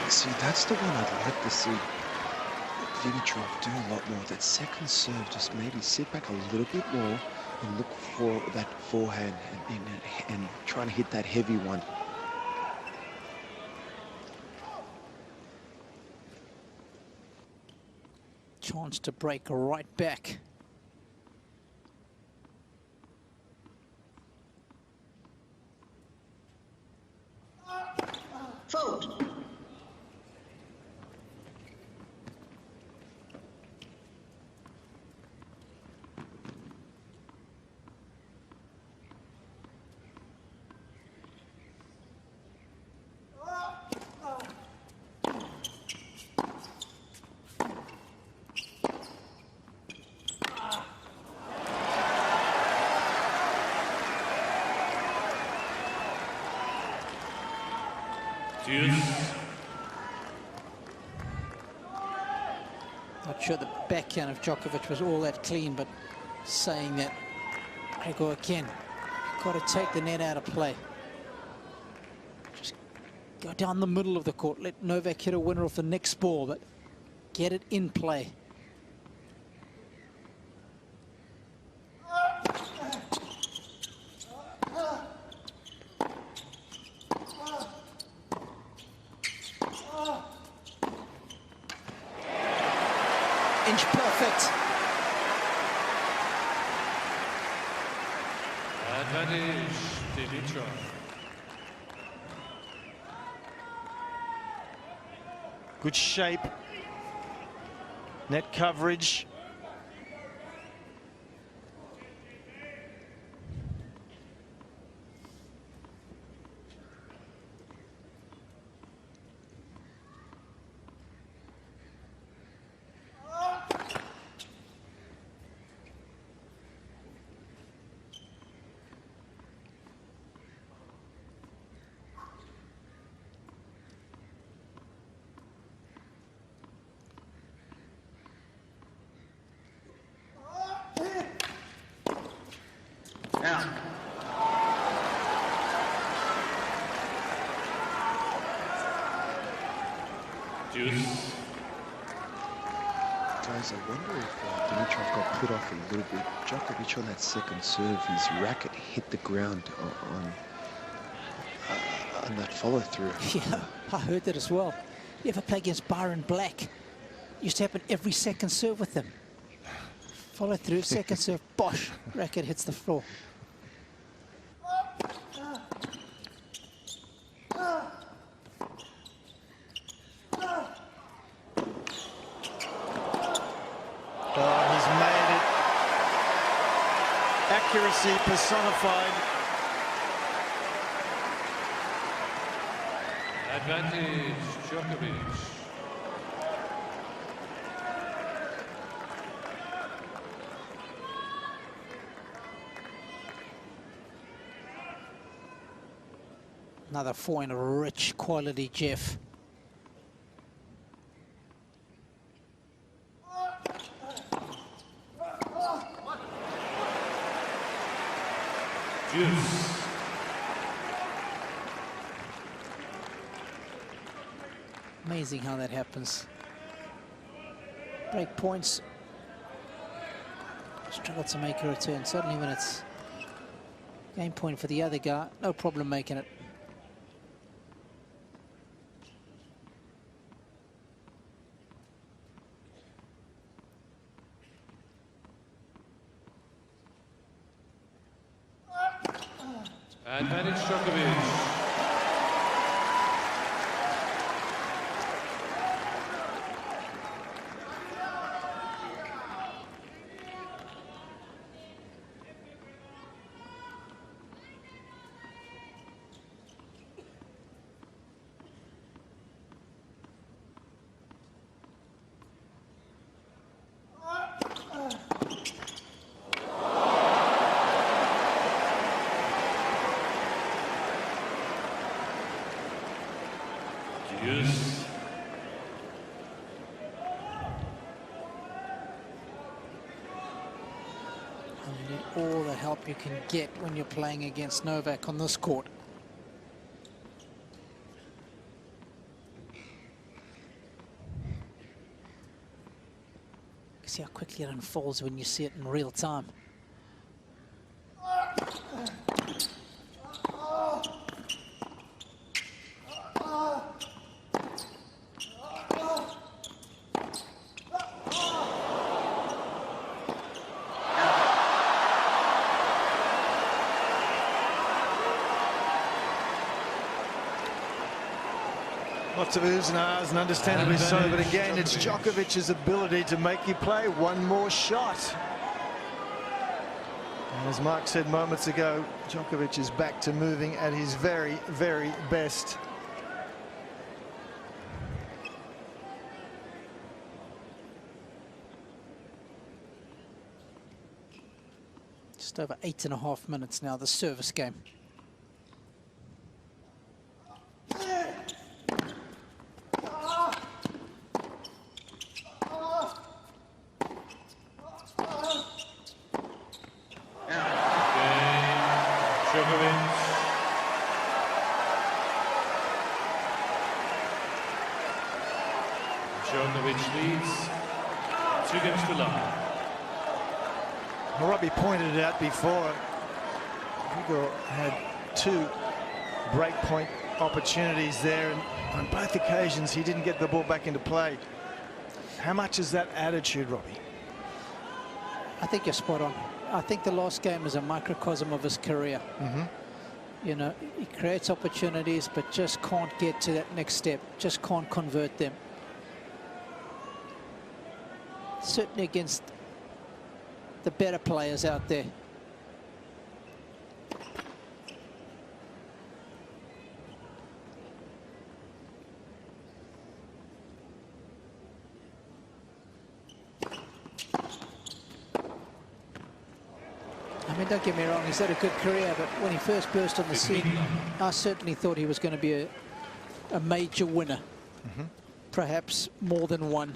See, that's the one I'd like to see Dimitrov do a lot more. That second serve, just maybe sit back a little bit more and look for that forehand and trying to hit that heavy one. Chance to break right back. Fault. Not sure the backhand of Djokovic was all that clean, but saying that Grigor again, got to take the net out of play. Just go down the middle of the court, let Novak hit a winner off the next ball, but get it in play. Inch perfect. Advantage, Dimitrov. Good shape. Net coverage. Guys, I wonder if Dimitrov got put off a little bit. Djokovic on that second serve, his racket hit the ground on that follow-through. Yeah, I heard that as well. You ever play against Byron Black? Used to happen every second serve with them. Follow through, second serve, bosh, racket hits the floor. Accuracy personified. Advantage, Djokovic. Another 4 in a rich quality, Jeff. Amazing how that happens. Break points. Struggle to make a return. Suddenly when it's game point for the other guy, no problem making it. Advantage Djokovic. All the help you can get when you're playing against Novak on this court. See how quickly it unfolds when you see it in real time. Lots of oohs and ahs, and understandably so, but again, it's Djokovic's ability to make you play one more shot. And as Mark said moments ago, Djokovic is back to moving at his very, very best. Just over 8.5 minutes now, the service game. Djokovic leads 2 games to love. Well, Robbie pointed it out before. Grigor had 2 breakpoint opportunities there, and on both occasions he didn't get the ball back into play. How much is that attitude, Robbie? I think you're spot on. I think the last game is a microcosm of his career. You know, he creates opportunities but just can't get to that next step, just can't convert them. Certainly against the better players out there. I mean, don't get me wrong, he's had a good career, but when he first burst on the scene, I certainly thought he was going to be a major winner. Perhaps more than one.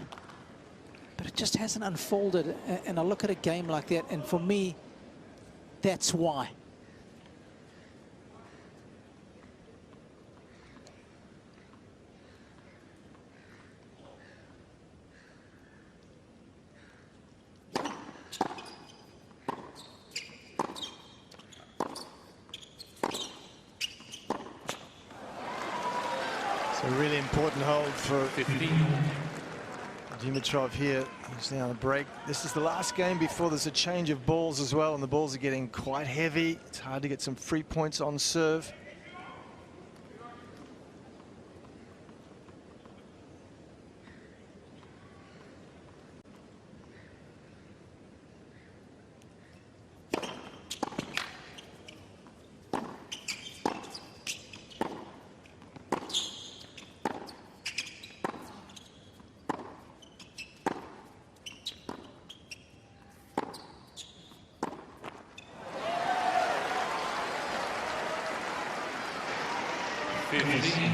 But it just hasn't unfolded, and I look at a game like that, and for me, that's why. It's a really important hold for Dimitrov here. He's now on a break. This is the last game before there's a change of balls as well, and the balls are getting quite heavy. It's hard to get some free points on serve.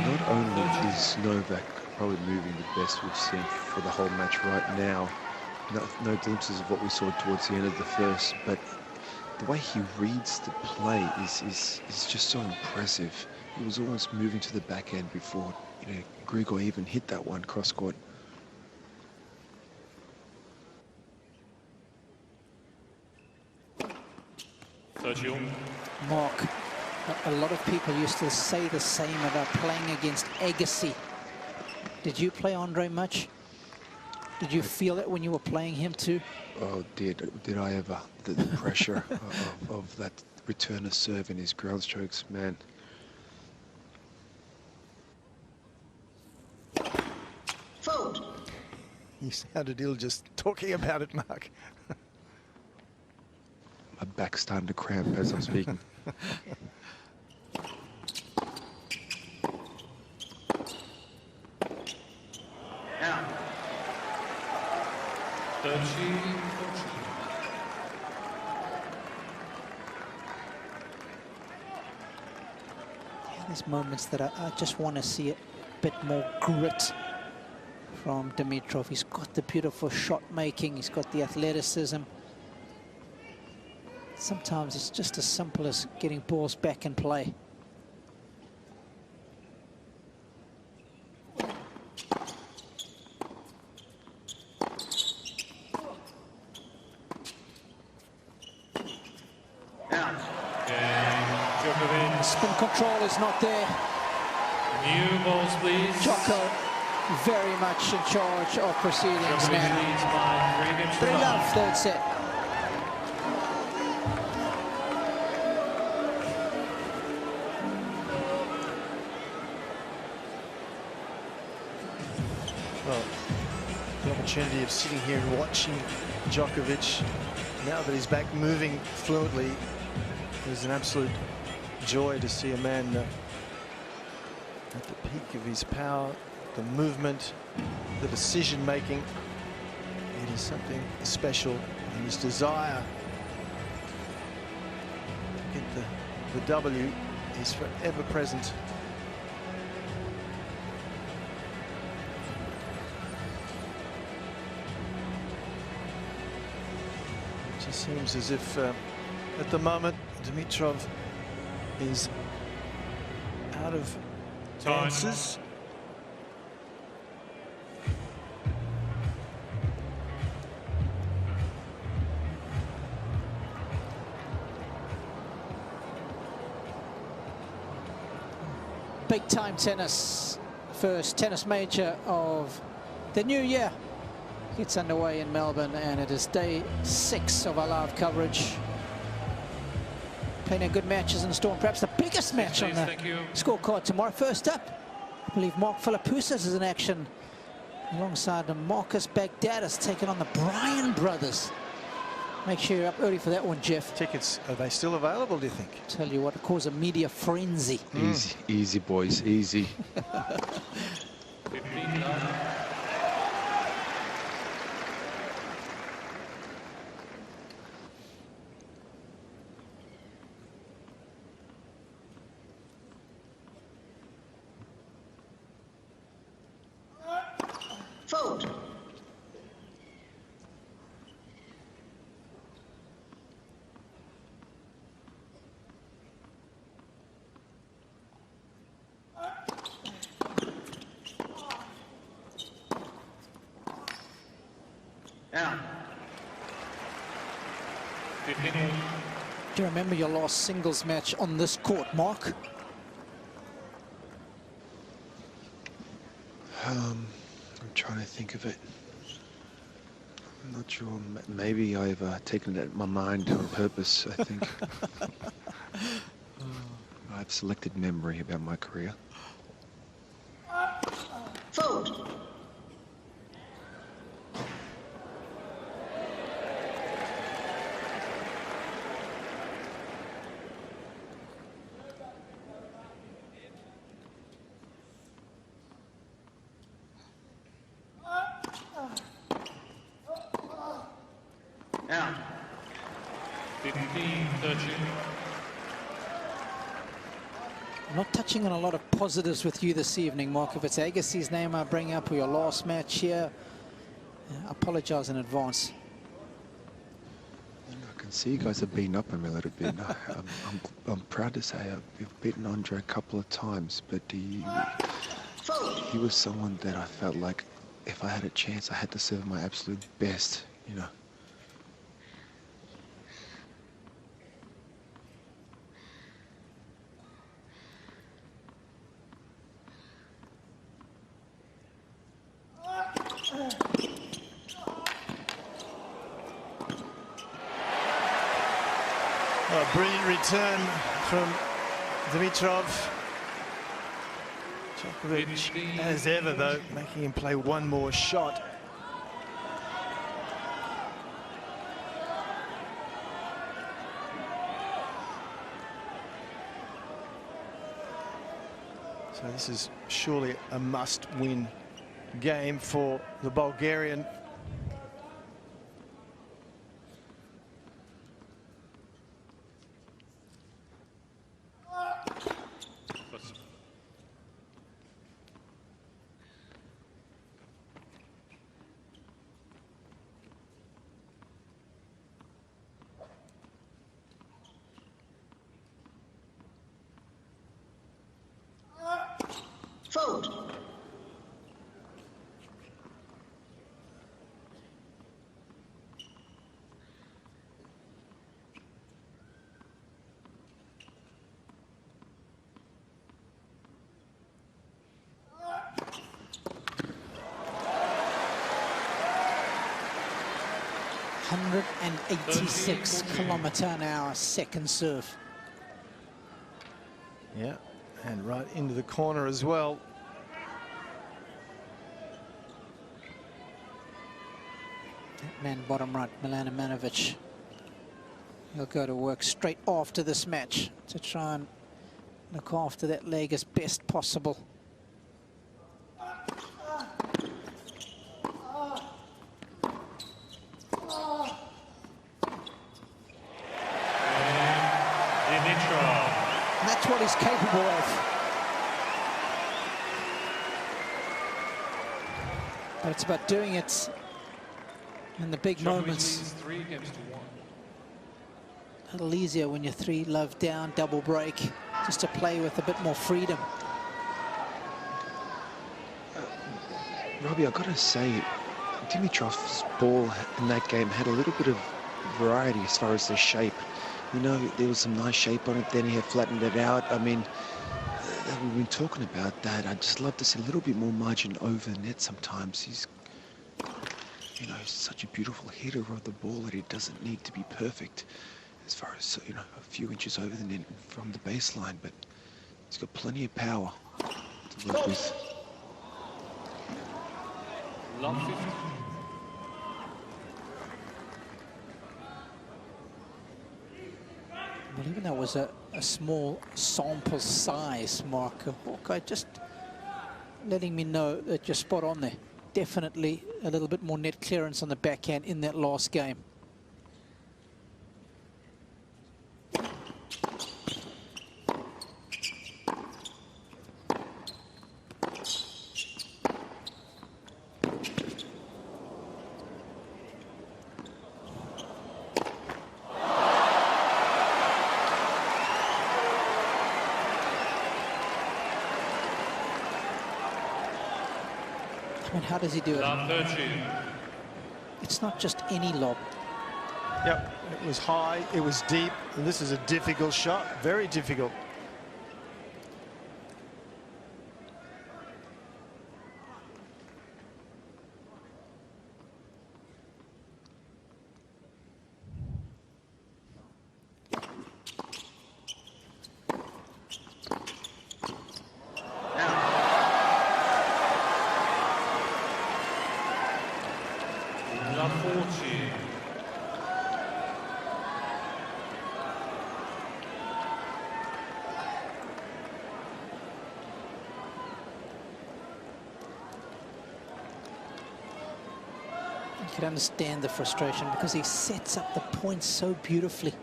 Not only is Novak probably moving the best we've seen for the whole match right now, no glimpses of what we saw towards the end of the first, but the way he reads the play is just so impressive. He was almost moving to the back end before Grigor even hit that one cross court. Mark, a lot of people used to say the same about playing against Agassi. Did you play Andre much? Did you feel it when you were playing him too? Oh, did I ever? The pressure of that return of serve in his ground strokes, man. Fault. You sounded ill just talking about it, Mark. My back's starting to cramp as I'm speaking. There's moments that I just want to see a bit more grit from Dimitrov. He's got the beautiful shot making, he's got the athleticism. Sometimes it's just as simple as getting balls back in play. Spin control is not there. New balls, please. Jocko very much in charge of proceedings now. 3-love, third set. Well, the opportunity of sitting here and watching Djokovic, now that he's back moving fluently, is an absolute joy to see a man at the peak of his power, the movement, the decision making. It is something special, and his desire to get the W is forever present. It just seems as if at the moment Dimitrov is out of chances. big time tennis. First tennis major of the new year gets underway in Melbourne, and it is day 6 of our live coverage. Plenty of good matches in store, and perhaps the biggest match on the scorecard tomorrow. First up, I believe Mark Philippoussis is in action alongside Marcus Baghdadis taking on the Bryan brothers. Make sure you're up early for that one, Jeff. Tickets, are they still available, do you think? Tell you what, it caused a media frenzy. Easy, easy, boys, easy. Vote. Now. Do you remember your last singles match on this court, Mark? I'm trying to think of it. I'm not sure. Maybe I've taken it out of my mind on purpose, I think. I have selected memory about my career. Vote. Now. 15-13. I'm not touching on a lot of positives with you this evening, Mark. If it's Agassi's name I bring up, or your last match here, I apologize in advance. I can see you guys have been up a little bit. I'm proud to say I've beaten Andre a couple of times, but he was someone that I felt like if I had a chance, I had to serve my absolute best, you know. A brilliant return from Dimitrov. Djokovic, as ever, though, making him play one more shot. So this is surely a must-win game for the Bulgarian. Vote. km/h second serve. Yeah, and right into the corner as well. That man bottom right, Milan Ivanovic. He'll go to work straight after this match to try and look after that leg as best possible. That's what he's capable of. But it's about doing it in the big moments. 3-1. A little easier when you're 3-love down, double break, just to play with a bit more freedom. Robbie, I've got to say, Dimitrov's ball in that game had a little bit of variety as far as the shape. You know, there was some nice shape on it, then he had flattened it out. I mean, we've been talking about that. I'd just love to see a little bit more margin over the net sometimes. He's, you know, such a beautiful hitter of the ball that it doesn't need to be perfect as far as, you know, a few inches over the net from the baseline, but he's got plenty of power to work with. Love 50. Well, even though it was a small sample size, Mark, Hawkeye just letting me know that you're spot on there. Definitely a little bit more net clearance on the backhand in that last game. I mean, how does he do it? Lob 13. It's not just any lob. Yep, it was high, it was deep, and this is a difficult shot, very difficult. Lob 14. You can understand the frustration because he sets up the points so beautifully.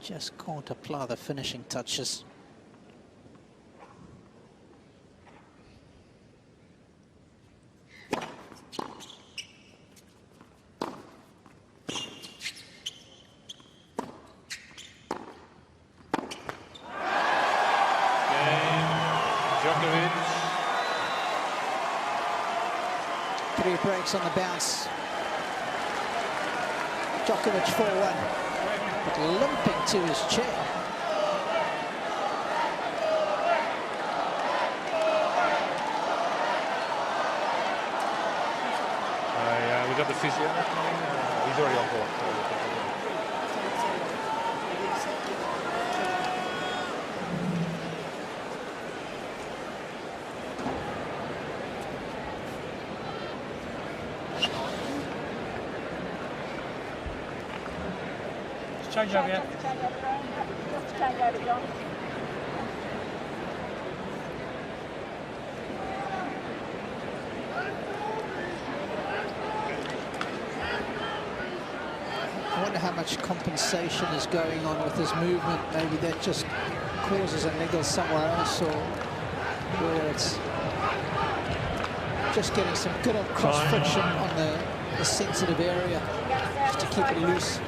Just can't apply the finishing touches. Djokovic. 3 breaks on the bounce. Djokovic 4-1, but limping to his chair. Yeah, we got the physio. He's already on board. Change over here. I wonder how much compensation is going on with his movement. Maybe that just causes a niggle somewhere else, or where it's just getting some good old cross friction on the sensitive area, just to keep it loose.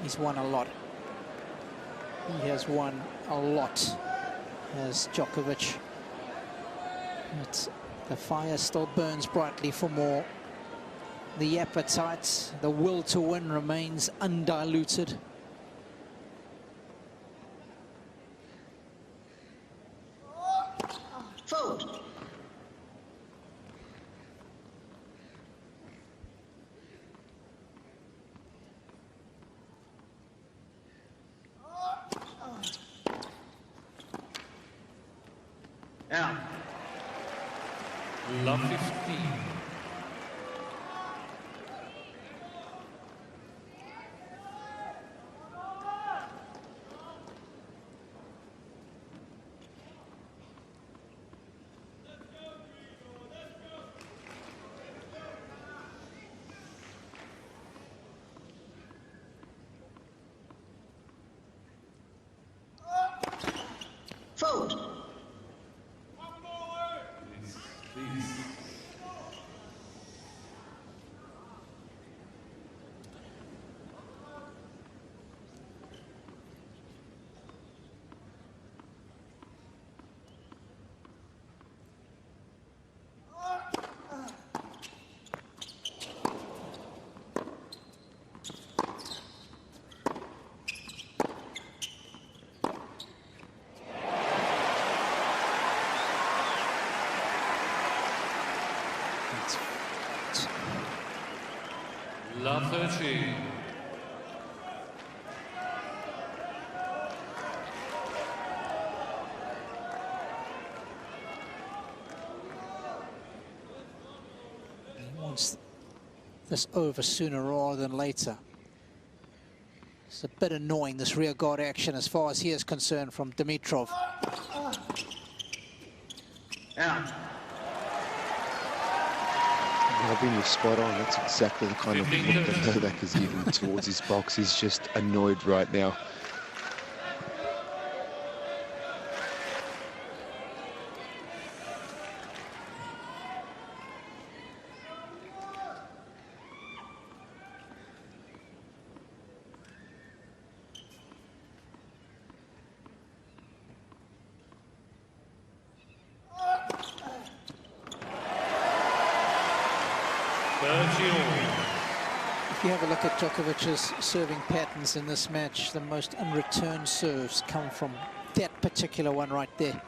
He's won a lot. He has won a lot as Djokovic. But the fire still burns brightly for more. The appetite, the will to win remains undiluted. Vote. Out. Love 15. Vote. Love 13. He wants this over sooner rather than later. It's a bit annoying, this rear guard action, as far as he is concerned, from Dimitrov. Out. Robin, you're spot on. That's exactly the kind of look that Novak is giving towards his box. He's just annoyed right now. If you have a look at Djokovic's serving patterns in this match, the most unreturned serves come from that particular one right there.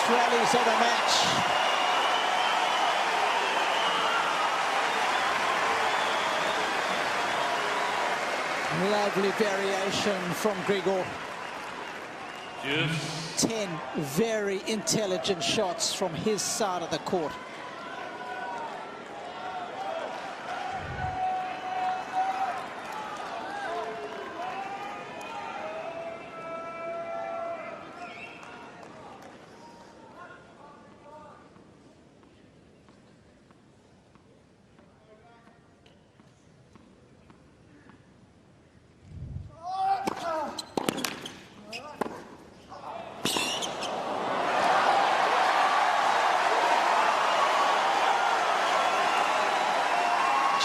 Rallies of the match. Lovely variation from Grigor. 10 very intelligent shots from his side of the court.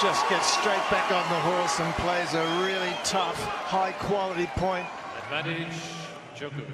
Just gets straight back on the horse and plays a really tough, high-quality point. Advantage, Djokovic.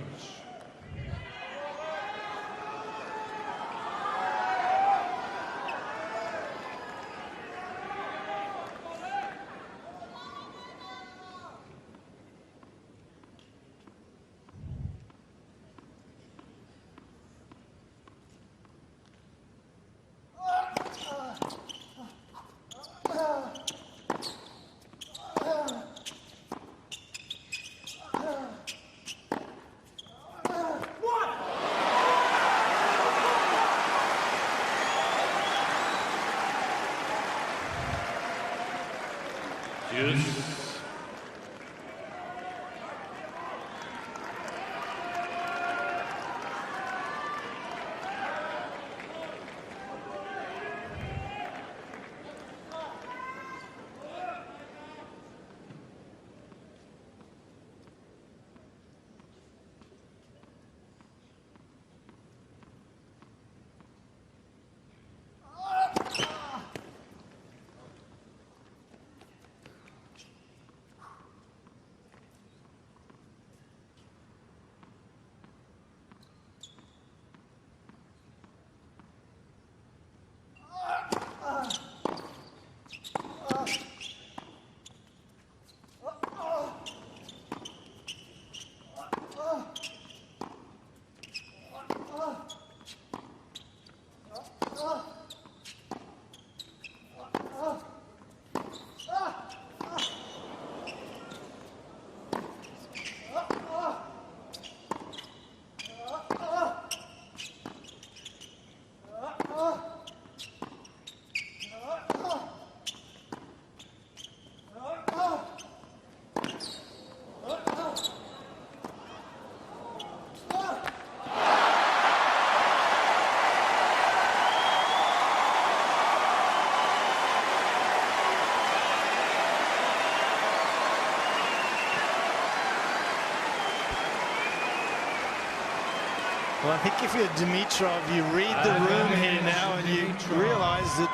Well, I think if you're Dimitrov, you read the room here now and you realize that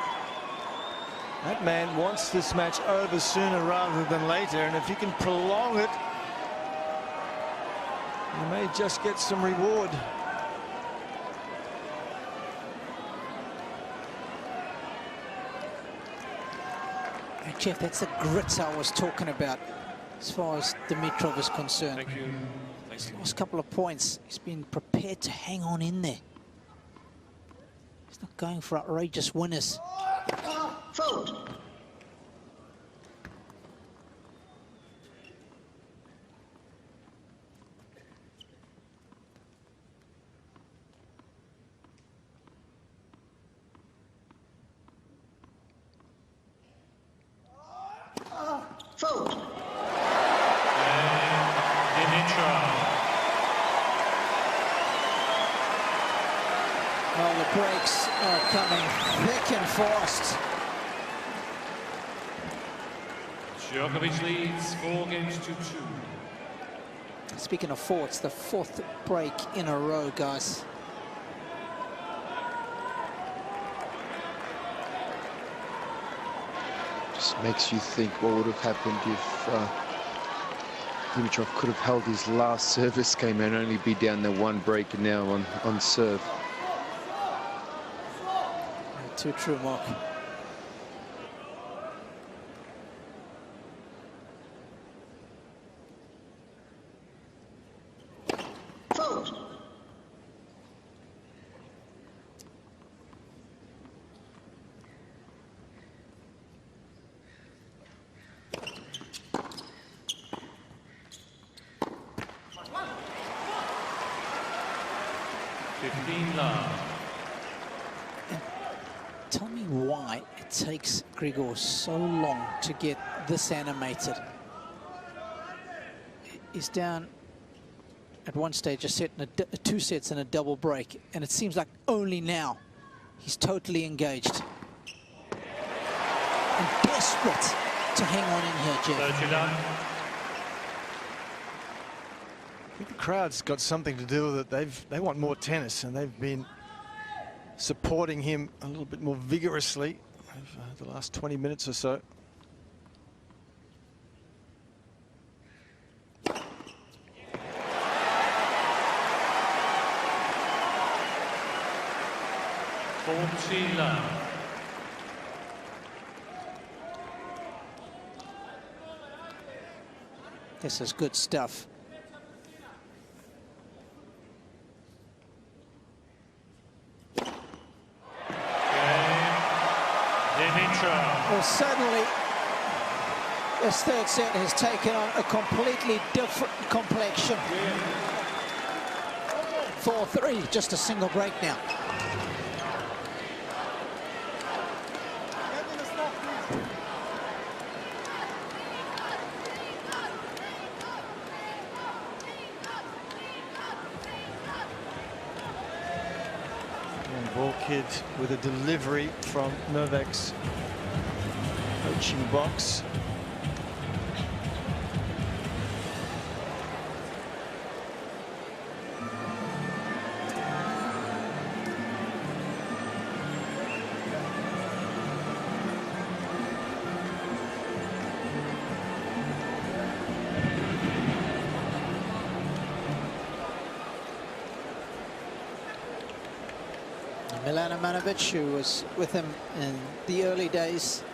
that man wants this match over sooner rather than later, and if you can prolong it, you may just get some reward. Jeff, that's the grit I was talking about as far as Dimitrov is concerned. Thank you. Thanks. Last couple of points, he's been prepared to hang on in there. He's not going for outrageous winners. Fault. Fault. Dimitrov. Well, the breaks are coming thick and fast. Djokovic leads 4 games to 2. Speaking of four, it's the 4th break in a row, guys. Just makes you think what would have happened if Dimitrov could have held his last service game and only be down there 1 break and now on serve. Too true, Mark. Fault. Tell me why it takes Grigor so long to get this animated. He's down at one stage, a set and 2 sets and a double break, and it seems like only now he's totally engaged and desperate to hang on in here, Jeff. I think the crowd's got something to do with it. They want more tennis, and they've been supporting him a little bit more vigorously over the last 20 minutes or so. This is good stuff. Well, suddenly, this 3rd set has taken on a completely different complexion. 4-3, just a single break now. Ball kid with a delivery from Novak's coaching box. Who was with him in the early days.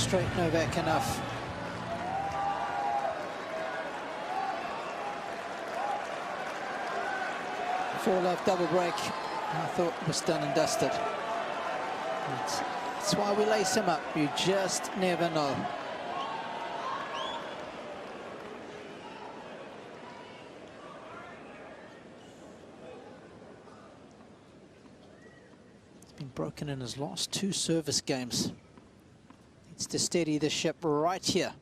Straight Novak enough. 4-love double break. I thought it was done and dusted. That's why we lace him up. You just never know. He's been broken in his last 2 service games. Needs to steady the ship right here.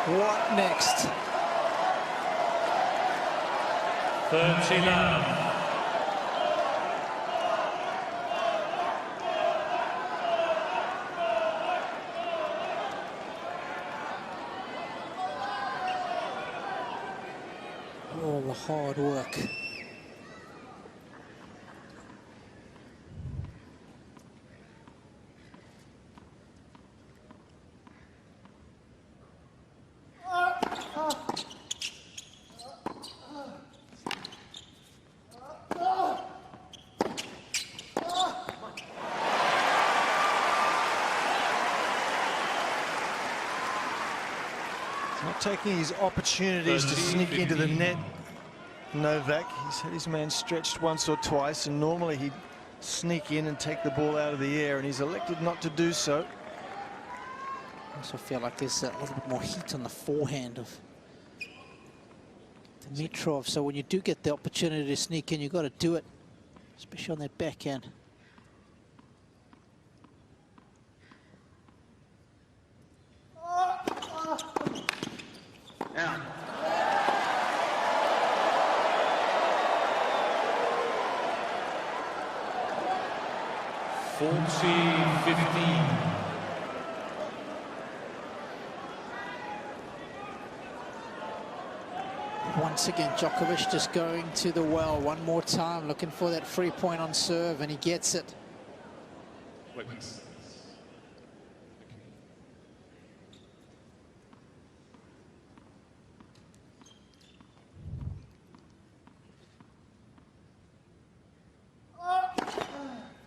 What next? 39. All the hard work. Not taking his opportunities to sneak into the net, Novak. He's had his man stretched once or twice, and normally he'd sneak in and take the ball out of the air, and he's elected not to do so. I also feel like there's a little bit more heat on the forehand of Dimitrov, so when you do get the opportunity to sneak in, you've got to do it, especially on that backhand. Out. 40-15. Once again, Djokovic just going to the well one more time, looking for that free point on serve, and he gets it. Wait.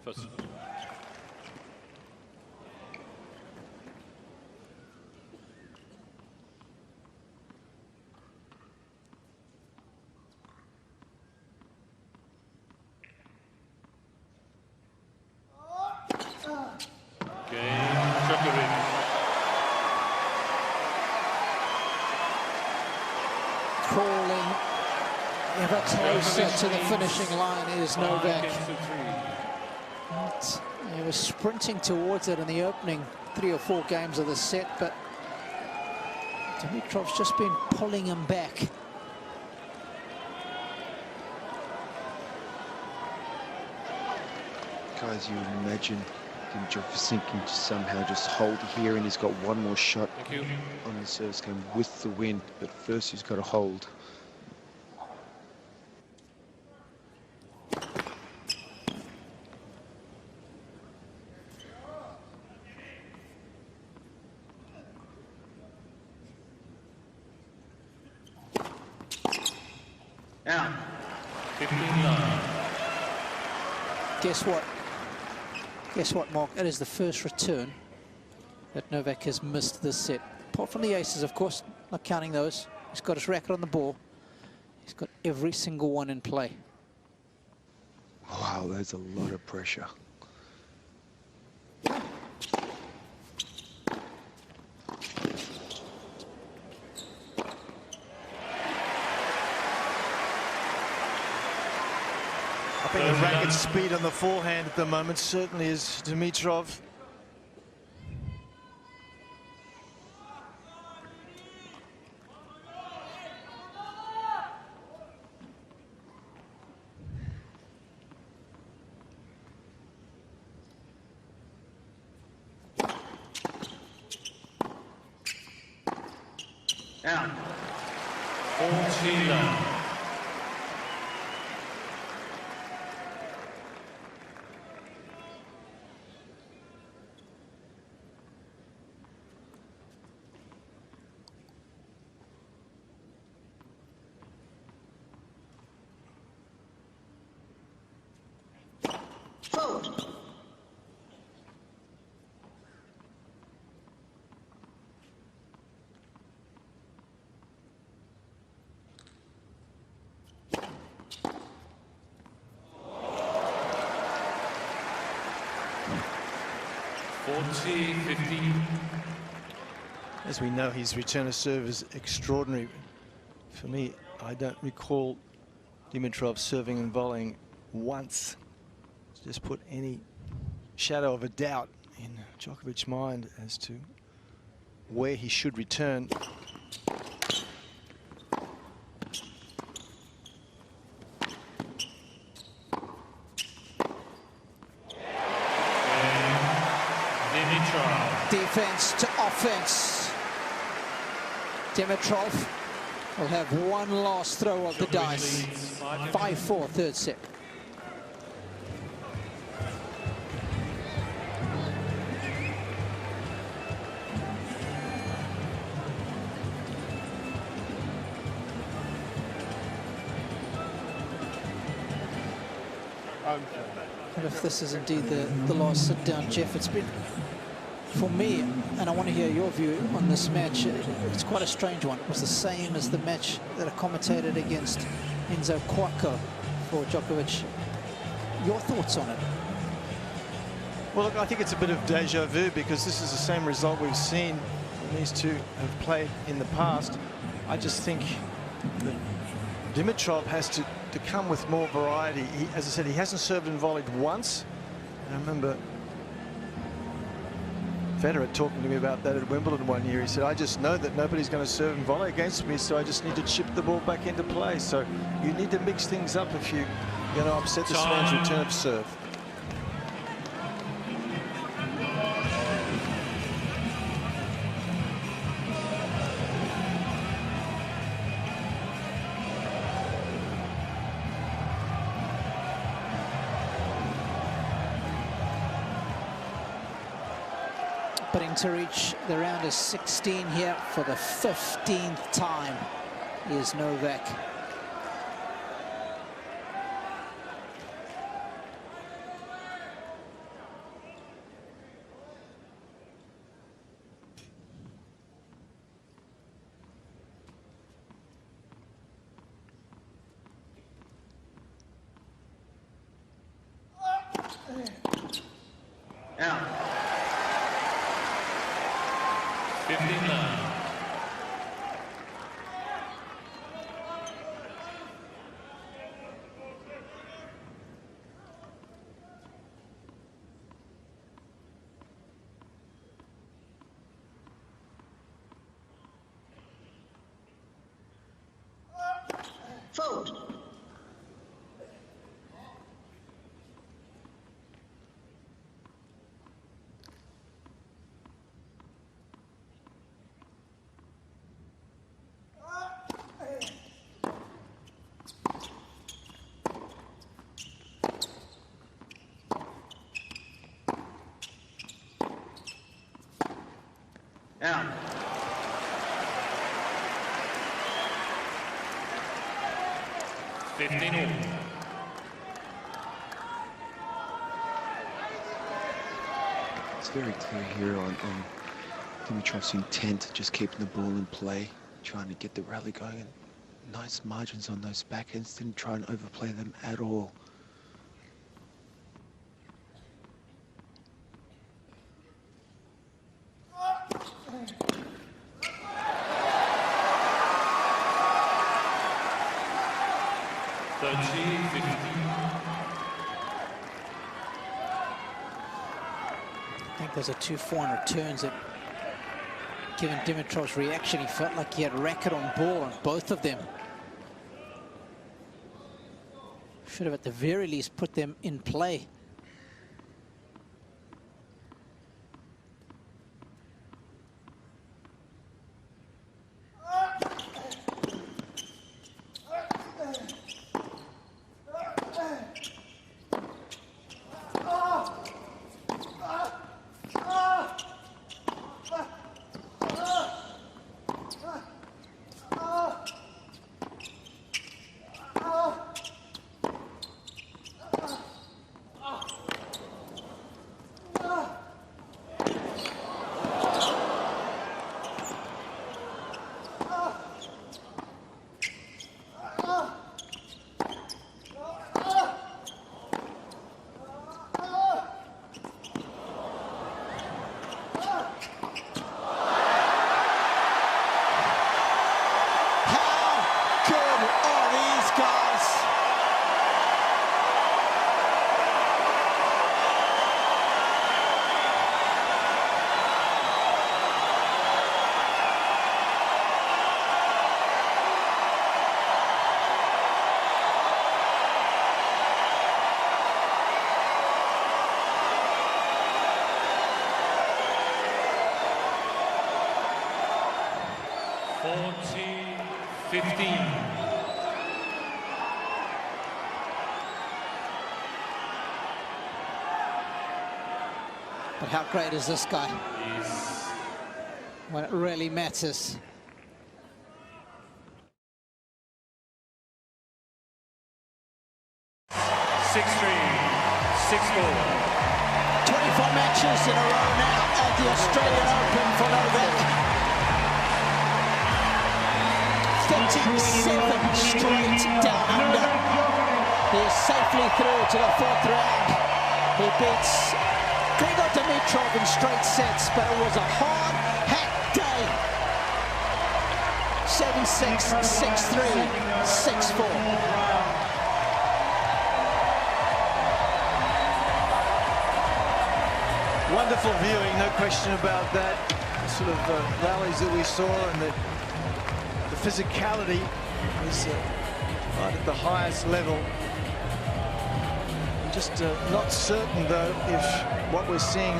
First. Cain, Djokovic. Crawling ever closer to the finishing line is Novak. He was sprinting towards it in the opening 3 or 4 games of the set, but Dimitrov's just been pulling him back. Guys, you would imagine Djokovic can somehow just hold here, and he's got one more shot on the service game with the win, but first he's got to hold. Out. 15-9. Guess what? Guess what, Mark? It is the first return that Novak has missed this set. Apart from the aces, of course, not counting those. He's got his racket on the ball. He's got every single one in play. Wow, that's a lot of pressure. I think the racket speed on the forehand at the moment certainly is Dimitrov. Out. 14 love. Fault. As we know, his return of serve is extraordinary. For me, I don't recall Dimitrov serving and volleying once. Just put any shadow of a doubt in Djokovic's mind as to where he should return. Defense to offense. Dimitrov will have one last throw of the dice. 5-4, third set. And if this is indeed the last sit down, Jeff, it's been, for me, and I want to hear your view on this match, it's quite a strange one. It was the same as the match that I commentated against Enzo Cuoco for Djokovic. Your thoughts on it? Well, look, I think it's a bit of deja vu because this is the same result we've seen when these two have played in the past. I just think that Dimitrov has to come with more variety. As I said, he hasn't served and volleyed once. And I remember Federer talking to me about that at Wimbledon one year. He said, I just know that nobody's going to serve and volley against me, so I just need to chip the ball back into play. So you need to mix things up if you're going to upset this man's return of serve. To reach the round of 16 here for the 15th time is Novak. Out. 15 love. Fault. Out. It's very clear here on Dimitrov's intent, just keeping the ball in play, trying to get the rally going. And nice margins on those backhands, didn't try and overplay them at all. I think those are 2 400 turns that, given Dimitrov's reaction, he felt like he had racket on ball on both of them. Should have at the very least put them in play. But how great is this guy when it really matters? Six four. 24 matches in a row now at the Australian Open for Novak. 37 straight down under. He is safely through to the 4th round. He beats Grigor Dimitrov in straight sets, but it was a hard hack day. 7-6, 6-3, 6-4. Wonderful viewing, no question about that. The sort of rallies that we saw, and the physicality is right at the highest level. I'm just not certain, though, if what we're seeing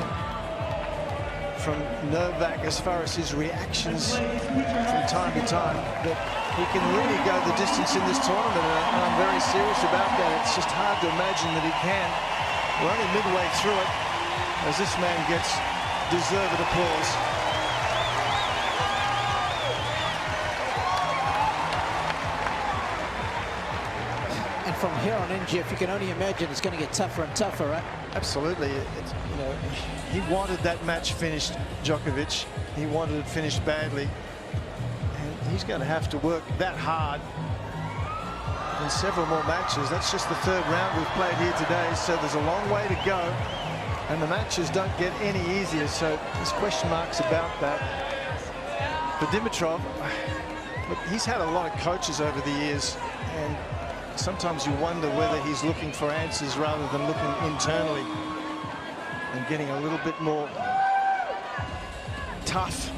from Novak as far as his reactions from time to time, that he can really go the distance in this tournament, and I'm very serious about that. It's just hard to imagine that he can. We're only midway through it, as this man gets deserved applause. And from here on in, Jeff, you can only imagine it's going to get tougher and tougher, right? Absolutely. You know, he wanted that match finished, Djokovic. He wanted it finished badly. And he's going to have to work that hard in several more matches. That's just the 3rd round we've played here today, so there's a long way to go. And the matches don't get any easier, so there's question marks about that. For Dimitrov, look, he's had a lot of coaches over the years, and sometimes you wonder whether he's looking for answers rather than looking internally and getting a little bit more tough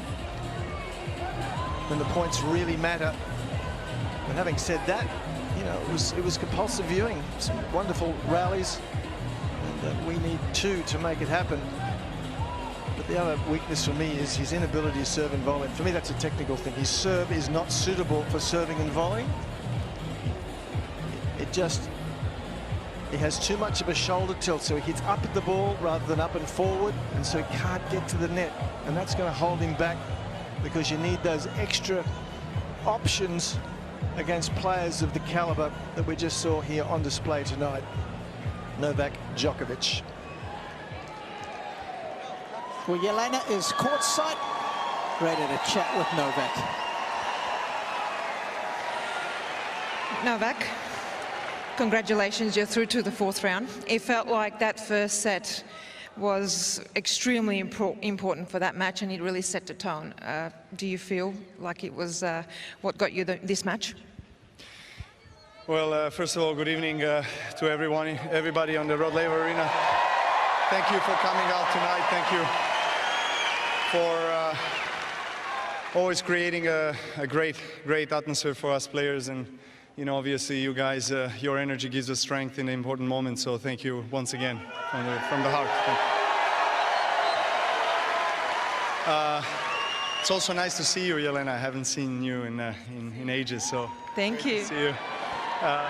when the points really matter. But having said that, you know, it was compulsive viewing, some wonderful rallies. We need 2 to make it happen. But the other weakness for me is his inability to serve and volley. For me, that's a technical thing. His serve is not suitable for serving and volleying. He has too much of a shoulder tilt, so he hits up at the ball rather than up and forward, and so he can't get to the net. And that's going to hold him back, because you need those extra options against players of the caliber that we just saw here on display tonight. Novak Djokovic. Well, Yelena is courtside ready to chat with Novak. Novak, congratulations, you're through to the 4th round. It felt like that first set was extremely important for that match, and it really set the tone. Do you feel like it was what got you this match? Well, first of all, good evening to everybody on the Rod Laver Arena. Thank you for coming out tonight. Thank you for always creating a great atmosphere for us players. And you know, obviously, you guys, your energy gives us strength in the important moments. So thank you once again from the heart. It's also nice to see you, Jelena. I haven't seen you in ages. So thank you. See you.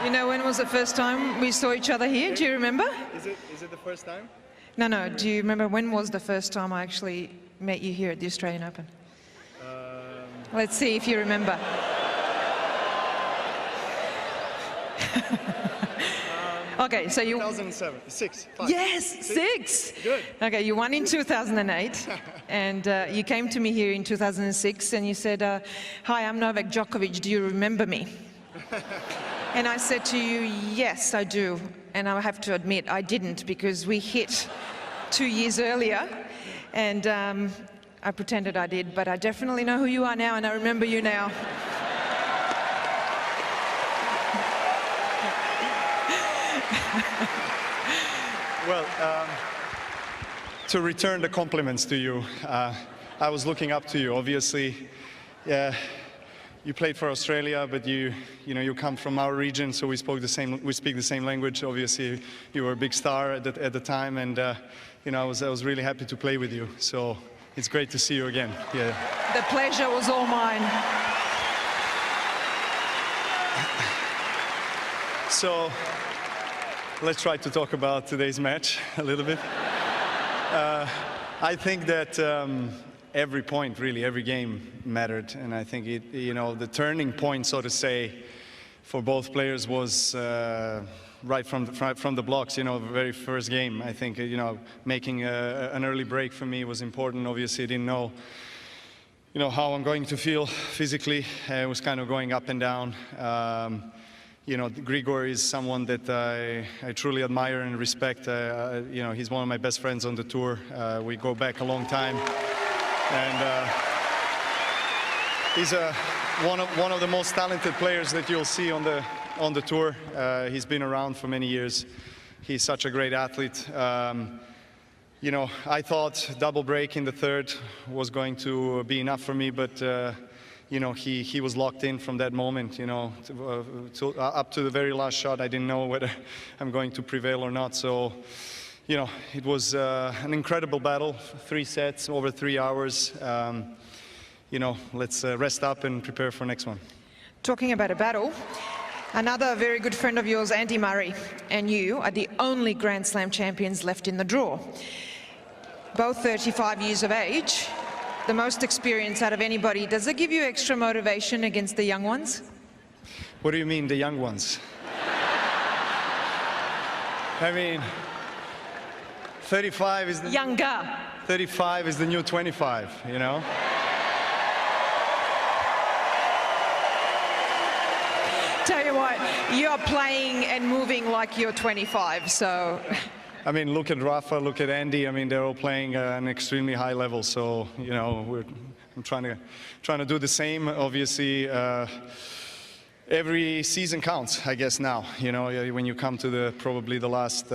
You know, when was the first time we saw each other here? Do you remember? Is it the first time? No. Do you remember when was the first time I actually met you here at the Australian Open? Let's see if you remember. Okay, so you... 2007, 6. 5. Yes, 6. Good. Okay, you won in 2008, and you came to me here in 2006, and you said, "Hi, I'm Novak Djokovic. Do you remember me?" And I said to you, "Yes, I do." And I have to admit, I didn't, because we hit 2 years earlier, and I pretended I did, but I definitely know who you are now, and I remember you now. Well, to return the compliments to you, I was looking up to you. Obviously, you played for Australia, but you come from our region, so we speak the same language. Obviously, you were a big star at the time, and I was really happy to play with you. So it's great to see you again. Yeah. The pleasure was all mine. So let's try to talk about today's match a little bit. I think that every point, really, every game mattered, and I think the turning point, so to say, for both players was right from the blocks. The very first game. I think making an early break for me was important. Obviously, I didn't know how I'm going to feel physically. It was kind of going up and down. Grigor is someone that I truly admire and respect. He's one of my best friends on the tour. We go back a long time, and he's one of the most talented players that you'll see on the tour. He's been around for many years. He's such a great athlete. I thought double break in the third was going to be enough for me, but he was locked in from that moment, up to the very last shot. I didn't know whether I'm going to prevail or not. So, it was an incredible battle, 3 sets over 3 hours. Let's rest up and prepare for next one. Talking about a battle, another very good friend of yours, Andy Murray, and you are the only Grand Slam champions left in the draw. Both 35 years of age. The most experience out of anybody. Does it give you extra motivation against the young ones? What do you mean, the young ones? I mean, 35 is the... Younger. 35 is the new 25, Tell you what, you're playing and moving like you're 25, so... I mean, look at Rafa, look at Andy. I mean, they're all playing an extremely high level. So, I'm trying to do the same. Obviously, every season counts, I guess now. When you come to probably the last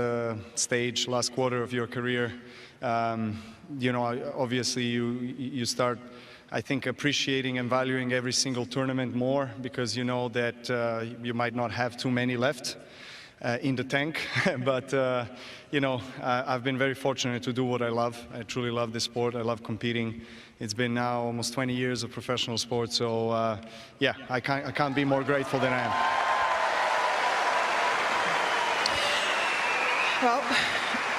stage, last quarter of your career, obviously you start, I think, appreciating and valuing every single tournament more, because you know that you might not have too many left in the tank. But I've been very fortunate to do what I love. I truly love this sport. I love competing. It's been now almost 20 years of professional sport. So yeah, I can't be more grateful than I am. Well,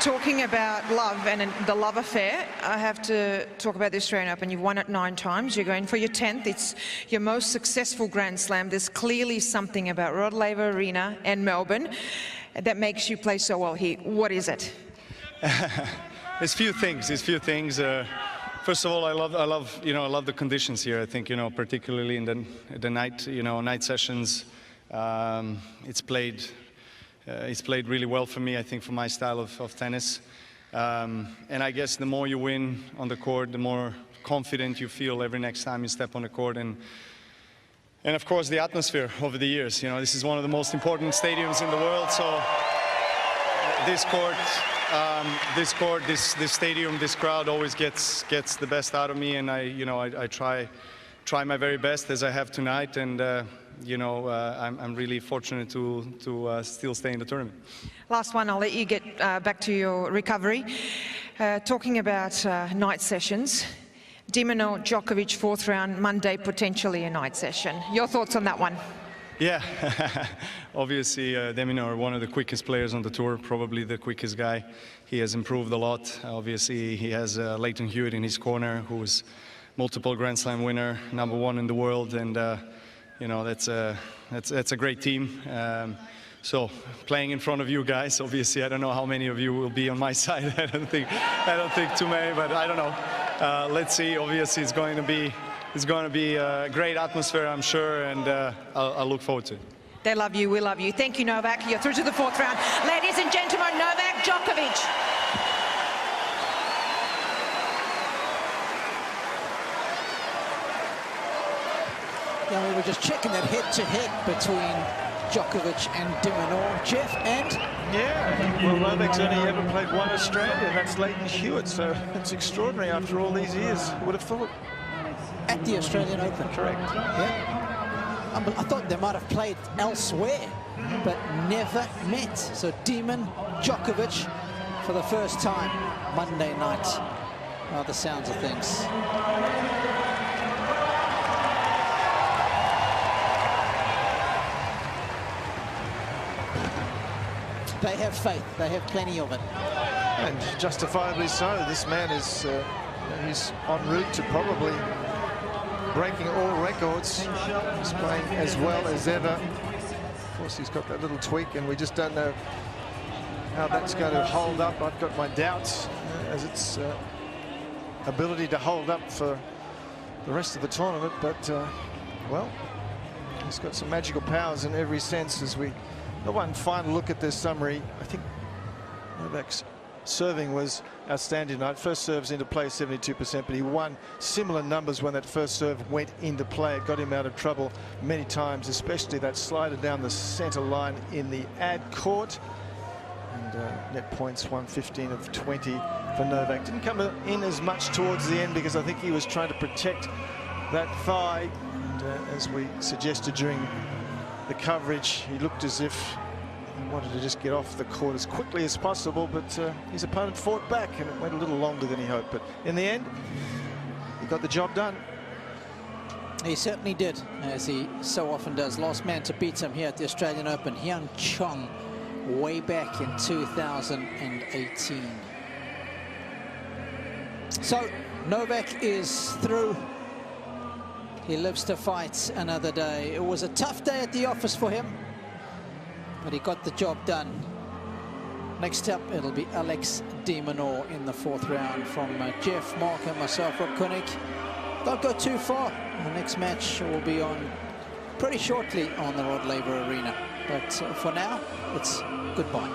talking about love and the love affair, I have to talk about the Australian Open. You've won it 9 times. You're going for your 10th. It's your most successful Grand Slam. There's clearly something about Rod Laver Arena and Melbourne that makes you play so well here. What is it? There's few things. First of all, I love the conditions here. I think, particularly in the night, night sessions, it's played really well for me. I think for my style of tennis, and I guess the more you win on the court, the more confident you feel every next time you step on the court, and of course the atmosphere over the years. This is one of the most important stadiums in the world. So this stadium, this crowd always gets the best out of me, and I try my very best as I have tonight, and I'm really fortunate to still stay in the tournament. Last one, I'll let you get back to your recovery. Talking about night sessions, Dimitrov, Djokovic, 4th round, Monday potentially a night session. Your thoughts on that one? Yeah, obviously Dimitrov, one of the quickest players on the tour, probably the quickest guy. He has improved a lot. Obviously he has Leighton Hewitt in his corner, who is multiple Grand Slam winner, #1 in the world, and that's a great team. So playing in front of you guys, obviously I don't know how many of you will be on my side. I don't think too many, but I don't know. Let's see. Obviously it's going to be a great atmosphere, I'm sure, and I'll look forward to it. They love you, we love you. Thank you, Novak. You're through to the 4th round. Ladies and gentlemen, Novak Djokovic. Yeah, we were just checking that head-to-head between Djokovic and Dimitrov. Jeff, and? Yeah, well, Novak's only ever played one Australian, and that's Leighton Hewitt, so it's extraordinary after all these years. Would have thought. At the Australian Open. Correct. Yeah. I thought they might have played elsewhere, but never met. So Demon, Djokovic, for the first time, Monday night. Oh, the sounds of things. They have faith. They have plenty of it. And justifiably so. This man is he's en route to probably breaking all records. He's playing as well as ever. Of course, he's got that little tweak, and we just don't know how that's going to hold up. I've got my doubts as its ability to hold up for the rest of the tournament. But, well, he's got some magical powers in every sense. As we got one final look at this summary, I think Novak's serving was outstanding tonight. First serves into play 72%, but he won similar numbers when that first serve went into play. It got him out of trouble many times, especially that slider down the center line in the ad court. And net points 115 of 20 for Novak. Didn't come in as much towards the end because I think he was trying to protect that thigh. And as we suggested during the coverage, he looked as if he wanted to just get off the court as quickly as possible, but his opponent fought back, and it went a little longer than he hoped. But in the end, he got the job done. He certainly did, as he so often does. Last man to beat him here at the Australian Open, Hyun Chung, way back in 2018. So Novak is through. He lives to fight another day. It was a tough day at the office for him, but he got the job done. Next up, it'll be Alex de Minaur in the 4th round from Jeff, Mark, and myself, Rob Koenig. Don't go too far. The next match will be on pretty shortly on the Rod Laver Arena. But for now, it's goodbye.